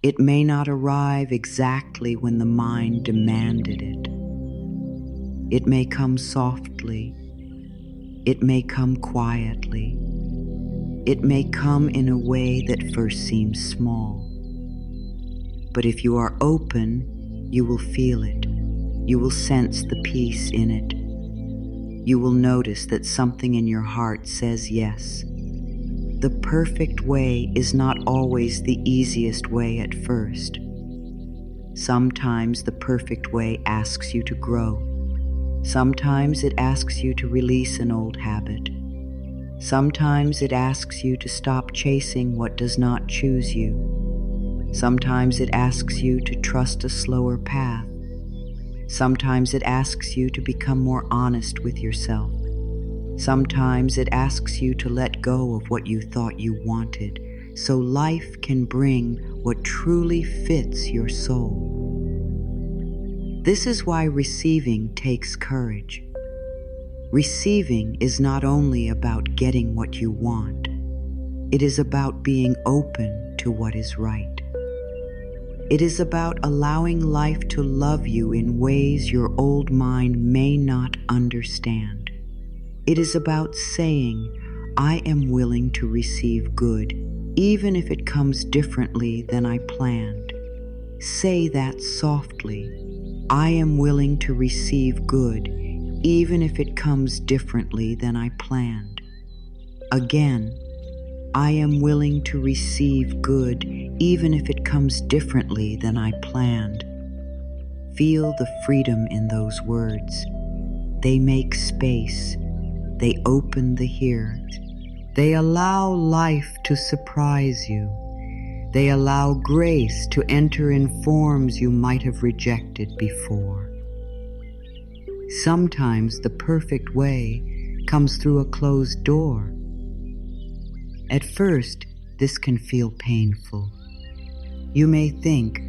Speaker 1: It may not arrive exactly when the mind demanded it. It may come softly. It may come quietly. It may come in a way that first seems small. But if you are open, you will feel it. You will sense the peace in it. You will notice that something in your heart says yes. The perfect way is not always the easiest way at first. Sometimes the perfect way asks you to grow. Sometimes it asks you to release an old habit. Sometimes it asks you to stop chasing what does not choose you. Sometimes it asks you to trust a slower path. Sometimes it asks you to become more honest with yourself. Sometimes it asks you to let go of what you thought you wanted, so life can bring what truly fits your soul. This is why receiving takes courage. Receiving is not only about getting what you want, it is about being open to what is right. It is about allowing life to love you in ways your old mind may not understand. It is about saying, "I am willing to receive good, even if it comes differently than I planned." Say that softly. "I am willing to receive good, even if it comes differently than I planned." Again, "I am willing to receive good, even if it comes differently than I planned. Feel the freedom in those words. They make space. They open the here. They allow life to surprise you. They allow grace to enter in forms you might have rejected before. Sometimes the perfect way comes through a closed door. At first, this can feel painful. You may think,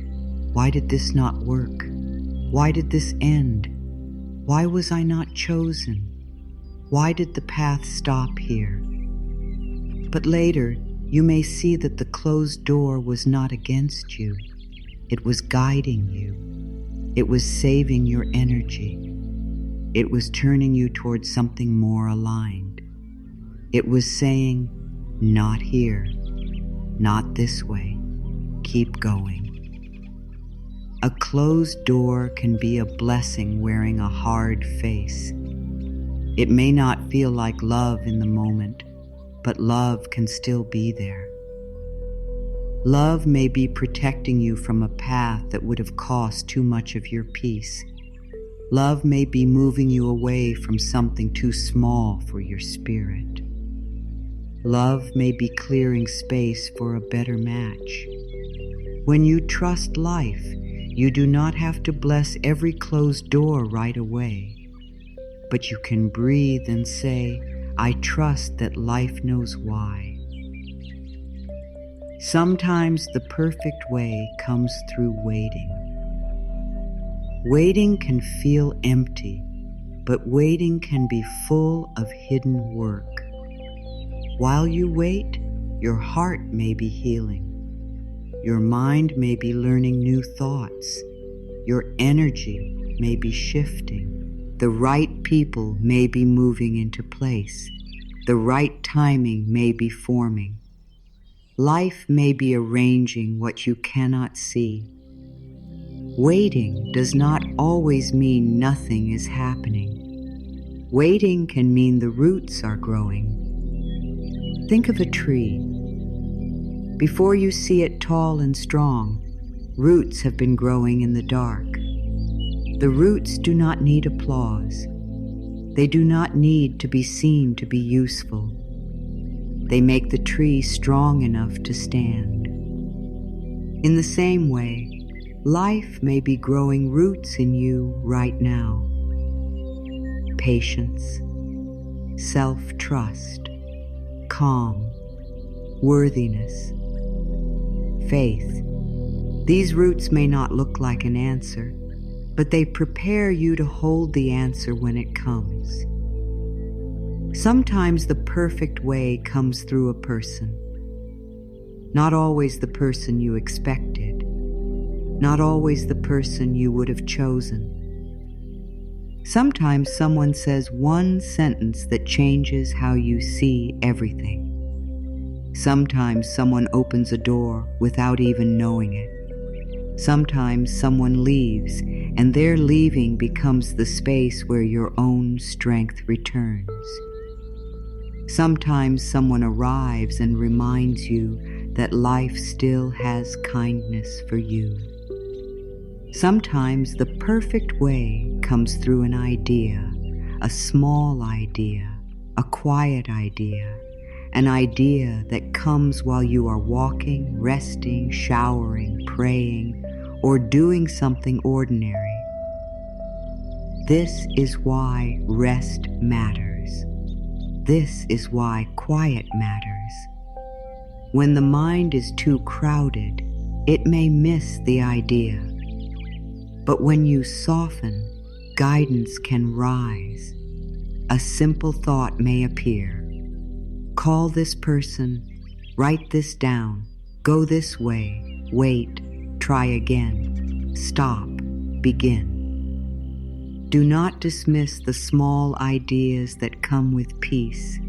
Speaker 1: why did this not work? Why did this end? Why was I not chosen? Why did the path stop here? But later, you may see that the closed door was not against you. It was guiding you. It was saving your energy. It was turning you towards something more aligned. It was saying, not here, not this way, keep going. A closed door can be a blessing wearing a hard face. It may not feel like love in the moment, but love can still be there. Love may be protecting you from a path that would have cost too much of your peace. Love may be moving you away from something too small for your spirit. Love may be clearing space for a better match. When you trust life, you do not have to bless every closed door right away. But you can breathe and say, I trust that life knows why. Sometimes the perfect way comes through waiting. Waiting can feel empty, but waiting can be full of hidden work. While you wait, your heart may be healing. Your mind may be learning new thoughts. Your energy may be shifting. The right people may be moving into place. The right timing may be forming. Life may be arranging what you cannot see. Waiting does not always mean nothing is happening. Waiting can mean the roots are growing. Think of a tree. Before you see it tall and strong, roots have been growing in the dark. The roots do not need applause. They do not need to be seen to be useful. They make the tree strong enough to stand. In the same way, life may be growing roots in you right now. Patience, self-trust, calm, worthiness, faith. These roots may not look like an answer, but they prepare you to hold the answer when it comes. Sometimes the perfect way comes through a person. Not always the person you expected. Not always the person you would have chosen. Sometimes someone says one sentence that changes how you see everything. Sometimes someone opens a door without even knowing it. Sometimes someone leaves, and their leaving becomes the space where your own strength returns. Sometimes someone arrives and reminds you that life still has kindness for you. Sometimes the perfect way comes through an idea, a small idea, a quiet idea, an idea that comes while you are walking, resting, showering, praying, or doing something ordinary. This is why rest matters. This is why quiet matters. When the mind is too crowded, it may miss the idea. But when you soften, guidance can rise. A simple thought may appear. Call this person, write this down, go this way, wait, try again, stop, begin. Do not dismiss the small ideas that come with peace.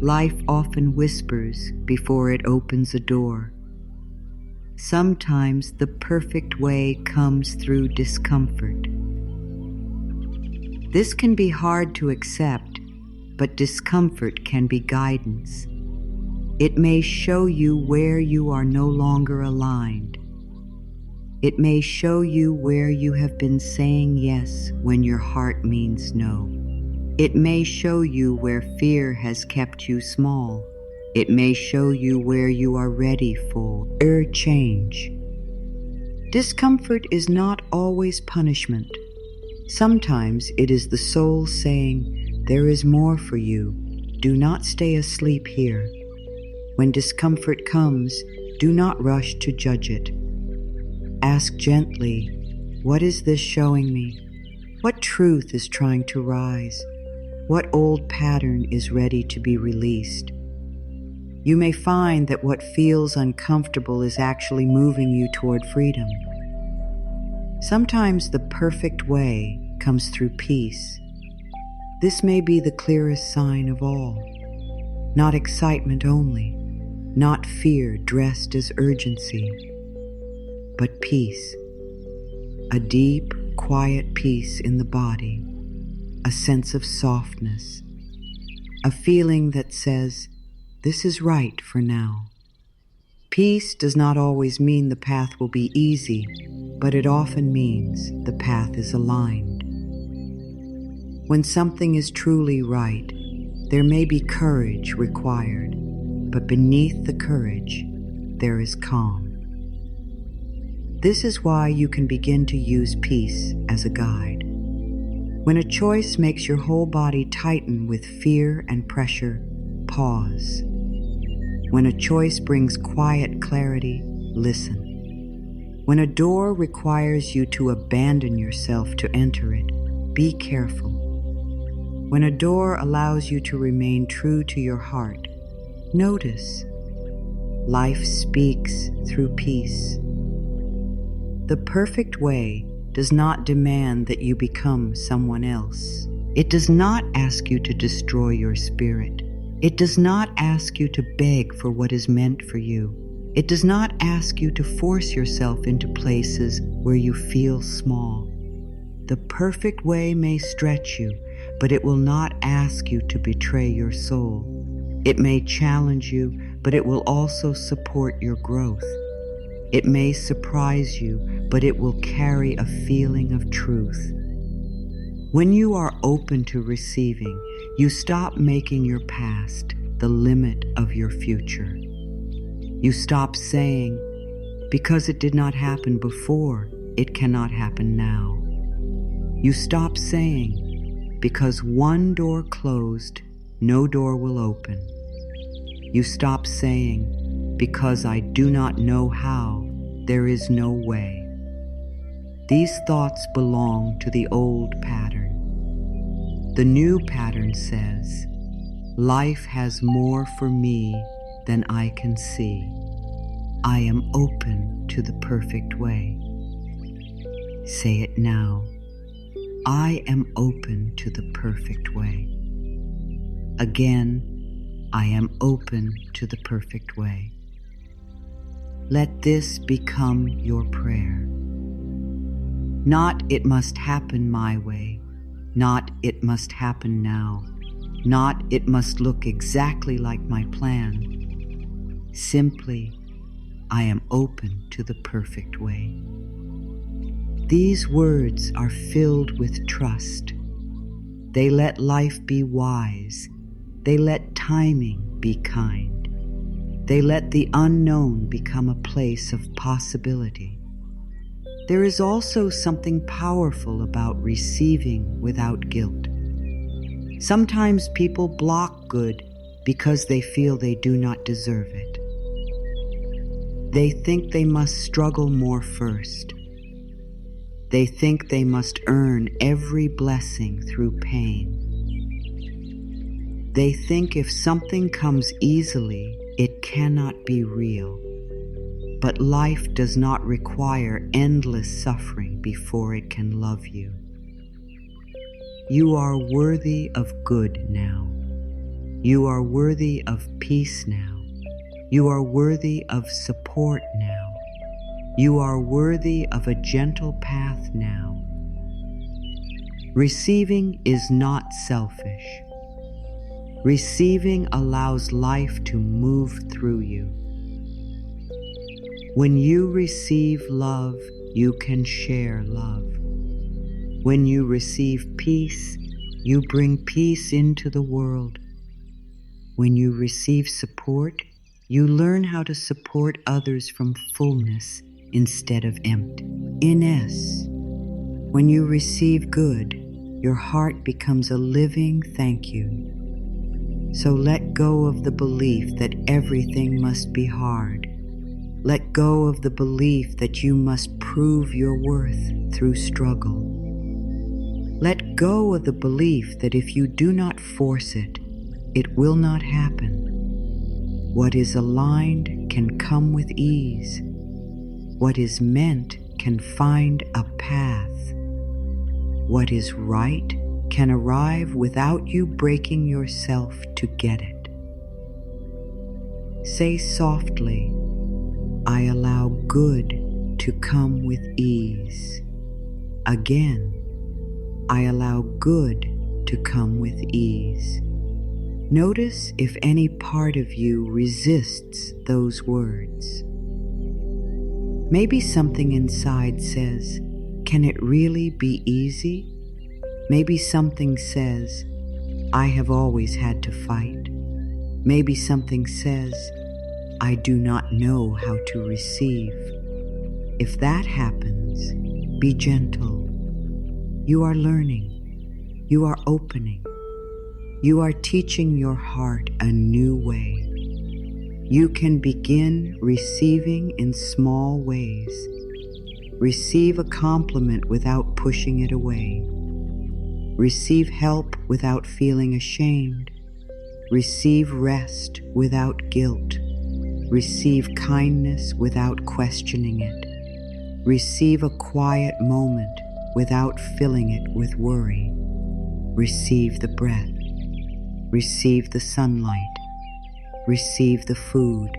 Speaker 1: Life often whispers before it opens a door. Sometimes the perfect way comes through discomfort. This can be hard to accept, but discomfort can be guidance. It may show you where you are no longer aligned. It may show you where you have been saying yes when your heart means no. It may show you where fear has kept you small. It may show you where you are ready for change. Discomfort is not always punishment. Sometimes it is the soul saying, "There is more for you. Do not stay asleep here." When discomfort comes, do not rush to judge it. Ask gently, "What is this showing me? What truth is trying to rise? What old pattern is ready to be released?" You may find that what feels uncomfortable is actually moving you toward freedom. Sometimes the perfect way comes through peace. This may be the clearest sign of all. Not excitement only, not fear dressed as urgency, but peace. A deep, quiet peace in the body, a sense of softness, a feeling that says, "This is right for now." Peace does not always mean the path will be easy, but it often means the path is aligned. When something is truly right, there may be courage required, but beneath the courage, there is calm. This is why you can begin to use peace as a guide. When a choice makes your whole body tighten with fear and pressure, pause. When a choice brings quiet clarity, listen. When a door requires you to abandon yourself to enter it, be careful. When a door allows you to remain true to your heart, notice. Life speaks through peace. The perfect way does not demand that you become someone else. It does not ask you to destroy your spirit. It does not ask you to beg for what is meant for you. It does not ask you to force yourself into places where you feel small. The perfect way may stretch you, but it will not ask you to betray your soul. It may challenge you, but it will also support your growth. It may surprise you, but it will carry a feeling of truth. When you are open to receiving, you stop making your past the limit of your future. You stop saying, "Because it did not happen before, it cannot happen now." You stop saying, "Because one door closed, no door will open." You stop saying, "Because I do not know how, there is no way." These thoughts belong to the old pattern. The new pattern says, "Life has more for me than I can see. I am open to the perfect way." Say it now. I am open to the perfect way. Again, I am open to the perfect way. Let this become your prayer. Not "it must happen my way," not "it must happen now," not "it must look exactly like my plan." Simply, I am open to the perfect way. These words are filled with trust. They let life be wise. They let timing be kind. They let the unknown become a place of possibility. There is also something powerful about receiving without guilt. Sometimes people block good because they feel they do not deserve it. They think they must struggle more first. They think they must earn every blessing through pain. They think if something comes easily, it cannot be real. But life does not require endless suffering before it can love you. You are worthy of good now. You are worthy of peace now. You are worthy of support now. You are worthy of a gentle path now. Receiving is not selfish. Receiving allows life to move through you. When you receive love, you can share love. When you receive peace, you bring peace into the world. When you receive support, you learn how to support others from fullness instead of emptiness. When you receive good, your heart becomes a living thank you. So let go of the belief that everything must be hard. Let go of the belief that you must prove your worth through struggle. Let go of the belief that if you do not force it, it will not happen. What is aligned can come with ease. What is meant can find a path. What is right can arrive without you breaking yourself to get it. Say softly, I allow good to come with ease. Again, I allow good to come with ease. Notice if any part of you resists those words. Maybe something inside says, can it really be easy? Maybe something says, I have always had to fight. Maybe something says, I do not know how to receive. If that happens, be gentle. You are learning. You are opening. You are teaching your heart a new way. You can begin receiving in small ways. Receive a compliment without pushing it away. Receive help without feeling ashamed. Receive rest without guilt. Receive kindness without questioning it. Receive a quiet moment without filling it with worry. Receive the breath. Receive the sunlight. Receive the food.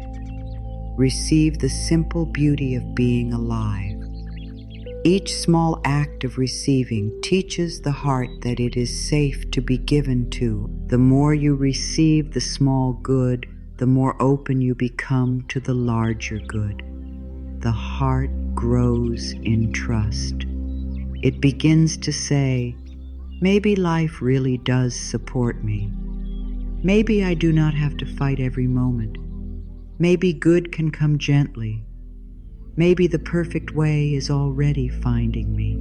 Speaker 1: Receive the simple beauty of being alive. Each small act of receiving teaches the heart that it is safe to be given to. The more you receive the small good, the more open you become to the larger good. The heart grows in trust. It begins to say, maybe life really does support me. Maybe I do not have to fight every moment. Maybe good can come gently. Maybe the perfect way is already finding me.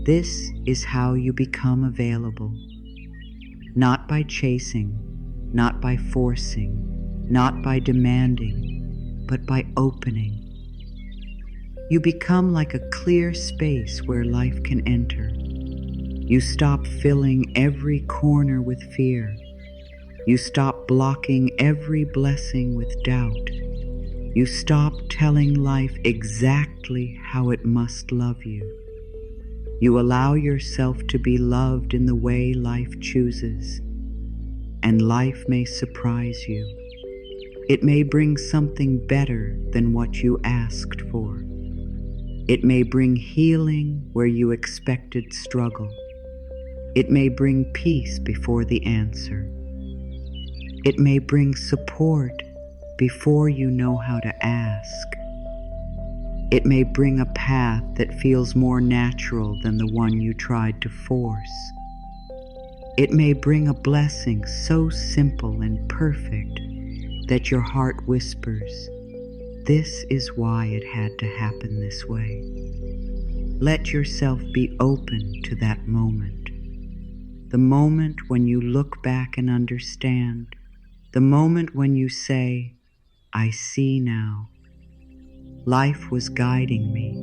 Speaker 1: This is how you become available. Not by chasing, not by forcing, not by demanding, but by opening. You become like a clear space where life can enter. You stop filling every corner with fear. You stop blocking every blessing with doubt. You stop telling life exactly how it must love you. You allow yourself to be loved in the way life chooses, and life may surprise you. It may bring something better than what you asked for. It may bring healing where you expected struggle. It may bring peace before the answer. It may bring support before you know how to ask. It may bring a path that feels more natural than the one you tried to force. It may bring a blessing so simple and perfect that your heart whispers, this is why it had to happen this way. Let yourself be open to that moment. The moment when you look back and understand. The moment when you say, I see now. Life was guiding me.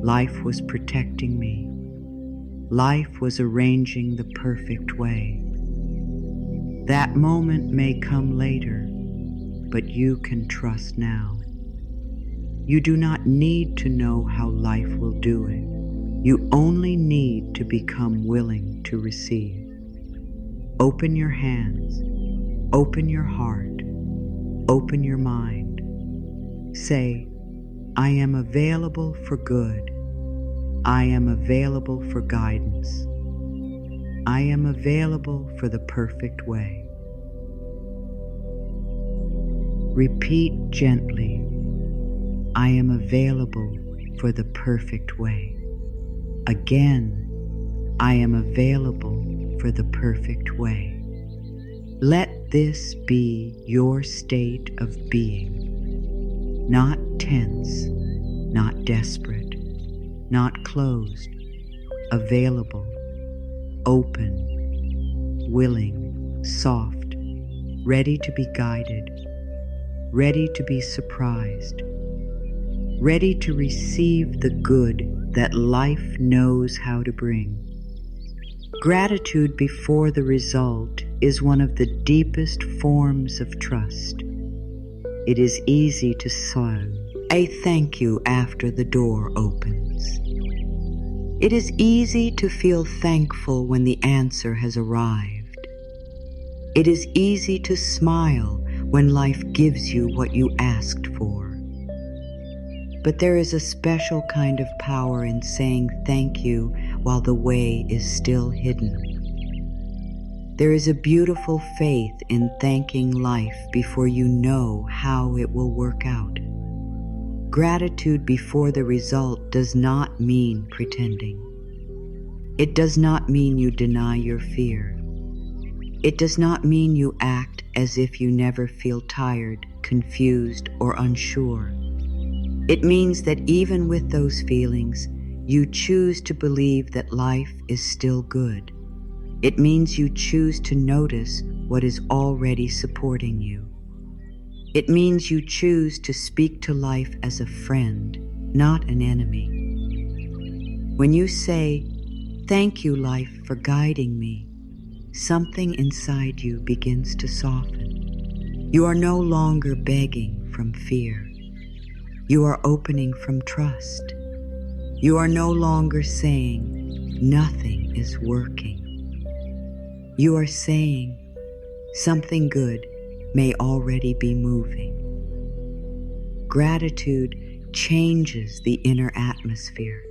Speaker 1: Life was protecting me. Life was arranging the perfect way. That moment may come later, but you can trust now. You do not need to know how life will do it. You only need to become willing to receive. Open your hands. Open your heart. Open your mind. Say, I am available for good. I am available for guidance. I I am available for the perfect way. Repeat gently, I am available for the perfect way. Again, I am available for the perfect way. Let this be your state of being, not tense, not desperate, not closed, available, open, willing, soft, ready to be guided, ready to be surprised, ready to receive the good that life knows how to bring. Gratitude before the result is one of the deepest forms of trust. It is easy to say a thank you after the door opens. It is easy to feel thankful when the answer has arrived. It is easy to smile when life gives you what you asked for. But there is a special kind of power in saying thank you while the way is still hidden. There is a beautiful faith in thanking life before you know how it will work out. Gratitude before the result does not mean pretending. It does not mean you deny your fear. It does not mean you act as if you never feel tired, confused, or unsure. It means that even with those feelings, you choose to believe that life is still good. It means you choose to notice what is already supporting you. It means you choose to speak to life as a friend, not an enemy. When you say, "Thank you, life, for guiding me," something inside you begins to soften. You are no longer begging from fear. You are opening from trust. You are no longer saying, "Nothing is working." You are saying, "Something good may already be moving." Gratitude changes the inner atmosphere.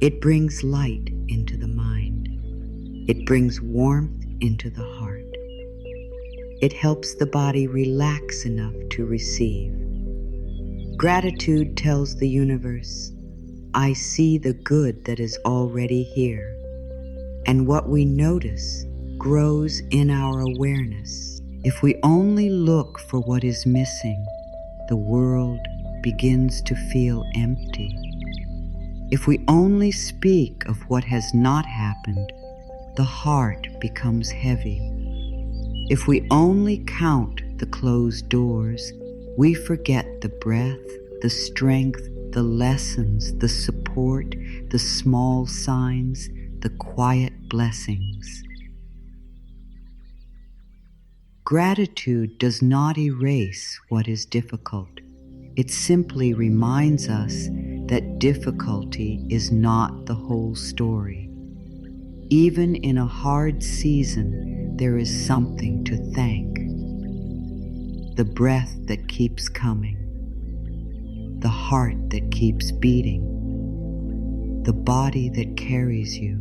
Speaker 1: It brings light into the mind. It brings warmth into the heart. It helps the body relax enough to receive. Gratitude tells the universe, "I see the good that is already here." And what we notice grows in our awareness. If we only look for what is missing, the world begins to feel empty. If we only speak of what has not happened, the heart becomes heavy. If we only count the closed doors, we forget the breath, the strength, the lessons, the support, the small signs, the quiet blessings. Gratitude does not erase what is difficult. It simply reminds us that difficulty is not the whole story. Even in a hard season, there is something to thank. The breath that keeps coming, the heart that keeps beating, the body that carries you,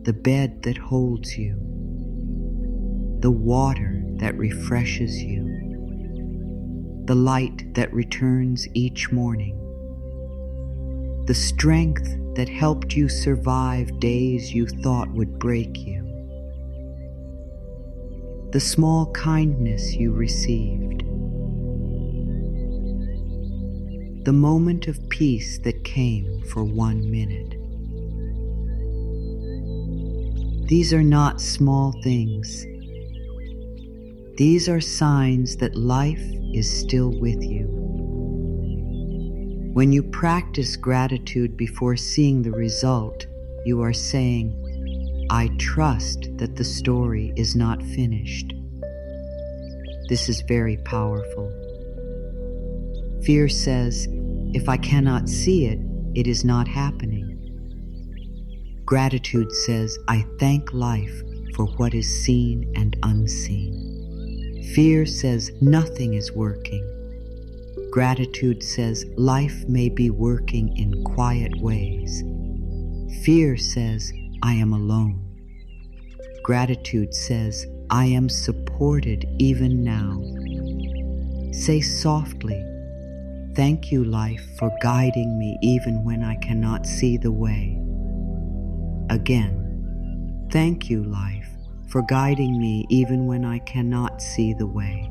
Speaker 1: the bed that holds you, the water that refreshes you, the light that returns each morning, the strength that helped you survive days you thought would break you, the small kindness you received, the moment of peace that came for 1 minute. These are not small things. These are signs that life is still with you. When you practice gratitude before seeing the result, you are saying, "I trust that the story is not finished." This is very powerful. Fear says, "If I cannot see it, it is not happening." Gratitude says, "I thank life for what is seen and unseen." Fear says, "Nothing is working." Gratitude says, "Life may be working in quiet ways." Fear says, "I am alone." Gratitude says, I am supported even now. Say softly, thank you, life, for guiding me even when I cannot see the way. Again, thank you, life, for guiding me even when I cannot see the way.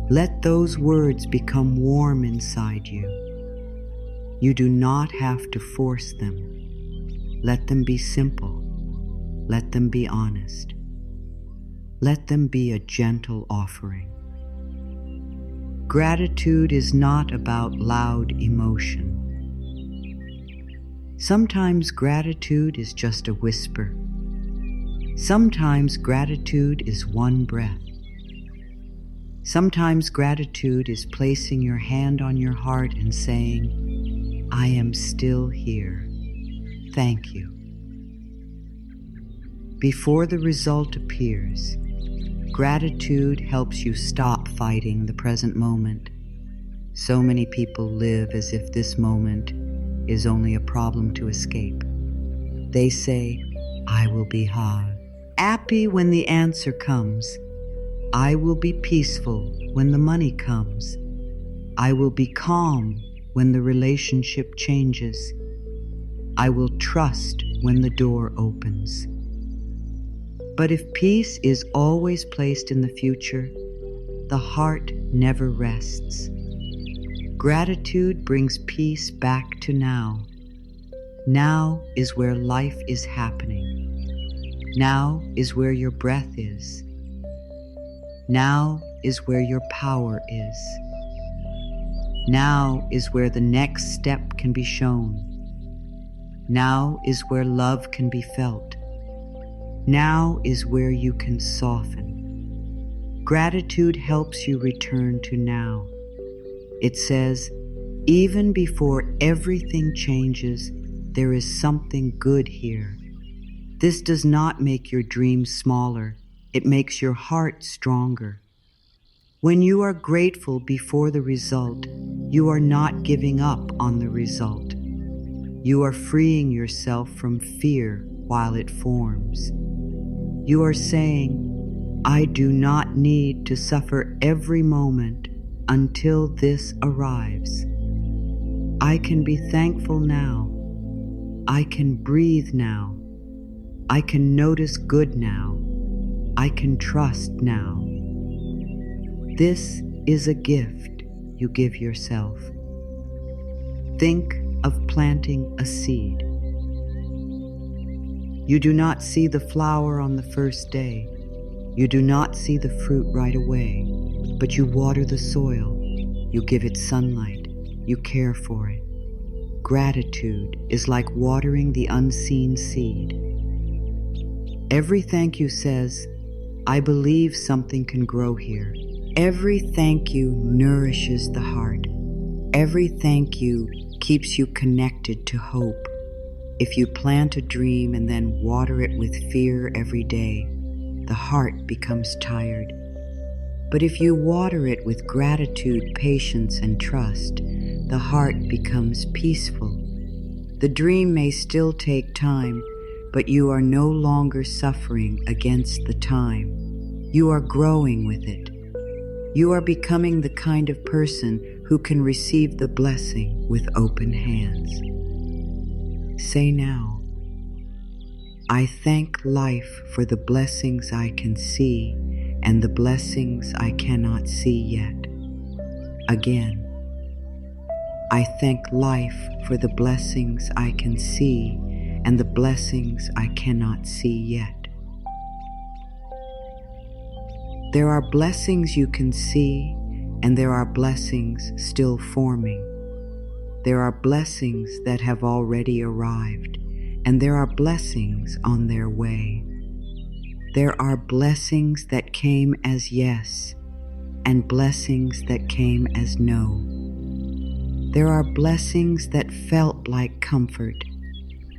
Speaker 1: Let those words become warm inside you. You do not have to force them. Let them be simple. Let them be honest. Let them be a gentle offering. Gratitude is not about loud emotion. Sometimes gratitude is just a whisper. Sometimes gratitude is one breath. Sometimes gratitude is placing your hand on your heart and saying, I am still here. Thank you. Before the result appears, gratitude helps you stop fighting the present moment. So many people live as if this moment is only a problem to escape. They say, I will be happy when the answer comes. I will be peaceful when the money comes. I will be calm when the relationship changes. I will trust when the door opens. But if peace is always placed in the future, the heart never rests. Gratitude brings peace back to now. Now is where life is happening. Now is where your breath is. Now is where your power is. Now is where the next step can be shown. Now is where love can be felt. Now is where you can soften. Gratitude helps you return to now. It says, even before everything changes, there is something good here. This does not make your dreams smaller. It makes your heart stronger. When you are grateful before the result, you are not giving up on the result. You are freeing yourself from fear while it forms. You are saying, I do not need to suffer every moment until this arrives. I can be thankful now. I can breathe now. I can notice good now. I can trust now. This is a gift you give yourself. Think of planting a seed. You do not see the flower on the first day. You do not see the fruit right away, but you water the soil. You give it sunlight. You care for it. Gratitude is like watering the unseen seed. Every thank you says, I believe something can grow here. Every thank you nourishes the heart. Every thank you keeps you connected to hope. If you plant a dream and then water it with fear every day, the heart becomes tired. But if you water it with gratitude, patience, and trust, the heart becomes peaceful. The dream may still take time, but you are no longer suffering against the time. You are growing with it. You are becoming the kind of person who can receive the blessing with open hands. Say now, I thank life for the blessings I can see and the blessings I cannot see yet. Again, I thank life for the blessings I can see and the blessings I cannot see yet. There are blessings you can see, and there are blessings still forming. There are blessings that have already arrived, and there are blessings on their way. There are blessings that came as yes, and blessings that came as no. There are blessings that felt like comfort,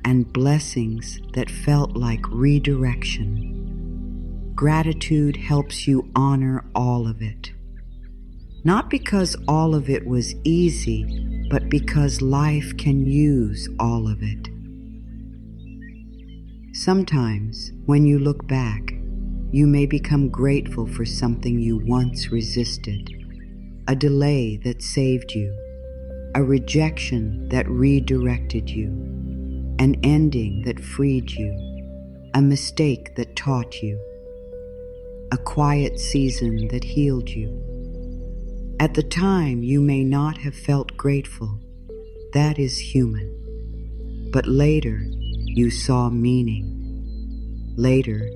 Speaker 1: and blessings that felt like redirection. Gratitude helps you honor all of it. Not because all of it was easy, but because life can use all of it. Sometimes, when you look back, you may become grateful for something you once resisted, a delay that saved you, a rejection that redirected you, an ending that freed you, a mistake that taught you, a quiet season that healed you. At the time, you may not have felt grateful. That is human. But later, you saw meaning. Later,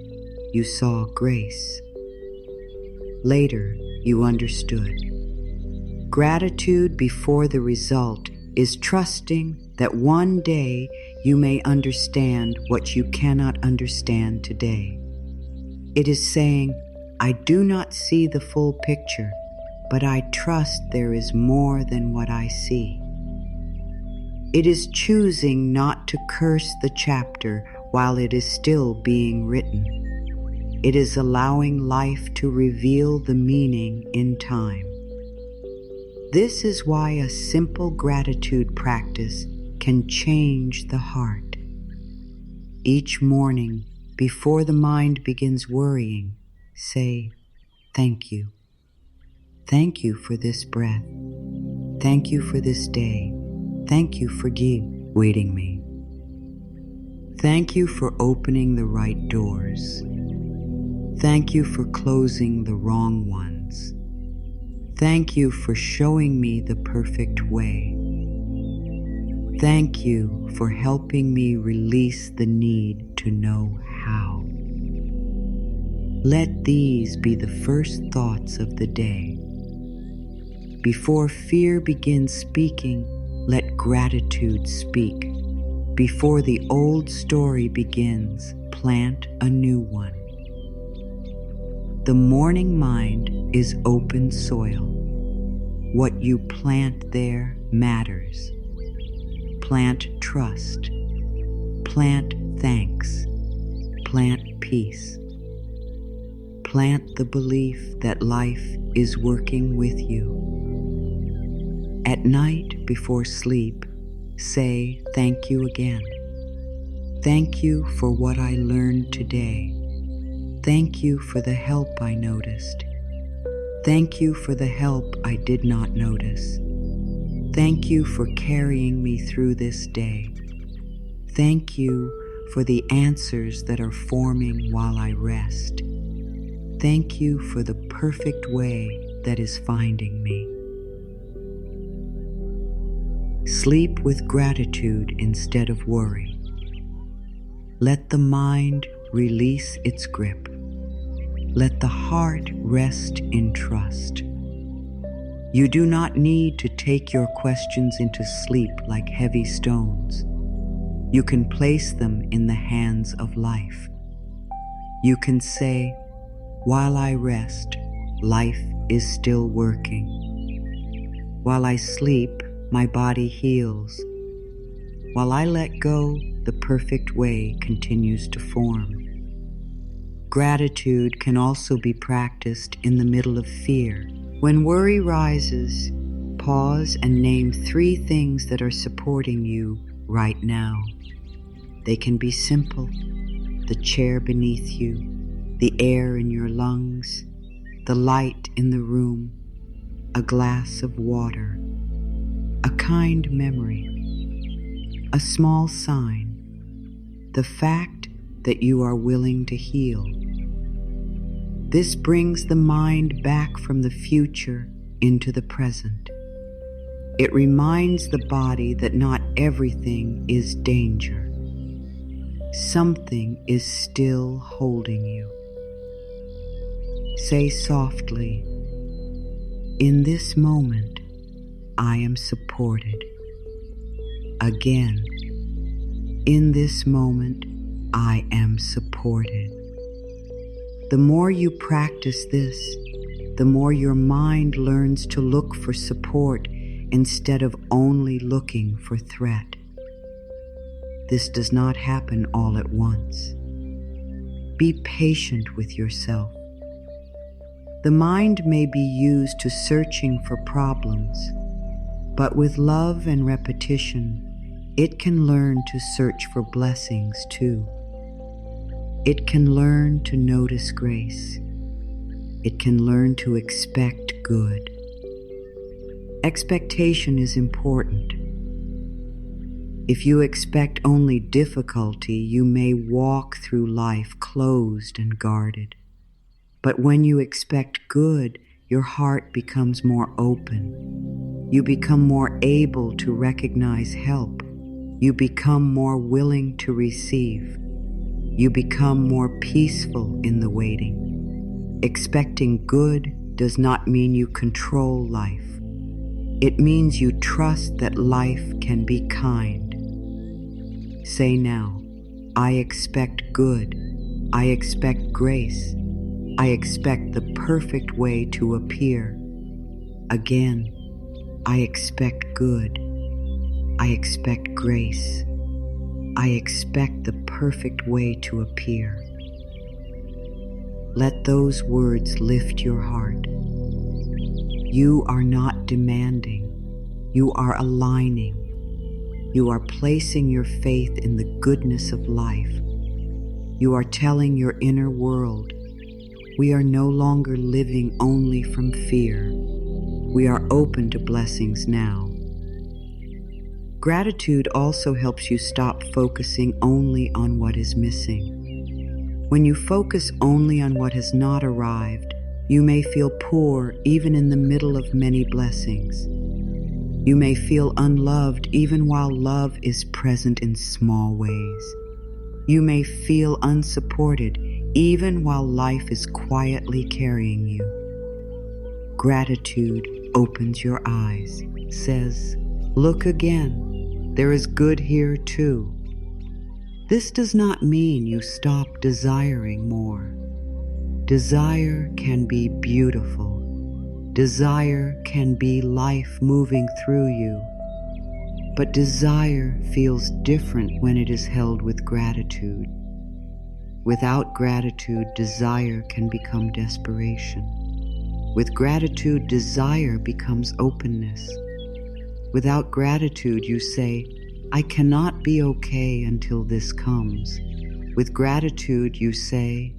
Speaker 1: you saw grace. Later, you understood. Gratitude before the result is trusting that one day you may understand what you cannot understand today. It is saying, I do not see the full picture, but I trust there is more than what I see. It is choosing not to curse the chapter while it is still being written. It is allowing life to reveal the meaning in time. This is why a simple gratitude practice can change the heart. Each morning, before the mind begins worrying, say, thank you. Thank you for this breath. Thank you for this day. Thank you for waiting me. Thank you for opening the right doors. Thank you for closing the wrong ones. Thank you for showing me the perfect way. Thank you for helping me release the need to know how. Let these be the first thoughts of the day. Before fear begins speaking, let gratitude speak. Before the old story begins, plant a new one. The morning mind is open soil. What you plant there matters. Plant trust. Plant thanks. Plant peace. Plant the belief that life is working with you. At night before sleep, say thank you again. Thank you for what I learned today. Thank you for the help I noticed. Thank you for the help I did not notice. Thank you for carrying me through this day. Thank you for the answers that are forming while I rest. Thank you for the perfect way that is finding me. Sleep with gratitude instead of worry. Let the mind release its grip. Let the heart rest in trust. You do not need to take your questions into sleep like heavy stones. You can place them in the hands of life. You can say, while I rest, life is still working. While I sleep, my body heals. While I let go, the perfect way continues to form. Gratitude can also be practiced in the middle of fear. When worry rises, pause and name 3 things that are supporting you right now. They can be simple: the chair beneath you, the air in your lungs, the light in the room, a glass of water, a kind memory, a small sign, the fact that you are willing to heal. This brings the mind back from the future into the present. It reminds the body that not everything is danger. Something is still holding you. Say softly, in this moment, I am supported. Again, in this moment, I am supported. The more you practice this, the more your mind learns to look for support instead of only looking for threat. This does not happen all at once. Be patient with yourself. The mind may be used to searching for problems, but with love and repetition, it can learn to search for blessings too. It can learn to notice grace. It can learn to expect good. Expectation is important. If you expect only difficulty, you may walk through life closed and guarded. But when you expect good, your heart becomes more open. You become more able to recognize help. You become more willing to receive. You become more peaceful in the waiting. Expecting good does not mean you control life. It means you trust that life can be kind. Say now, I expect good. I expect grace. I expect the perfect way to appear. Again, I expect good. I expect grace. I expect the perfect way to appear. Let those words lift your heart. You are not demanding. You are aligning. You are placing your faith in the goodness of life. You are telling your inner world, we are no longer living only from fear. We are open to blessings now. Gratitude also helps you stop focusing only on what is missing. When you focus only on what has not arrived, you may feel poor even in the middle of many blessings. You may feel unloved even while love is present in small ways. You may feel unsupported even while life is quietly carrying you. Gratitude opens your eyes, says, look again, there is good here too. This does not mean you stop desiring more. Desire can be beautiful. Desire can be life moving through you. But desire feels different when it is held with gratitude. Without gratitude, desire can become desperation. With gratitude, desire becomes openness. Without gratitude, you say, I cannot be okay until this comes. With gratitude, you say,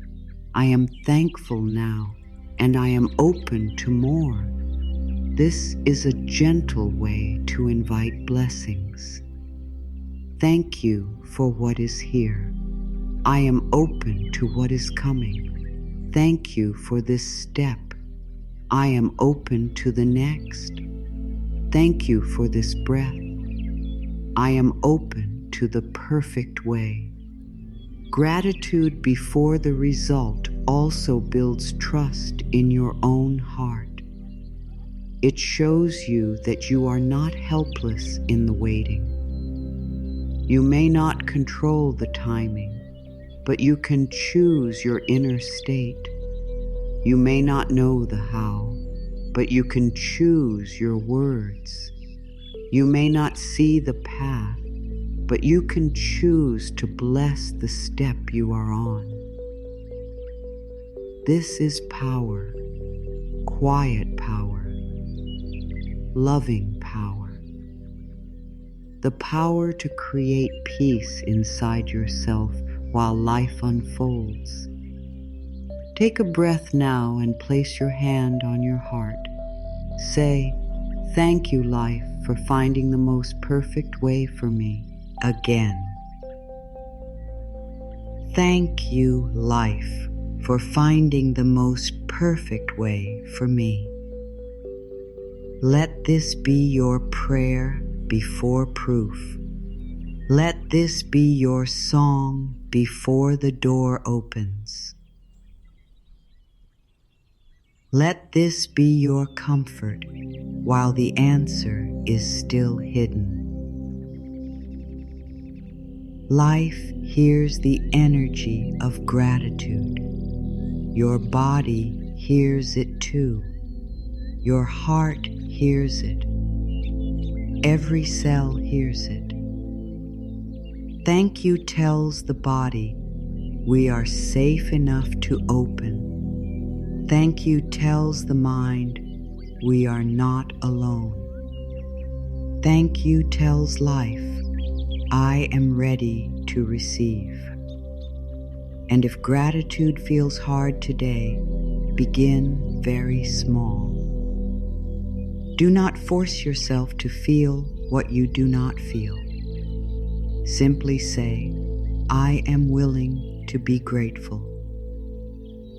Speaker 1: I am thankful now, and I am open to more. This is a gentle way to invite blessings. Thank you for what is here. I am open to what is coming. Thank you for this step. I am open to the next. Thank you for this breath. I am open to the perfect way. Gratitude before the result also builds trust in your own heart. It shows you that you are not helpless in the waiting. You may not control the timing, but you can choose your inner state. You may not know the how, but you can choose your words. You may not see the path, but you can choose to bless the step you are on. This is power, quiet power, loving power. The power to create peace inside yourself while life unfolds. Take a breath now and place your hand on your heart. Say, thank you, life, for finding the most perfect way for me again. Thank you, life, for finding the most perfect way for me. Let this be your prayer before proof. Let this be your song before the door opens. Let this be your comfort while the answer is still hidden. Life hears the energy of gratitude. Your body hears it too. Your heart hears it. Every cell hears it. Thank you tells the body, we are safe enough to open. Thank you tells the mind, we are not alone. Thank you tells life, I am ready to receive. And if gratitude feels hard today, begin very small. Do not force yourself to feel what you do not feel. Simply say, I am willing to be grateful.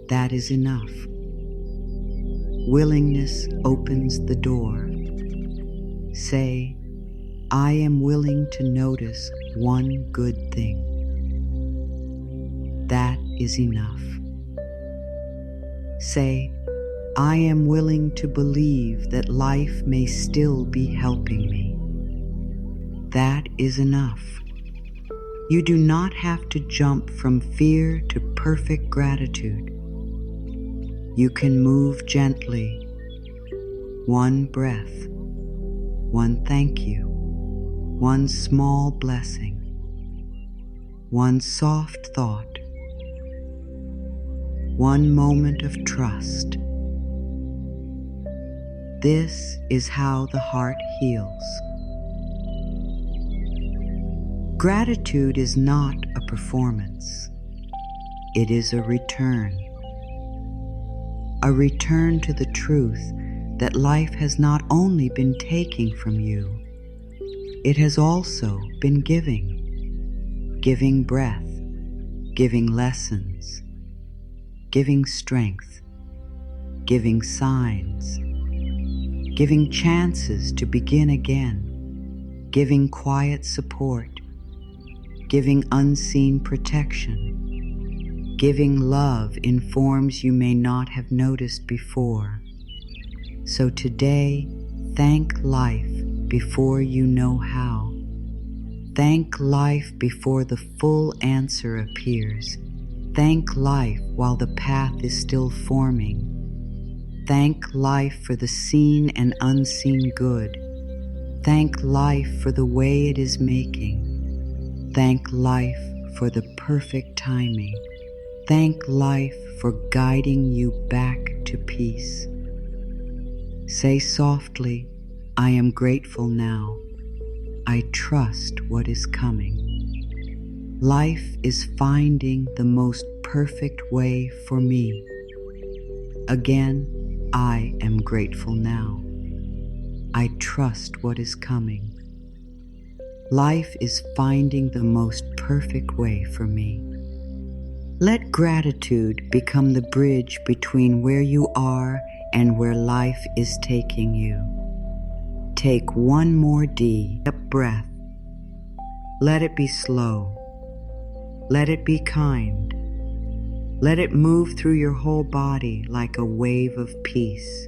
Speaker 1: That is enough. Willingness opens the door. Say, I am willing to notice one good thing. That is enough. Say, I am willing to believe that life may still be helping me. That is enough. You do not have to jump from fear to perfect gratitude. You can move gently. One breath, one thank you, one small blessing, one soft thought, one moment of trust. This is how the heart heals. Gratitude is not a performance. It is a return. A return to the truth that life has not only been taking from you, it has also been giving. Giving breath, giving lessons, giving strength, giving signs, giving chances to begin again, giving quiet support, giving unseen protection, giving love in forms you may not have noticed before. So today, thank life before you know how. Thank life before the full answer appears. Thank life while the path is still forming. Thank life for the seen and unseen good. Thank life for the way it is making. Thank life for the perfect timing. Thank life for guiding you back to peace. Say softly, I am grateful now. I trust what is coming. Life is finding the most perfect way for me. Again, I am grateful now. I trust what is coming. Life is finding the most perfect way for me. Let gratitude become the bridge between where you are and where life is taking you. Take one more deep breath. Let it be slow. Let it be kind. Let it move through your whole body like a wave of peace.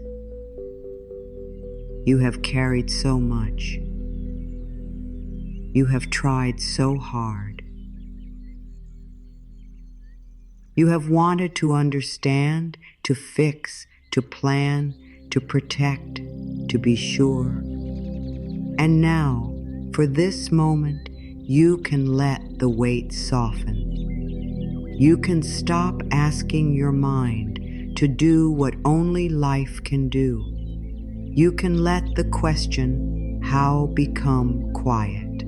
Speaker 1: You have carried so much. You have tried so hard. You have wanted to understand, to fix, to plan, to protect, to be sure. And now, for this moment, you can let the weight soften. You can stop asking your mind to do what only life can do. You can let the question, how, become quiet.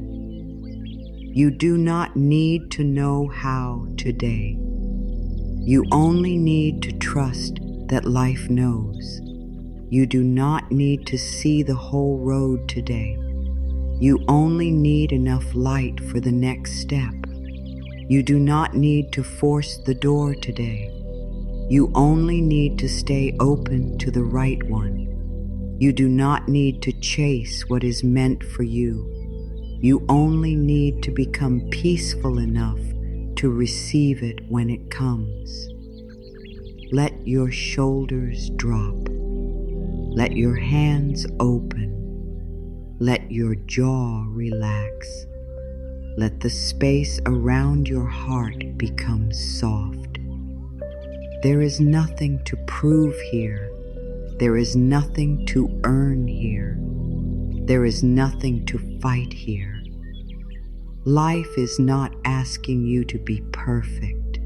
Speaker 1: You do not need to know how today. You only need to trust that life knows. You do not need to see the whole road today. You only need enough light for the next step. You do not need to force the door today. You only need to stay open to the right one. You do not need to chase what is meant for you. You only need to become peaceful enough to receive it when it comes. Let your shoulders drop. Let your hands open. Let your jaw relax. Let the space around your heart become soft. There is nothing to prove here. There is nothing to earn here. There is nothing to fight here. Life is not asking you to be perfect.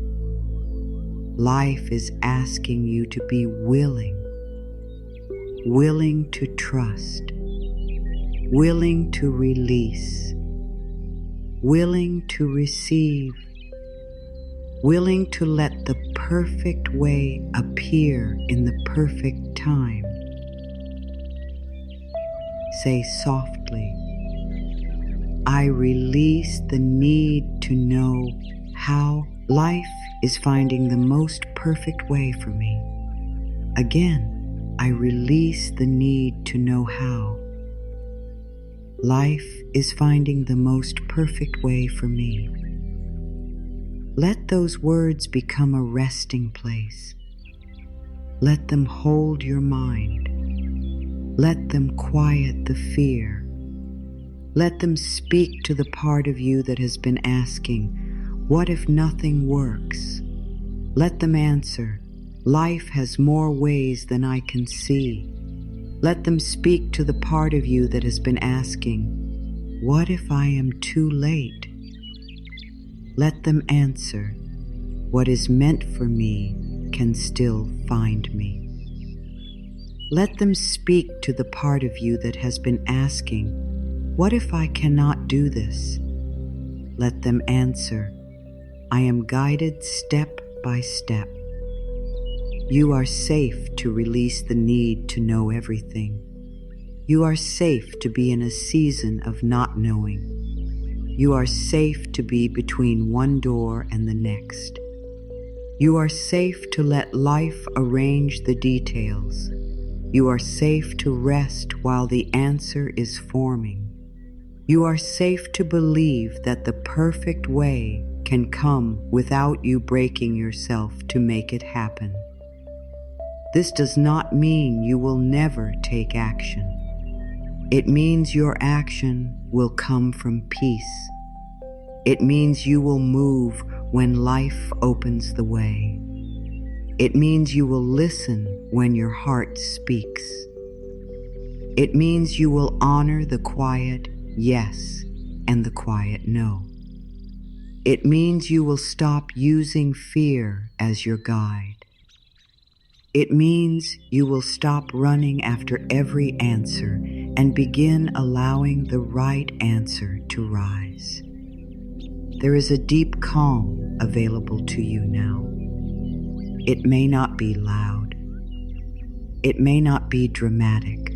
Speaker 1: Life is asking you to be willing. Willing to trust. Willing to release. Willing to receive. willing to let the perfect way appear in the perfect time. Say softly, I release the need to know how. Life is finding the most perfect way for me. Again, I release the need to know how. Life is finding the most perfect way for me. Let those words become a resting place. Let them hold your mind. Let them quiet the fear. Let them speak to the part of you that has been asking, what if nothing works? Let them answer, life has more ways than I can see. Let them speak to the part of you that has been asking, what if I am too late? Let them answer, what is meant for me can still find me. Let them speak to the part of you that has been asking, what if I cannot do this? Let them answer, I am guided step by step. You are safe to release the need to know everything. You are safe to be in a season of not knowing. You are safe to be between one door and the next. You are safe to let life arrange the details. You are safe to rest while the answer is forming. You are safe to believe that the perfect way can come without you breaking yourself to make it happen. This does not mean you will never take action. It means your action will come from peace. It means you will move when life opens the way. It means you will listen when your heart speaks. It means you will honor the quiet yes and the quiet no. It means you will stop using fear as your guide. It means you will stop running after every answer and begin allowing the right answer to rise. There is a deep calm available to you now. It may not be loud. It may not be dramatic.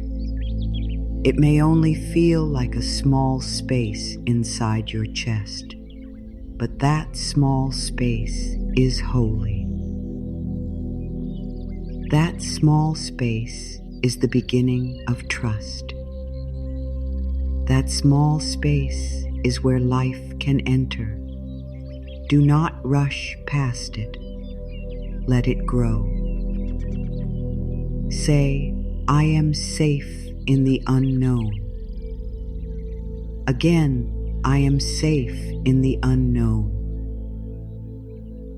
Speaker 1: It may only feel like a small space inside your chest. But that small space is holy. That small space is the beginning of trust. That small space is where life can enter. Do not rush past it. Let it grow. Say, I am safe in the unknown. Again, I am safe in the unknown.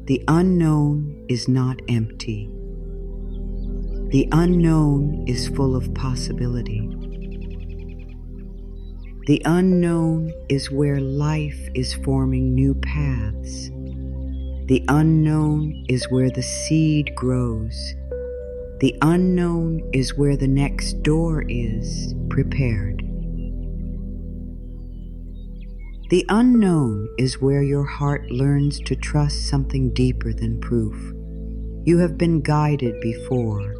Speaker 1: The unknown is not empty. The unknown is full of possibility. The unknown is where life is forming new paths. The unknown is where the seed grows. The unknown is where the next door is prepared. The unknown is where your heart learns to trust something deeper than proof. You have been guided before.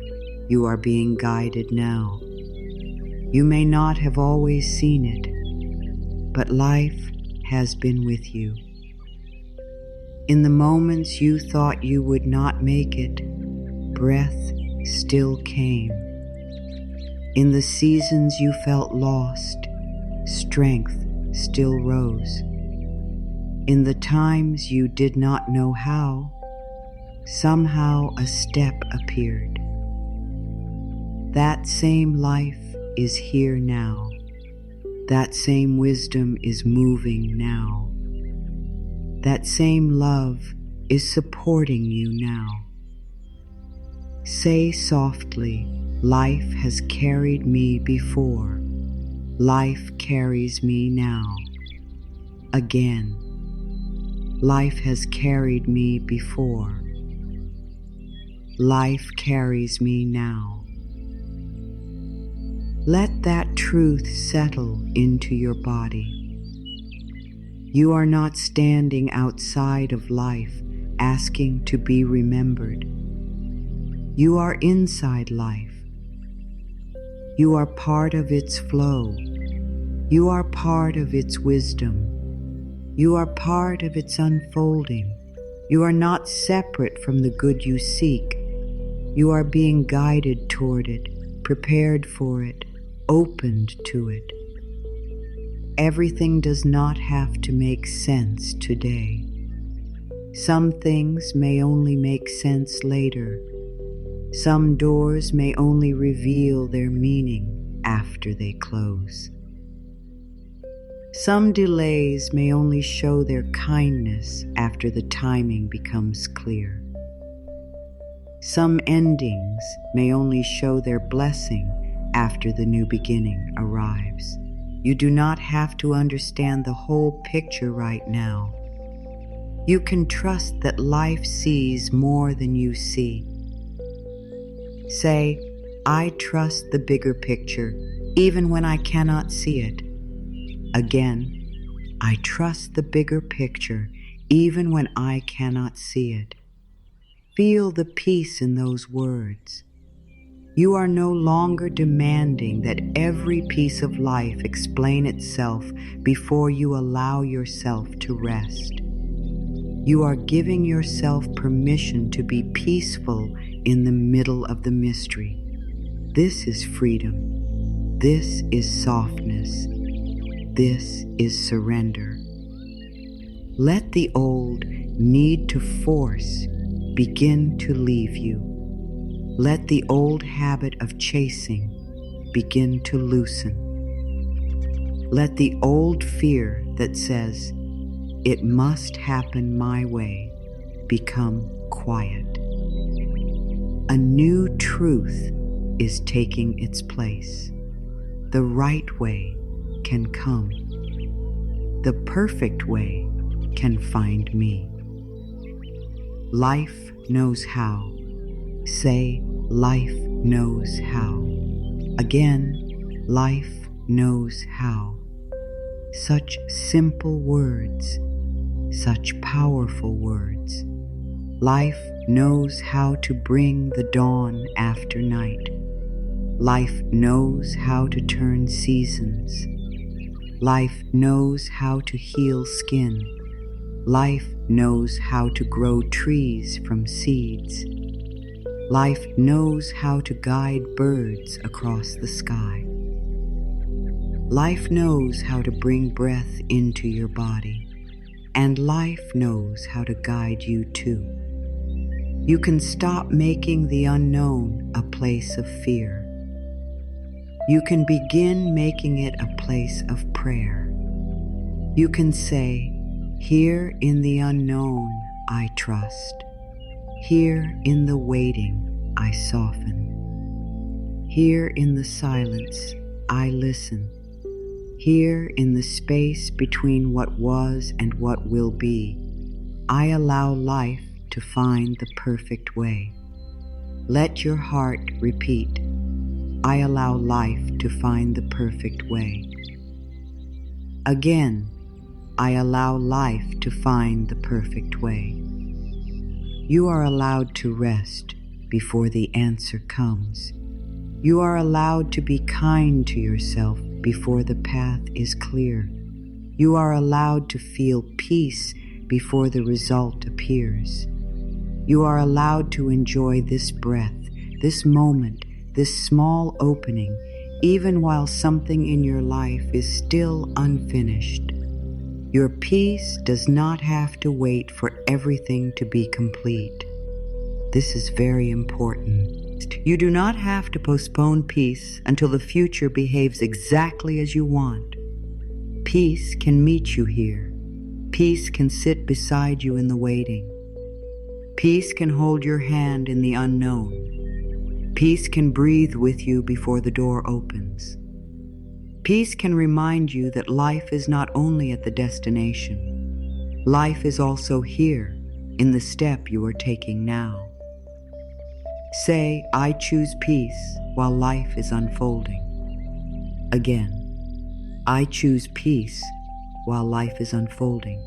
Speaker 1: You are being guided now. You may not have always seen it, but life has been with you. In the moments you thought you would not make it, breath still came. In the seasons you felt lost, strength still rose. In the times you did not know how, somehow a step appeared. That same life is here now. That same wisdom is moving now. That same love is supporting you now. Say softly, life has carried me before. Life carries me now. Again, life has carried me before. Life carries me now. Let that truth settle into your body. You are not standing outside of life, asking to be remembered. You are inside life. You are part of its flow. You are part of its wisdom. You are part of its unfolding. You are not separate from the good you seek. You are being guided toward it, prepared for it, opened to it. Everything does not have to make sense today. Some things may only make sense later. Some doors may only reveal their meaning after they close. Some delays may only show their kindness after the timing becomes clear. Some endings may only show their blessing after the new beginning arrives. You do not have to understand the whole picture right now. You can trust that life sees more than you see. Say, I trust the bigger picture, even when I cannot see it. Again, I trust the bigger picture, even when I cannot see it. Feel the peace in those words. You are no longer demanding that every piece of life explain itself before you allow yourself to rest. You are giving yourself permission to be peaceful in the middle of the mystery. This is freedom. This is softness. This is surrender. Let the old need to force begin to leave you. Let the old habit of chasing begin to loosen. Let the old fear that says, it must happen my way, become quiet. A new truth is taking its place. The right way can come. The perfect way can find me. Life knows how. Say, life knows how. Again, life knows how. Such simple words, such powerful words. Life knows how to bring the dawn after night. Life knows how to turn seasons. Life knows how to heal skin. Life knows how to grow trees from seeds. Life knows how to guide birds across the sky. Life knows how to bring breath into your body, and life knows how to guide you too. You can stop making the unknown a place of fear. You can begin making it a place of prayer. You can say, here in the unknown I trust. Here in the waiting I soften. Here in the silence I listen. Here in the space between what was and what will be, I allow life to find the perfect way. Let your heart repeat, I allow life to find the perfect way. Again, I allow life to find the perfect way. You are allowed to rest before the answer comes. You are allowed to be kind to yourself before the path is clear. You are allowed to feel peace before the result appears. You are allowed to enjoy this breath, this moment, this small opening, even while something in your life is still unfinished. Your peace does not have to wait for everything to be complete. This is very important. You do not have to postpone peace until the future behaves exactly as you want. Peace can meet you here. Peace can sit beside you in the waiting. Peace can hold your hand in the unknown. Peace can breathe with you before the door opens. Peace can remind you that life is not only at the destination. Life is also here, in the step you are taking now. Say, I choose peace while life is unfolding. Again, I choose peace while life is unfolding.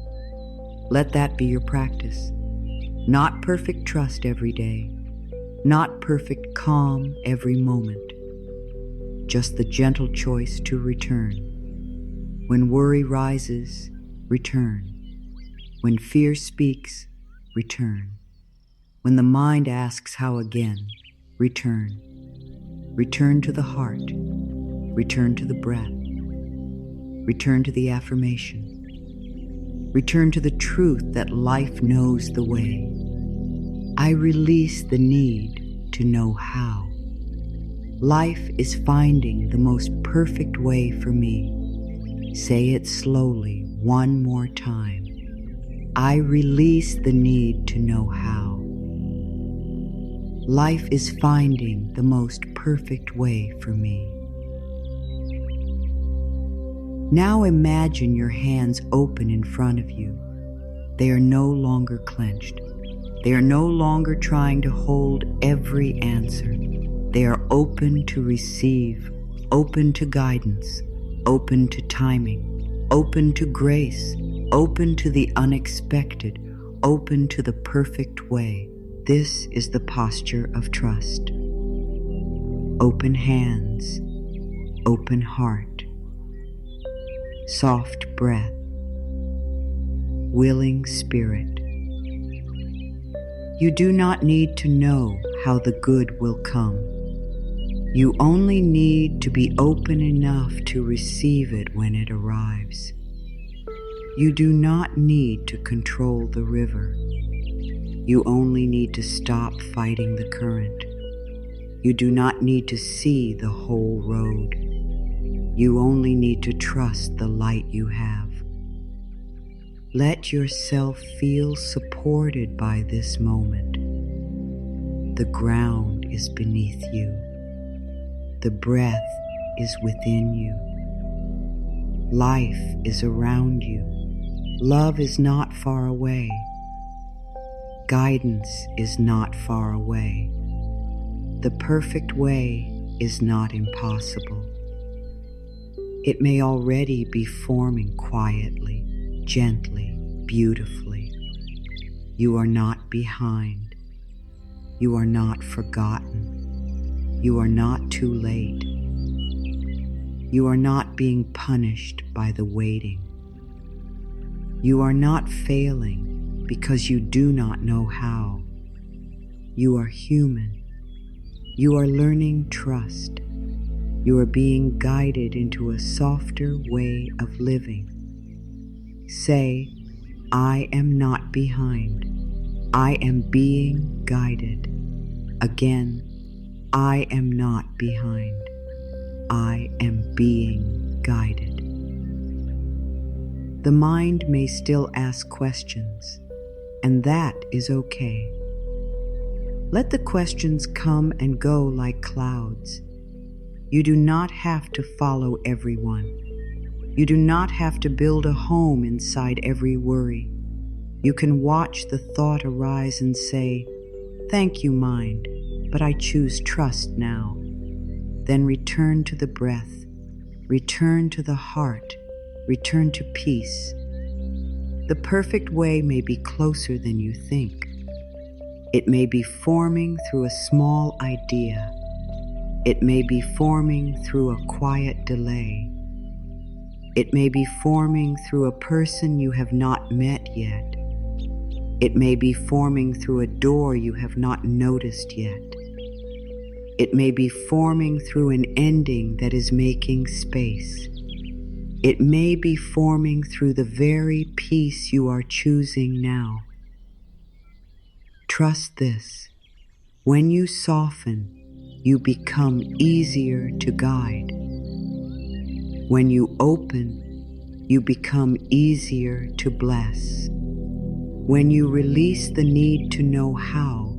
Speaker 1: Let that be your practice. Not perfect trust every day, not perfect calm every moment, just the gentle choice to return. When worry rises, return. When fear speaks, return. When the mind asks how again, return. Return to the heart. Return to the breath. Return to the affirmation. Return to the truth that life knows the way. I release the need to know how. Life is finding the most perfect way for me. Say it slowly one more time. I release the need to know how. Life is finding the most perfect way for me. Now imagine your hands open in front of you. They are no longer clenched. They are no longer trying to hold every answer. They are open to receive, open to guidance, open to timing, open to grace, open to the unexpected, open to the perfect way. This is the posture of trust. Open hands, open heart, soft breath, willing spirit. You do not need to know how the good will come. You only need to be open enough to receive it when it arrives. You do not need to control the river. You only need to stop fighting the current. You do not need to see the whole road. You only need to trust the light you have. Let yourself feel supported by this moment. The ground is beneath you. The breath is within you. Life is around you. Love is not far away. Guidance is not far away. The perfect way is not impossible. It may already be forming quietly, gently, beautifully. You are not behind. You are not forgotten. You are not too late. You are not being punished by the waiting. You are not failing because you do not know how. You are human. You are learning trust. You are being guided into a softer way of living. Say, I am not behind. I am being guided. Again, I am not behind. I am being guided. The mind may still ask questions, and that is okay. Let the questions come and go like clouds. You do not have to follow everyone. You do not have to build a home inside every worry. You can watch the thought arise and say, "Thank you, mind, but I choose trust now." Then return to the breath, return to the heart, return to peace. The perfect way may be closer than you think. It may be forming through a small idea. It may be forming through a quiet delay. It may be forming through a person you have not met yet. It may be forming through a door you have not noticed yet. It may be forming through an ending that is making space. It may be forming through the very peace you are choosing now. Trust this. When you soften, you become easier to guide. When you open, you become easier to bless. When you release the need to know how,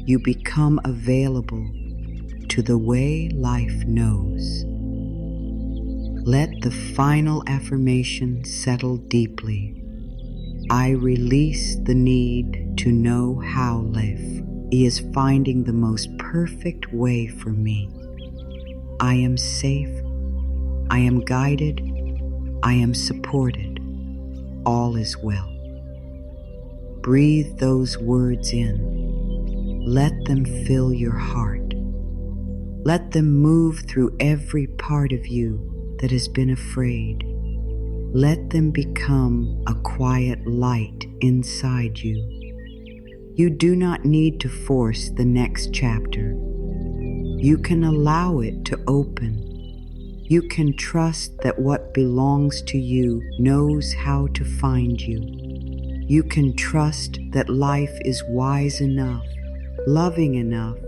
Speaker 1: you become available to the way life knows. Let the final affirmation settle deeply. I release the need to know how life is finding the most perfect way for me. I am safe. I am guided. I am supported. All is well. breathe those words in. Let them fill your heart. Let them move through every part of you that has been afraid. Let them become a quiet light inside you. You do not need to force the next chapter. You can allow it to open. You can trust that what belongs to you knows how to find you. You can trust that life is wise enough, loving enough,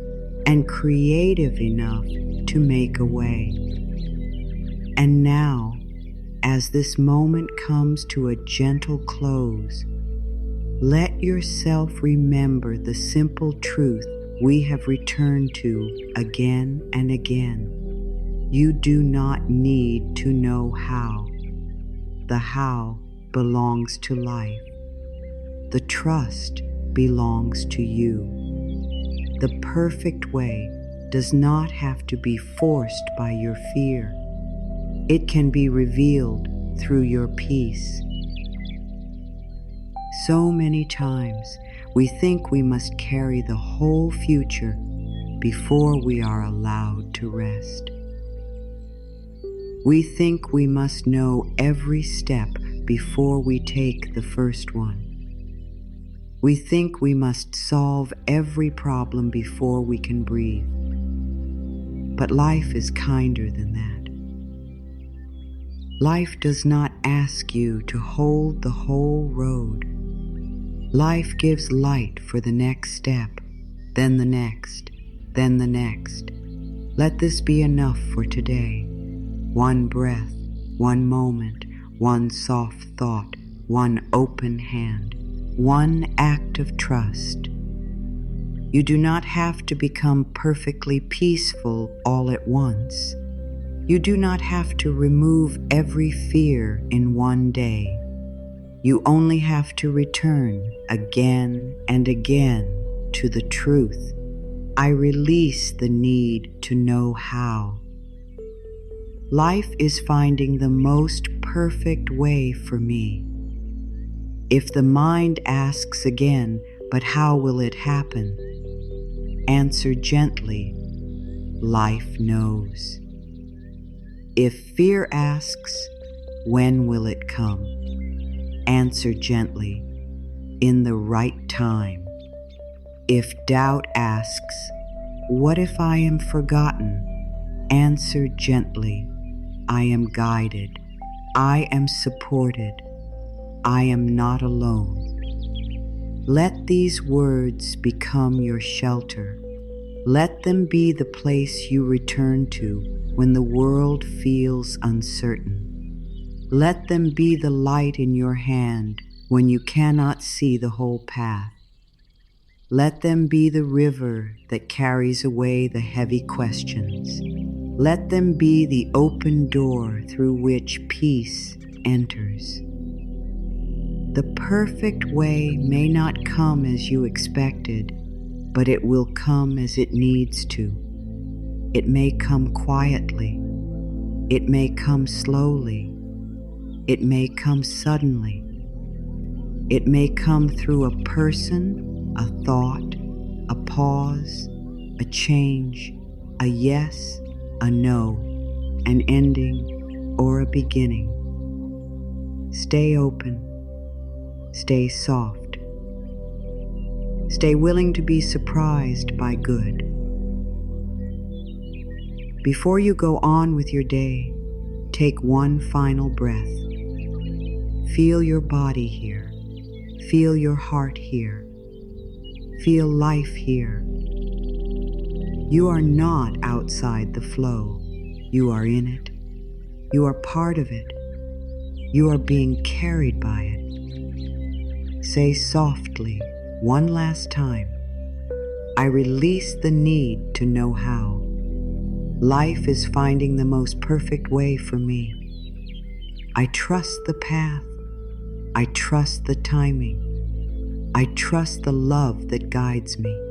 Speaker 1: and creative enough to make a way. And now, as this moment comes to a gentle close, let yourself remember the simple truth we have returned to again and again. You do not need to know how. The how belongs to life. The trust belongs to you. The perfect way does not have to be forced by your fear. It can be revealed through your peace. So many times we think we must carry the whole future before we are allowed to rest. We think we must know every step before we take the first one. We think we must solve every problem before we can breathe. But life is kinder than that. Life does not ask you to hold the whole road. Life gives light for the next step, then the next, then the next. Let this be enough for today. One breath, one moment, one soft thought, one open hand, one act of trust. You do not have to become perfectly peaceful all at once. You do not have to remove every fear in one day. You only have to return again and again to the truth. I release the need to know how. Life is finding the most perfect way for me. If the mind asks again, but how will it happen? Answer gently, life knows. If fear asks, when will it come? Answer gently, in the right time. If doubt asks, what if I am forgotten? Answer gently, I am guided. I am supported. I am not alone. Let these words become your shelter. Let them be the place you return to when the world feels uncertain. Let them be the light in your hand when you cannot see the whole path. Let them be the river that carries away the heavy questions. Let them be the open door through which peace enters. The perfect way may not come as you expected, but it will come as it needs to. It may come quietly. It may come slowly. It may come suddenly. It may come through a person, a thought, a pause, a change, a yes, a no, an ending, or a beginning. Stay open. Stay soft. Stay willing to be surprised by good. Before you go on with your day, take one final breath. Feel your body here. Feel your heart here. Feel life here. You are not outside the flow. You are in it. You are part of it. You are being carried by it. Say softly, one last time, I release the need to know how. Life is finding the most perfect way for me. I trust the path. I trust the timing. I trust the love that guides me.